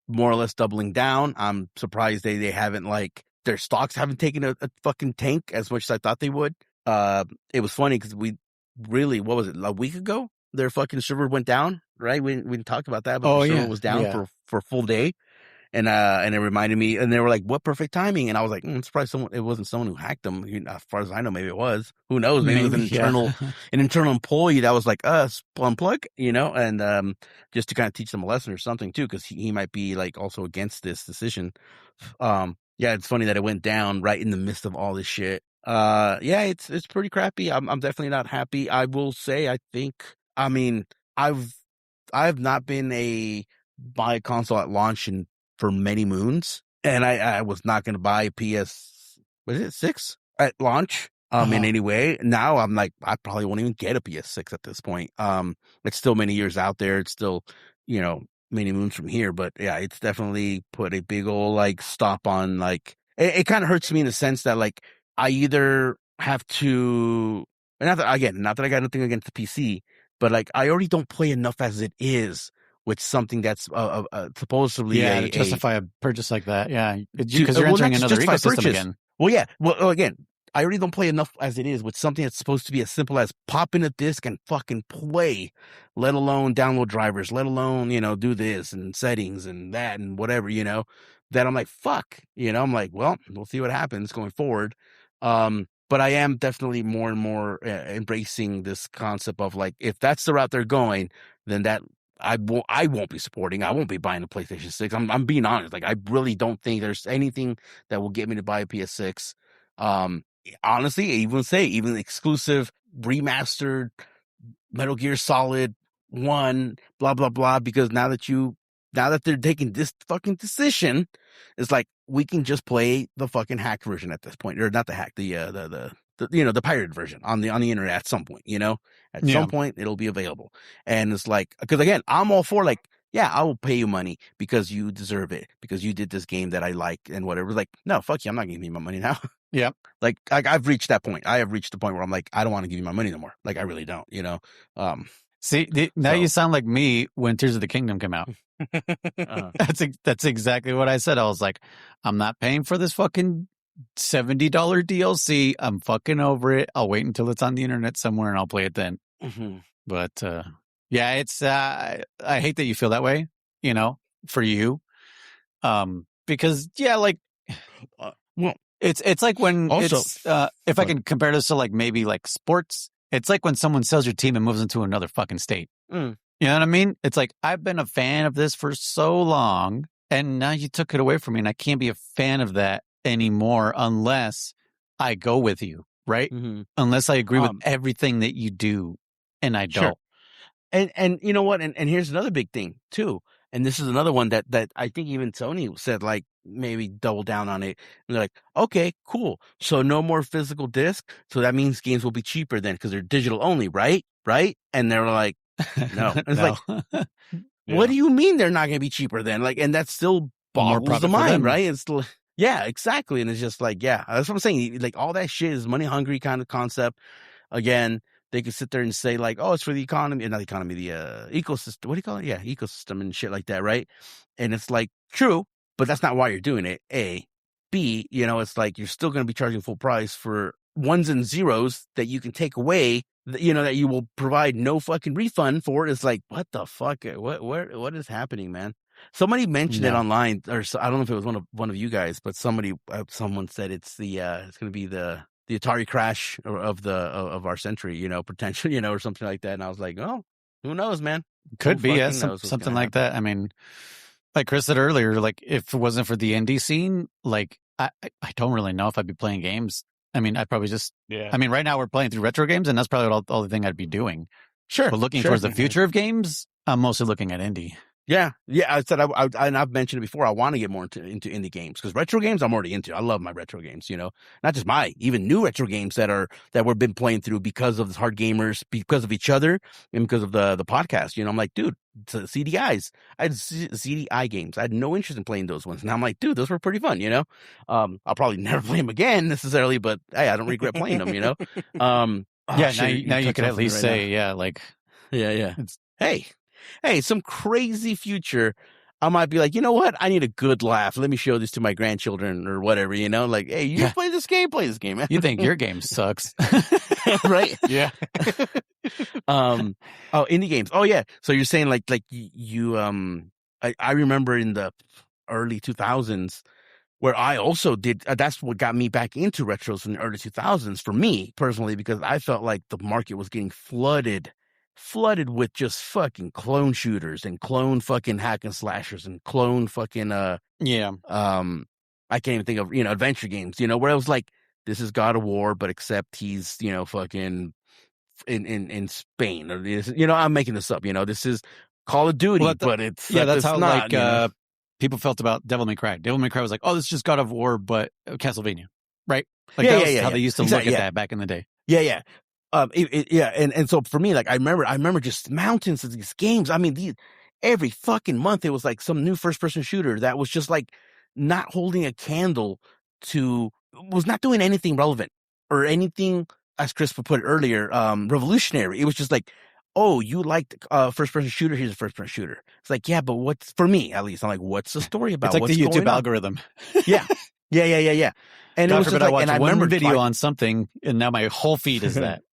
more or less doubling down. I'm surprised they haven't like their stocks haven't taken a fucking tank as much as I thought they would. It was funny because what was it, a week ago? Their fucking server went down, right? We talked about that, but their server was down for a full day. And it reminded me, and they were like, "What perfect timing?" And I was like, "I'm surprised it wasn't someone who hacked them." As far as I know, maybe it was. Who knows? Maybe it was an internal employee that was like, unplug, and just to kind of teach them a lesson or something too, because he might be like also against this decision. Yeah, it's funny that it went down right in the midst of all this shit. Yeah, it's pretty crappy. I'm definitely not happy. I will say, I mean, I've not been buy a console at launch for many moons, and I was not going to buy a PS6 at launch in any way. Now I'm like, I probably won't even get a PS6 at this point. It's still many years out there. It's still many moons from here, but yeah, it's definitely put a big old like stop on like it kind of hurts me in the sense that like I either have to, not that I got nothing against the PC, but like I already don't play enough as it is with something that's supposedly to justify a purchase like that. Yeah, because you're entering another ecosystem again. Well, yeah. Well, again, I already don't play enough as it is with something that's supposed to be as simple as pop in a disc and fucking play, let alone download drivers, let alone, do this and settings and that and whatever, that I'm like, fuck, I'm like, well, we'll see what happens going forward. But I am definitely more and more embracing this concept of like, if that's the route they're going, then that I won't be supporting. I won't be buying a PlayStation 6. I'm being honest. Like, I really don't think there's anything that will get me to buy a PS6. Honestly, even exclusive remastered Metal Gear Solid 1, blah, blah, blah, because now that they're taking this fucking decision, it's like, we can just play the fucking hacked version at this point, or not the hack, the pirated version on the internet at some point, at some point it'll be available. And it's like, because again, I'm all for like, yeah, I will pay you money because you deserve it, because you did this game that I like and whatever. Like, no, fuck you. I'm not giving you my money now. Yeah. Like I've reached that point. I have reached the point where I'm like, I don't want to give you my money no more. Like, I really don't, See, now you sound like me when Tears of the Kingdom came out. That's exactly what I said. I was like, I'm not paying for this fucking $70 DLC. I'm fucking over it. I'll wait until it's on the internet somewhere and I'll play it then. Mm-hmm. But yeah, it's I hate that you feel that way, for you. Because like well, it's like when also, if I can compare this to like maybe like sports, it's like when someone sells your team and moves into another fucking state. You know what I mean? It's like, I've been a fan of this for so long, and now you took it away from me, and I can't be a fan of that anymore unless I go with you, right? Mm-hmm. Unless I agree with everything that you do, and I don't. Sure. And you know what? And here's another big thing too. And this is another one that I think even Sony said, like, maybe double down on it. And they're like, okay, cool. So no more physical disc. So that means games will be cheaper then because they're digital only, right? Right? And they're like, no. And it's like, what do you mean they're not going to be cheaper then? Like, and that still boggles the mind, right? It's still, yeah, exactly. And it's just like, yeah, that's what I'm saying. Like, all that shit is money hungry kind of concept. Again, they could sit there and say like, oh, it's for the economy, not the economy, the ecosystem. What do you call it? Yeah, ecosystem and shit like that, right? And it's like, true, but that's not why you're doing it. A. B, it's like you're still going to be charging full price for ones and zeros that you can take away, that you will provide no fucking refund for. It's like, what the fuck? What is happening, man? Somebody mentioned it online, or I don't know if it was one of you guys, but someone said it's going to be the Atari crash of our century, potentially, or something like that. And I was like, oh, who knows, man? Could be, something like that. I mean, like Chris said earlier, like if it wasn't for the indie scene, like I don't really know if I'd be playing games. I mean, I'd probably just, I mean, right now we're playing through retro games, and that's probably all the thing I'd be doing. Sure. But looking towards the future of games, I'm mostly looking at indie. Yeah. I said, and I've mentioned it before, I want to get more into indie games because retro games I'm already into. I love my retro games, not just even new retro games that we've been playing through because of the hard gamers, because of each other, and because of the podcast. I'm like, dude, CDIs. I had CDI games. I had no interest in playing those ones. And I'm like, dude, those were pretty fun, I'll probably never play them again necessarily, but hey, I don't regret playing them, Yeah, now you could at least say, yeah, like, yeah. Hey, some crazy future, I might be like, you know what? I need a good laugh. Let me show this to my grandchildren or whatever, like, hey, you play this game, man. You think your game sucks. Right? Yeah. Indie games. Oh, yeah. So you're saying like you, I remember in the early 2000s where I also did, that's what got me back into retros in the early 2000s for me personally, because I felt like the market was getting flooded with just fucking clone shooters and clone fucking hack and slashers and clone fucking I can't even think of adventure games, where it was like, this is God of War, but except he's fucking in Spain, or this, I'm making this up, this is Call of Duty, but it's that's how not, like people felt about Devil May Cry. Devil May Cry was like, oh, this is just God of War, but Castlevania, right? Like that was how they used to look at that back in the day. Yeah. And so for me, like I remember just mountains of these games. I mean, every fucking month it was like some new first person shooter that was just like not holding a candle to, was not doing anything relevant or anything, as Chris put it earlier, revolutionary. It was just like, oh, you liked first person shooter, here's a first person shooter. It's like, yeah, but what's, for me at least, I'm like, what's the story about? It's like what's the YouTube going on? algorithm. Yeah. And God it was forbid just like, I watch and I one remember video on something, and now my whole feed is that.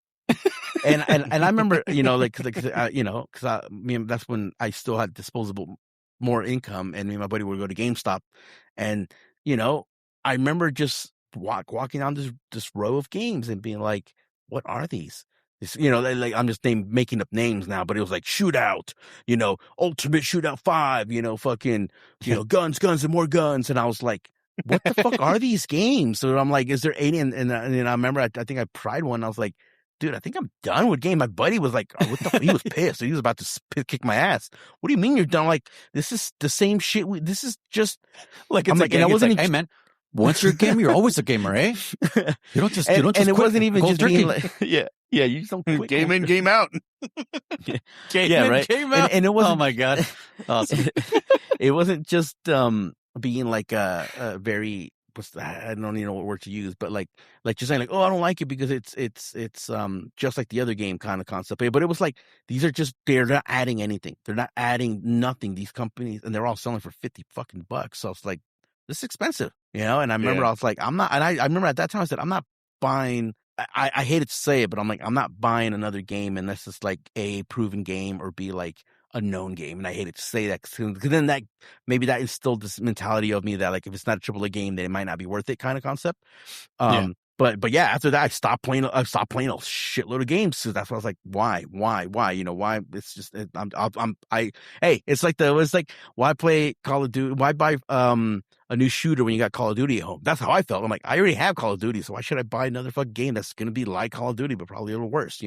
and I remember, because that's when I still had disposable more income, and me and my buddy would go to GameStop, and I remember just walking down this row of games and being like, what are these? This, like I'm just making up names now, but it was like Shootout, Ultimate Shootout 5, fucking, guns and more guns, and I was like, what the fuck are these games? So I'm like, is there any? And I remember, I think I tried one. I was like, dude, I think I'm done with game. My buddy was like, oh, what the fuck? He was pissed. He was about to kick my ass. What do you mean you're done? Like, this is the same shit. This is just like, it's like, and I wasn't even, hey man, once you're a gamer, you're always a gamer, eh? You don't just, and it wasn't even just being like, yeah, you just don't quit. Game in, game out. Game in, right. game out. And it wasn't, oh my God. Awesome. It wasn't just, being like a very, I don't even know what word to use, but like just saying like, oh, I don't like it because it's just like the other game kind of concept. But it was like, they're not adding anything. They're not adding nothing. These companies, and they're all selling for $50 fucking bucks. So it's like, this is expensive, And I remember I was like, I'm not, and I remember at that time I said, I'm not buying. I hated to say it, but I'm like, I'm not buying another game unless it's like A, proven game, or B, like a known game. And I hated to say that because then maybe that instilled this mentality of me that like, if it's not a AAA game, then it might not be worth it kind of concept. But yeah, after that, I stopped playing a shitload of games. So that's why I was like, why? Why? It's just, it's like, why play Call of Duty? Why buy, a new shooter when you got Call of Duty at home? That's how I felt. I'm like, I already have Call of Duty, so why should I buy another fucking game that's going to be like Call of Duty, but probably a little worse,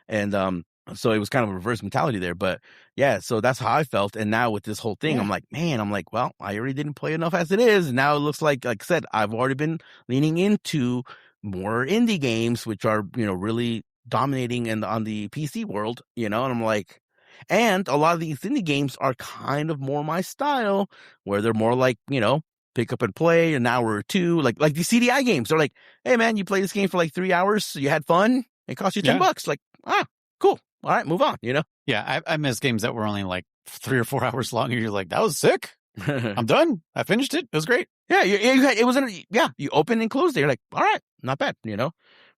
And, so it was kind of a reverse mentality there, but yeah, so that's how I felt. And now with this whole thing, I'm like, well, I already didn't play enough as it is. And now it looks like I said, I've already been leaning into more indie games, which are, really dominating on the PC world, and I'm like, and a lot of these indie games are kind of more my style, where they're more like, pick up and play an hour or two, like these CDI games. They're like, hey man, you play this game for like 3 hours, so you had fun, it cost you $10. Like, cool. All right, move on, Yeah, I miss games that were only like 3 or 4 hours long, and you're like, that was sick. I'm done. I finished it. It was great. Yeah, you open and close it. You're like, all right, not bad,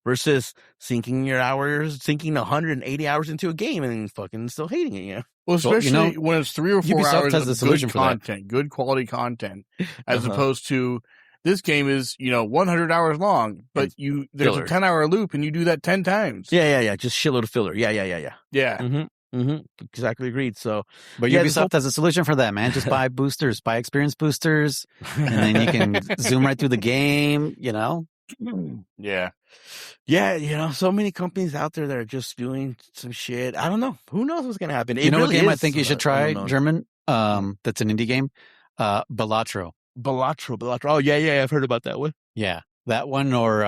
versus sinking 180 hours into a game and fucking still hating it, Well, especially when it's 3 or 4 Ubisoft hours has of the solution good for that. content, good quality content, as opposed to this game is, 100 hours long, but there's filler. a 10-hour loop and you do that 10 times. Yeah. Just shitload of filler. Yeah. Yeah. Mm-hmm. Exactly agreed. So, But yeah, Ubisoft has a solution for that, man. Just buy boosters, buy experience boosters, and then you can zoom right through the game, you know? Yeah. Yeah, so many companies out there that are just doing some shit. I don't know. Who knows what's going to happen? You know really what game I is, think you should try, unknown. German? That's an indie game. Balatro. Balatro. Oh, yeah, I've heard about that one. Yeah, that one or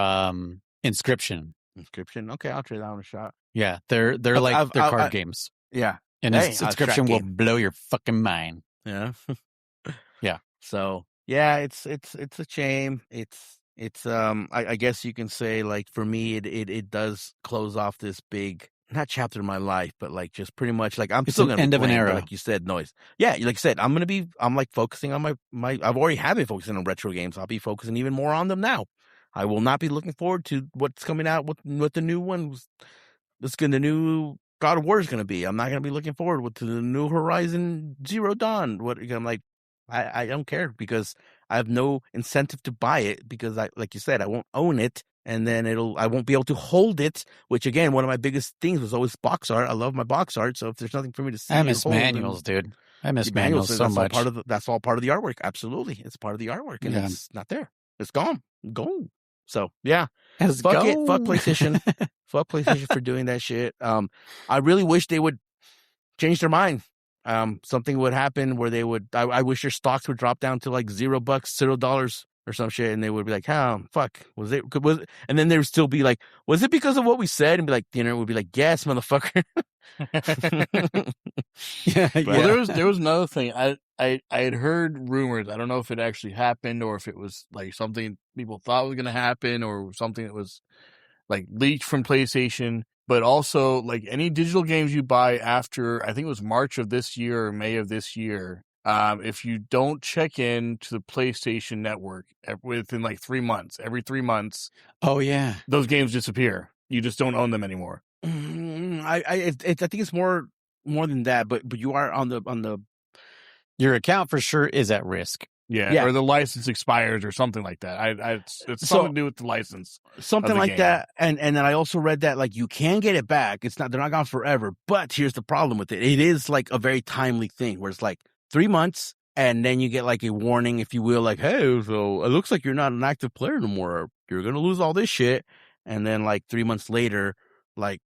Inscription. Okay, I'll try that one a shot. Yeah, they're like they're card games. Yeah. And Inscription will blow your fucking mind. Yeah. Yeah. So, yeah, it's a shame. It's I guess you can say, like, for me it does close off this big, not chapter of my life, but like just pretty much like I'm It's still an gonna end of an playing, era. like you said, Noise. Yeah, like you said, I'm like focusing on my I've already have been focusing on retro games. I'll be focusing even more on them now. I will not be looking forward to what's coming out, what the new ones, the new God of War is going to be. I'm not going to be looking forward to the new Horizon Zero Dawn. I'm like, I don't care, because I have no incentive to buy it, because like you said, I won't own it, and then I won't be able to hold it, which again, one of my biggest things was always box art. I love my box art. So if there's nothing for me to see, I miss manuals, dude. I miss manuals so much. That's all part of the artwork. Absolutely. It's part of the artwork, and it's not there. It's gone. Gone. So yeah, fuck it. Fuck PlayStation. Fuck PlayStation for doing that shit. I really wish they would change their mind. Something would happen where they would. I wish their stocks would drop down to like $0, $0 or some shit, and they would be like, "How fuck was it?" And then there would still be like, "Was it because of what we said?" And be like, dinner would be like, "Yes, motherfucker." Yeah. Well, there was another thing. I had heard rumors. I don't know if it actually happened or if it was like something people thought was going to happen or something that was like leaked from PlayStation. But also, like, any digital games you buy after, I think it was March of this year or May of this year, if you don't check in to the PlayStation Network within like 3 months, every 3 months, oh yeah, those games disappear. You just don't own them anymore. I think it's more than that, but you are on the your account for sure is at risk. Yeah, or the license expires or something like that. It's something to do with the license, something like that. And then I also read that like you can get it back. They're not gone forever. But here's the problem with it. It is like a very timely thing, where it's like 3 months, and then you get like a warning, if you will, like, hey, so it looks like you're not an active player anymore. You're gonna lose all this shit. And then like 3 months later, like,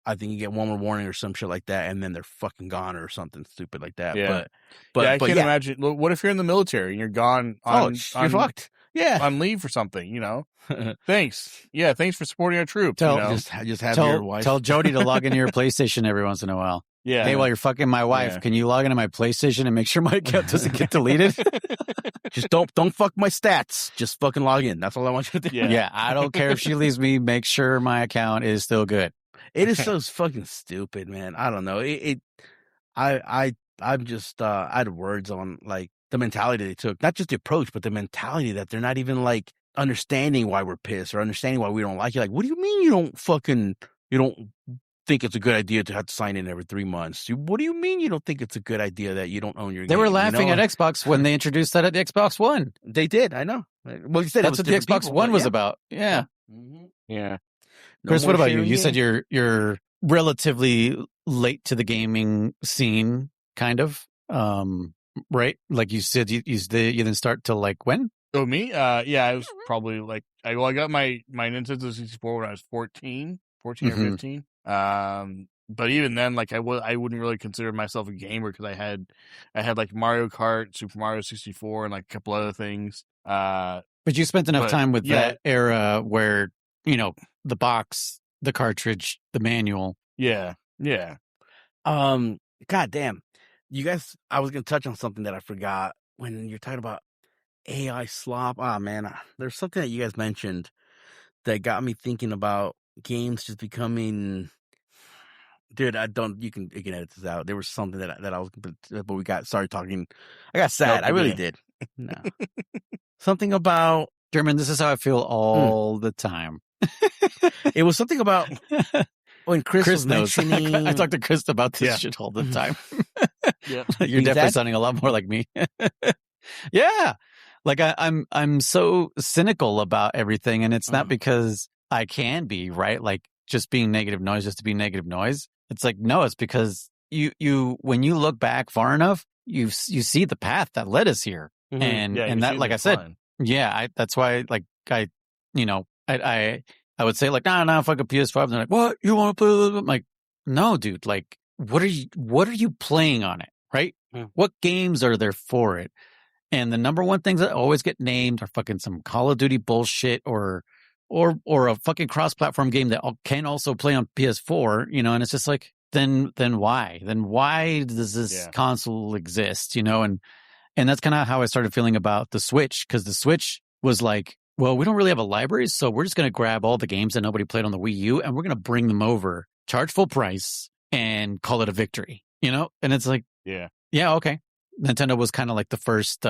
I think you get one more warning or some shit like that, and then they're fucking gone or something stupid like that. Yeah. But I can't imagine. What if you're in the military and you're gone you're fucked. Yeah, on leave for something, you know? Thanks. Yeah, thanks for supporting our troops. Just have your wife. Tell Jody to log into your PlayStation every once in a while. Yeah. Hey, while you're fucking my wife, can you log into my PlayStation and make sure my account doesn't get deleted? Just don't fuck my stats. Just fucking log in. That's all I want you to do. Yeah, I don't care if she leaves me. Make sure my account is still good. It is so fucking stupid, man. I don't know. I'm just out of words on like the mentality they took. Not just the approach, but the mentality that they're not even like understanding why we're pissed or understanding why we don't like it. Like, what do you mean you don't think it's a good idea to have to sign in every 3 months? What do you mean you don't think it's a good idea that you don't own your game? They were laughing at Xbox when they introduced that at the Xbox One. They did, I know. Well, you said that's what the Xbox One was about. Yeah. Mm-hmm. Yeah. Chris, what about you? You said you're relatively late to the gaming scene, kind of, right? Like you said, you didn't start till like when? Oh, me? Yeah, I was probably like, I got my Nintendo 64 when I was 14 or 15. But even then, like I wouldn't really consider myself a gamer because I had like Mario Kart, Super Mario 64, and like a couple other things. But you spent enough time with that era where, you know, the box, the cartridge, the manual. Yeah. God damn. You guys, I was going to touch on something that I forgot when you're talking about AI slop. Ah, man, there's something that you guys mentioned that got me thinking about games just becoming. Dude, you can edit this out. There was something that I was, but we started talking. I got sad. I really did. No. Something about German. This is how I feel all the time. It was something about when Chris was knows. mentioning. I talk to Chris about this shit all the time. Yeah, you're definitely sounding a lot more like me. Yeah, like I'm so cynical about everything, and it's not because I can be right. Like just being negative noise, just to be negative noise. It's like no, it's because you when you look back far enough, you see the path that led us here, and that, like I said, that's why, like, I would say, like, nah, fuck a PS5. And they're like, what, you want to play? I'm like, no, dude, like, what are you playing on it, right? What games are there for it? And the number one things that always get named are fucking some Call of Duty bullshit or a fucking cross-platform game that can also play on PS4, and it's just like, then why? Then why does this console exist, And that's kind of how I started feeling about the Switch, because the Switch was like, well, we don't really have a library, so we're just going to grab all the games that nobody played on the Wii U, and we're going to bring them over, charge full price, and call it a victory, And it's like, yeah, okay. Nintendo was kind of like the first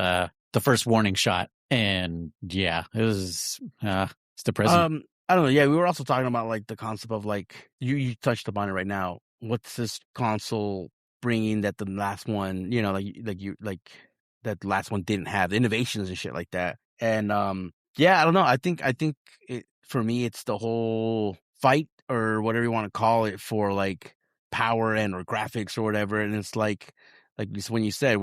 warning shot, and it was it's depressing. I don't know. Yeah, we were also talking about, like, the concept of, like, you touched upon it right now. What's this console bringing that the last one, like that the last one didn't have, the innovations and shit like that. And I don't know. I think for me, it's the whole fight, or whatever you want to call it, for, like, power or graphics or whatever. And it's like when you said,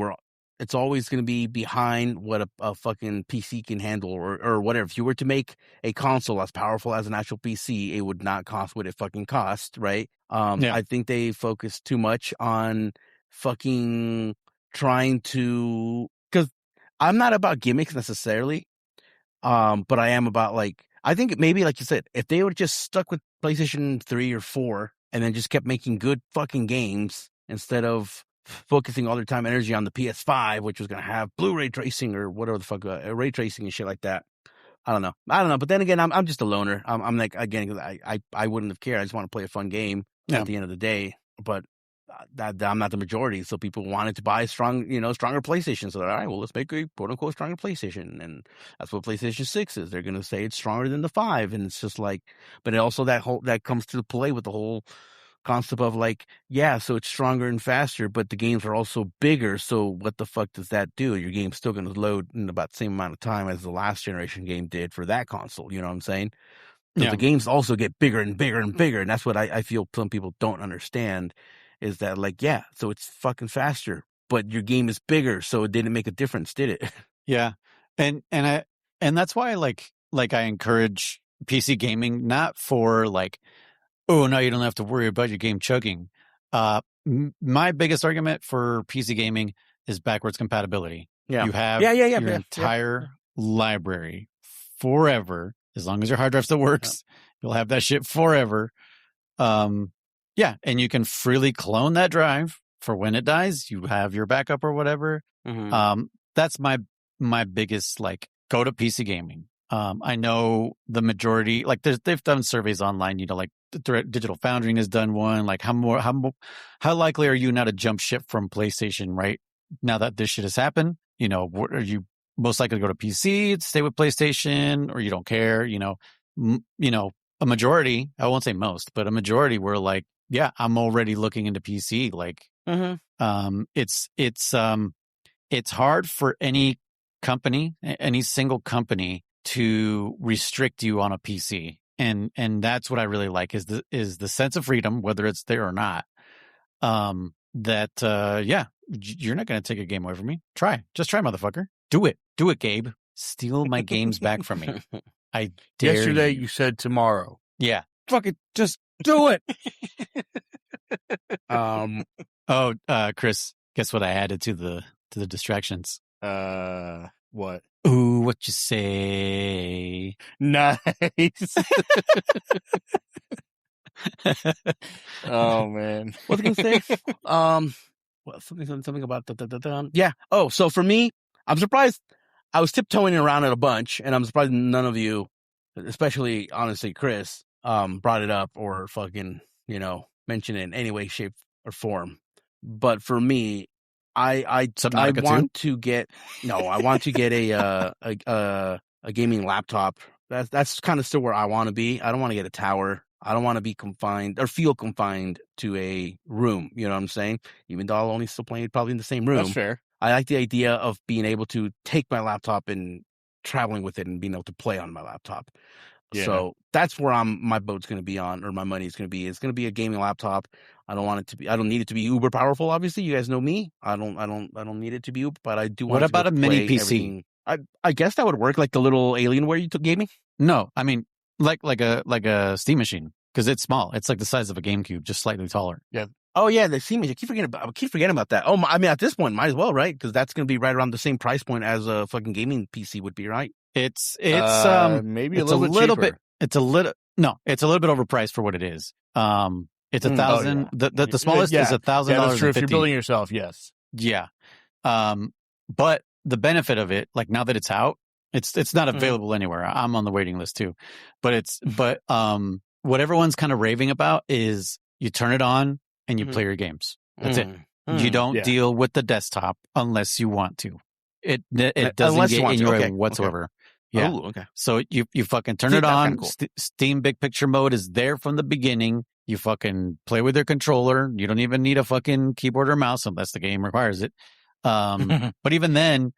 it's always going to be behind what a fucking PC can handle, or whatever. If you were to make a console as powerful as an actual PC, it would not cost what it fucking cost, right? I think they focus too much on fucking trying to, because I'm not about gimmicks necessarily, but I am about, like, I think maybe, like you said, if they would just stuck with PlayStation 3 or 4 and then just kept making good fucking games instead of focusing all their time and energy on the PS5, which was going to have Blu-ray tracing or whatever the fuck, ray tracing and shit like that. I don't know. But then again, I'm just a loner. I'm like, again, I wouldn't have cared. I just want to play a fun game at the end of the day. But that I'm not the majority. So people wanted to buy stronger PlayStation. So they're, all right, well, let's make a quote unquote stronger PlayStation. And that's what PlayStation 6 is. They're going to say it's stronger than the 5. And it's just like, but it also that comes to play with the whole concept of, like, so it's stronger and faster, but the games are also bigger. So what the fuck does that do? Your game's still going to load in about the same amount of time as the last generation game did for that console. You know what I'm saying? So the games also get bigger and bigger and bigger. And that's what I feel some people don't understand, is that, like, so it's fucking faster, but your game is bigger. So it didn't make a difference, did it? Yeah. And that's why, like I encourage PC gaming, not for, like, oh, no, you don't have to worry about your game chugging. My biggest argument for PC gaming is backwards compatibility. Yeah. You have your entire library forever. As long as your hard drive still works, you'll have that shit forever. And you can freely clone that drive for when it dies. You have your backup or whatever. Mm-hmm. That's my biggest, like, go to PC gaming. I know the majority, like, they've done surveys online, like Digital Foundry has done one, like, how likely are you now to jump ship from PlayStation right now that this shit has happened? Are you most likely to go to PC, stay with PlayStation, or you don't care? A majority, I won't say most, but a majority were like, I'm already looking into PC. Like, it's hard for any company, any single company, to restrict you on a PC. And that's what I really like, is the sense of freedom, whether it's there or not. You're not going to take a game away from me. Just try, motherfucker. Do it, Gabe. Steal my games back from me. I dare Yesterday you said tomorrow. Yeah. Fuck it. Just do it. Chris, guess what I added to the distractions? What? Ooh, what you say? Nice. Oh man, what was I gonna say? Something about yeah. Oh, so for me, I'm surprised. I was tiptoeing around it a bunch, and I'm surprised none of you, especially honestly Chris, brought it up or fucking mentioned it in any way, shape, or form. But for me, I want to get a gaming laptop. That's kind of still where I want to be. I don't want to get a tower. I don't want to be confined or feel confined to a room. You know what I'm saying? Even though I'll only still play probably in the same room. That's fair. I like the idea of being able to take my laptop and traveling with it and being able to play on my laptop. Yeah. So that's where my boat's going to be on, or my money's going to be. It's going to be a gaming laptop. I don't need it to be uber powerful. Obviously, you guys know me. I don't need it to be uber, but I do want. What about a mini PC? Everything. I guess that would work, like the little Alienware you gave me. No, I mean like a Steam machine, because it's small. It's like the size of a GameCube, just slightly taller. Yeah. Oh yeah, the Steam machine. I keep forgetting about that. Oh, I mean, at this point, might as well, right? Because that's going to be right around the same price point as a fucking gaming PC would be, right? It's maybe it's a little bit cheaper. It's a little bit overpriced for what it is. It's $1,000. The smallest is $1,000. Yeah, that's true. If you're building yourself, yes. Yeah. But the benefit of it, like now that it's out, it's not available anywhere. I'm on the waiting list too. But what everyone's kind of raving about is you turn it on and you play your games. That's it. You don't deal with the desktop unless you want to. It doesn't get in your way whatsoever. Okay. Yeah. Oh, okay. So you fucking turn it on. Cool. Steam Big Picture mode is there from the beginning. You fucking play with your controller. You don't even need a fucking keyboard or mouse unless the game requires it. But even then,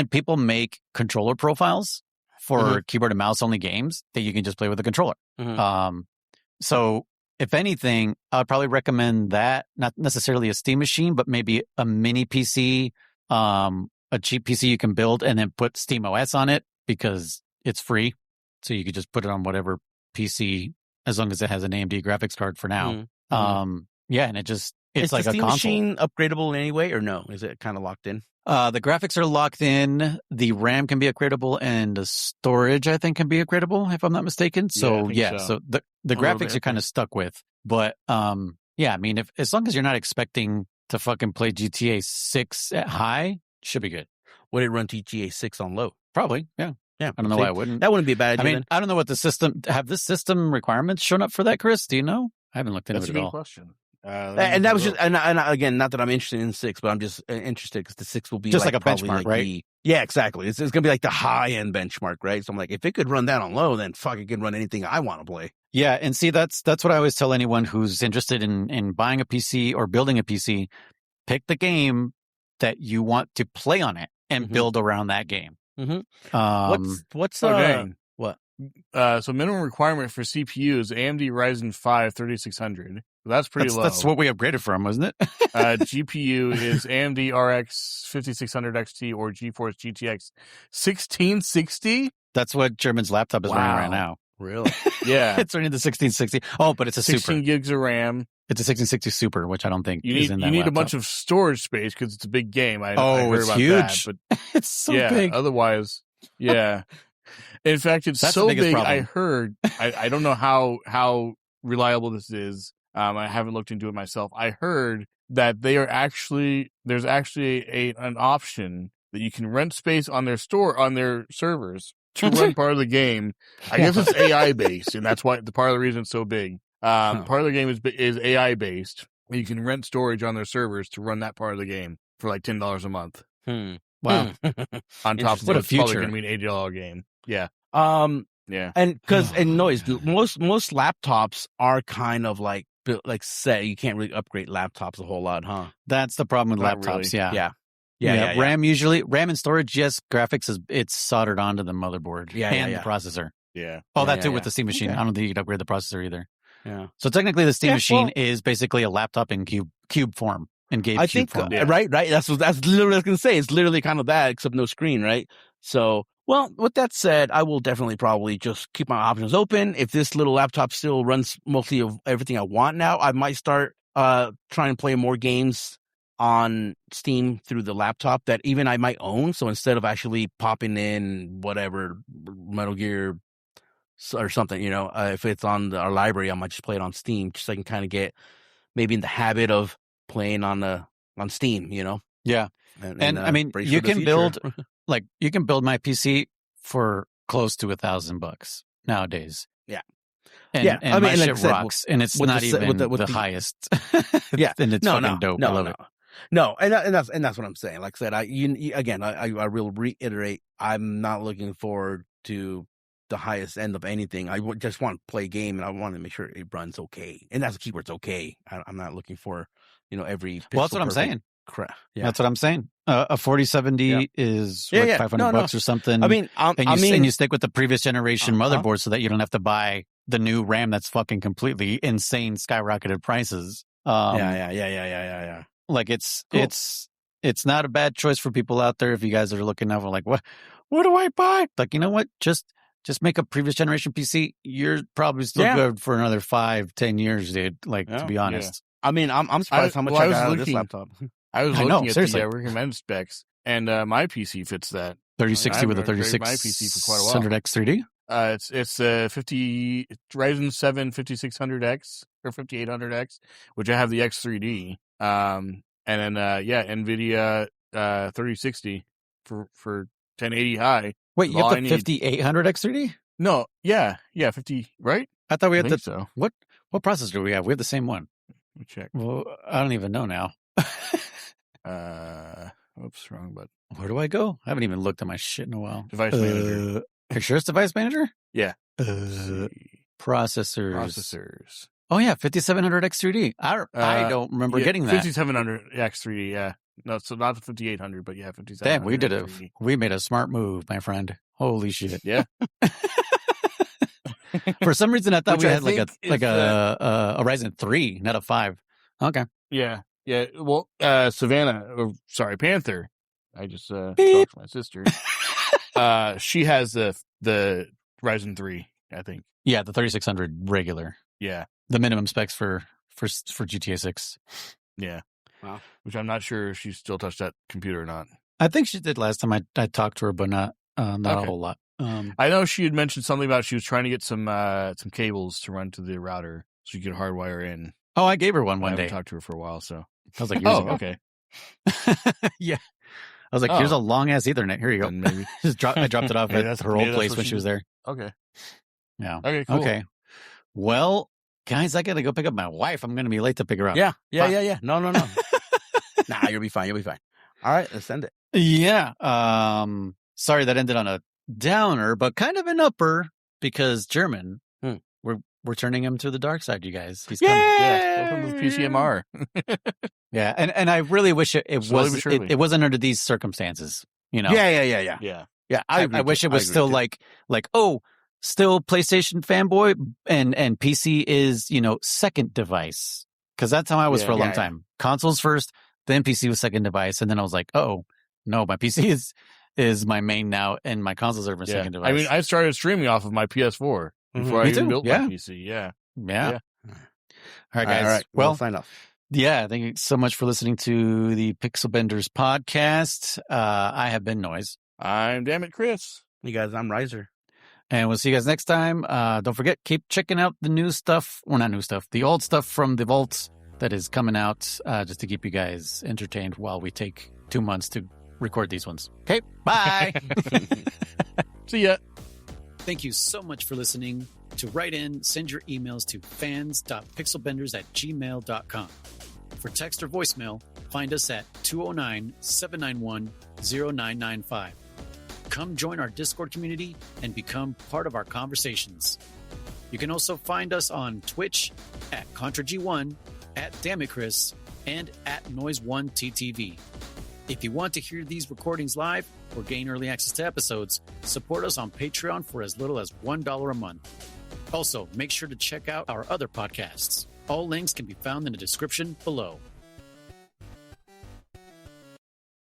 people make controller profiles for keyboard and mouse only games that you can just play with a controller. So if anything, I would probably recommend that, not necessarily a Steam machine, but maybe a mini PC, a cheap PC you can build and then put Steam OS on it, because it's free. So you could just put it on whatever PC as long as it has an AMD graphics card for now. Yeah, and it's like a Steam console. machine upgradable in any way, or no? Is it kind of locked in? The graphics are locked in. The RAM can be upgradable, and the storage, I think, can be upgradable, if I'm not mistaken. So so the graphics you're kind of stuck with. But yeah, I mean, as long as you're not expecting to fucking play GTA 6 at high, should be good. Would it run GTA 6 on low? Probably, yeah. Yeah, I don't know why I wouldn't. That wouldn't be a bad idea. I mean, I don't know what the system have. This system requirements shown up for that, Chris? Do you know? I haven't looked into it at all. That's a good question. And that was just, and again, not that I'm interested in 6, but I'm just interested because the 6 will be just like a benchmark, right? Yeah, exactly. It's going to be like the high end benchmark, right? So I'm like, if it could run that on low, then fuck, it can run anything I want to play. Yeah, and see, that's what I always tell anyone who's interested in buying a PC or building a PC. Pick the game that you want to play on it and build around that game. What's what? So minimum requirement for CPU is AMD Ryzen 5 3600. That's pretty low. That's what we upgraded from, wasn't it? GPU is AMD RX 5600 XT or GeForce GTX 1660. That's what German's laptop is running right now. Really? Yeah. It's running the 1660. Oh, but it's a 16 super. gigs of RAM. It's a 1660 Super, which I don't think is in that You need laptop. a bunch of storage space because it's a big game. I heard it's about huge. That, but it's so yeah, big. Otherwise, yeah. In fact, it's That's so the biggest big. problem. I heard. I don't know how reliable this is. I haven't looked into it myself. I heard that there's actually an option that you can rent space on their servers to run part of the game. I guess it's AI based, and that's why the part of the reason it's so big. Part of the game is AI based. You can rent storage on their servers to run that part of the game for like $10 a month. Wow. On top of what a what's probably future. going to be an $80 game. Yeah. Yeah. And noise, most laptops are kind of like built, like set. You can't really upgrade laptops a whole lot, huh? That's the problem with Not laptops. really. Yeah. RAM and storage. Yes, graphics it's soldered onto the motherboard the processor. Yeah. Oh, that too with the Steam machine. Okay. I don't think you could upgrade the processor either. Yeah. So technically, the Steam machine is basically a laptop in cube form. I think form. right. That's literally what I was gonna say. It's literally kind of that, except no screen, right? So, well, with that said, I will definitely probably just keep my options open. If this little laptop still runs mostly of everything I want now, I might start trying to play more games on Steam through the laptop that even I might own. So instead of actually popping in whatever Metal Gear or something, if it's on our library, I might just play it on Steam, just so I can kind of get maybe in the habit of playing on Steam, Yeah. And I mean, you can build my PC for close to $1,000 nowadays. Yeah. And I mean, my shit said, rocks, and it's not even the highest. Yeah. And it's fucking dope. I love it. No, and that's what I'm saying. Like I said, I will reiterate, I'm not looking forward to the highest end of anything. I just want to play a game, and I want to make sure it runs okay. And that's the keyword, it's okay. I'm not looking for, every. Well, that's what I'm saying. Crap. Yeah. That's what I'm saying. A 4070 is like $500 or something. I mean, and you stick with the previous generation motherboard so that you don't have to buy the new RAM that's fucking completely insane skyrocketed prices. Yeah. Like it's not a bad choice for people out there if you guys are looking over like what do I buy? Like, you know what? Just make a previous generation PC. You're probably still good for another 5-10 years, dude. Like, to be honest. I mean, I'm surprised how much I got out of this laptop. I was looking at the recommended specs, and my PC fits that 3060 with a 3600X 3D. It's 50 Ryzen 7 5600X or 5800X, which I have the X3D. And then NVIDIA 3060 for 1080 high. Wait, you have the 5800X 3D? No, yeah, 50, right? I thought we had so. What processor do we have? We have the same one. Let me check. Well, I don't even know now. Oops, wrong button. Where do I go? I haven't even looked at my shit in a while. Device manager. Are you sure it's device manager? Yeah. Processors. Oh yeah, 5700X 3D. I don't remember getting that. 5700X 3D. Yeah. No, so not the 5800, but yeah, 5700. Damn, we made a smart move, my friend. Holy shit. Yeah. For some reason, I thought we had like a Ryzen 3, not a 5. Okay. Yeah. Yeah. Well, Panther. I just talked to my sister. She has the Ryzen 3, I think. Yeah, the 3600 regular. Yeah. The minimum specs for GTA 6. Yeah. Wow. Which I'm not sure if she still touched that computer or not. I think she did last time I talked to her, but not a whole lot. I know she had mentioned something about she was trying to get some cables to run to the router so you could hardwire in. Oh, I gave her one day. I haven't talked to her for a while, so. I was like, years ago. Okay. Yeah. I was like, here's a long ass Ethernet. Here you go. Maybe. I dropped it off at her old place when she was there. Okay. Yeah. Okay, cool. Okay. Well, guys, I got to go pick up my wife. I'm going to be late to pick her up. Yeah. No. Nah, you'll be fine. All right, let's end it. Yeah. Sorry that ended on a downer, but kind of an upper because German. We're turning him to the dark side, you guys. He's coming. Yeah. Welcome to the PCMR. Yeah, and I really wish it wasn't under these circumstances. You know. Yeah. I wish it was still like still PlayStation fanboy and PC is second device, because that's how I was for a long time. Consoles first, then PC was second device, and then I was like, oh no, my PC is my main now, and my consoles are my second device. I mean, I started streaming off of my PS4 before I even built my PC. Yeah. All right, guys. All right. Well, sign off. Yeah, thank you so much for listening to the Pixel Benders podcast. I have been Noise. I'm DammitKriss. You guys, I'm Rizer. And we'll see you guys next time. Don't forget, keep checking out the new stuff. Well, not new stuff. The old stuff from the vault that is coming out just to keep you guys entertained while we take 2 months to record these ones. Okay, bye. See ya. Thank you so much for listening. To write in, send your emails to fans.pixelbenders@gmail.com. For text or voicemail, find us at 209-791-0995. Come join our Discord community and become part of our conversations. You can also find us on Twitch at ContraG1, at DammitKriss, and at Noise1TTV. If you want to hear these recordings live or gain early access to episodes, support us on Patreon for as little as $1 a month. Also, make sure to check out our other podcasts. All links can be found in the description below.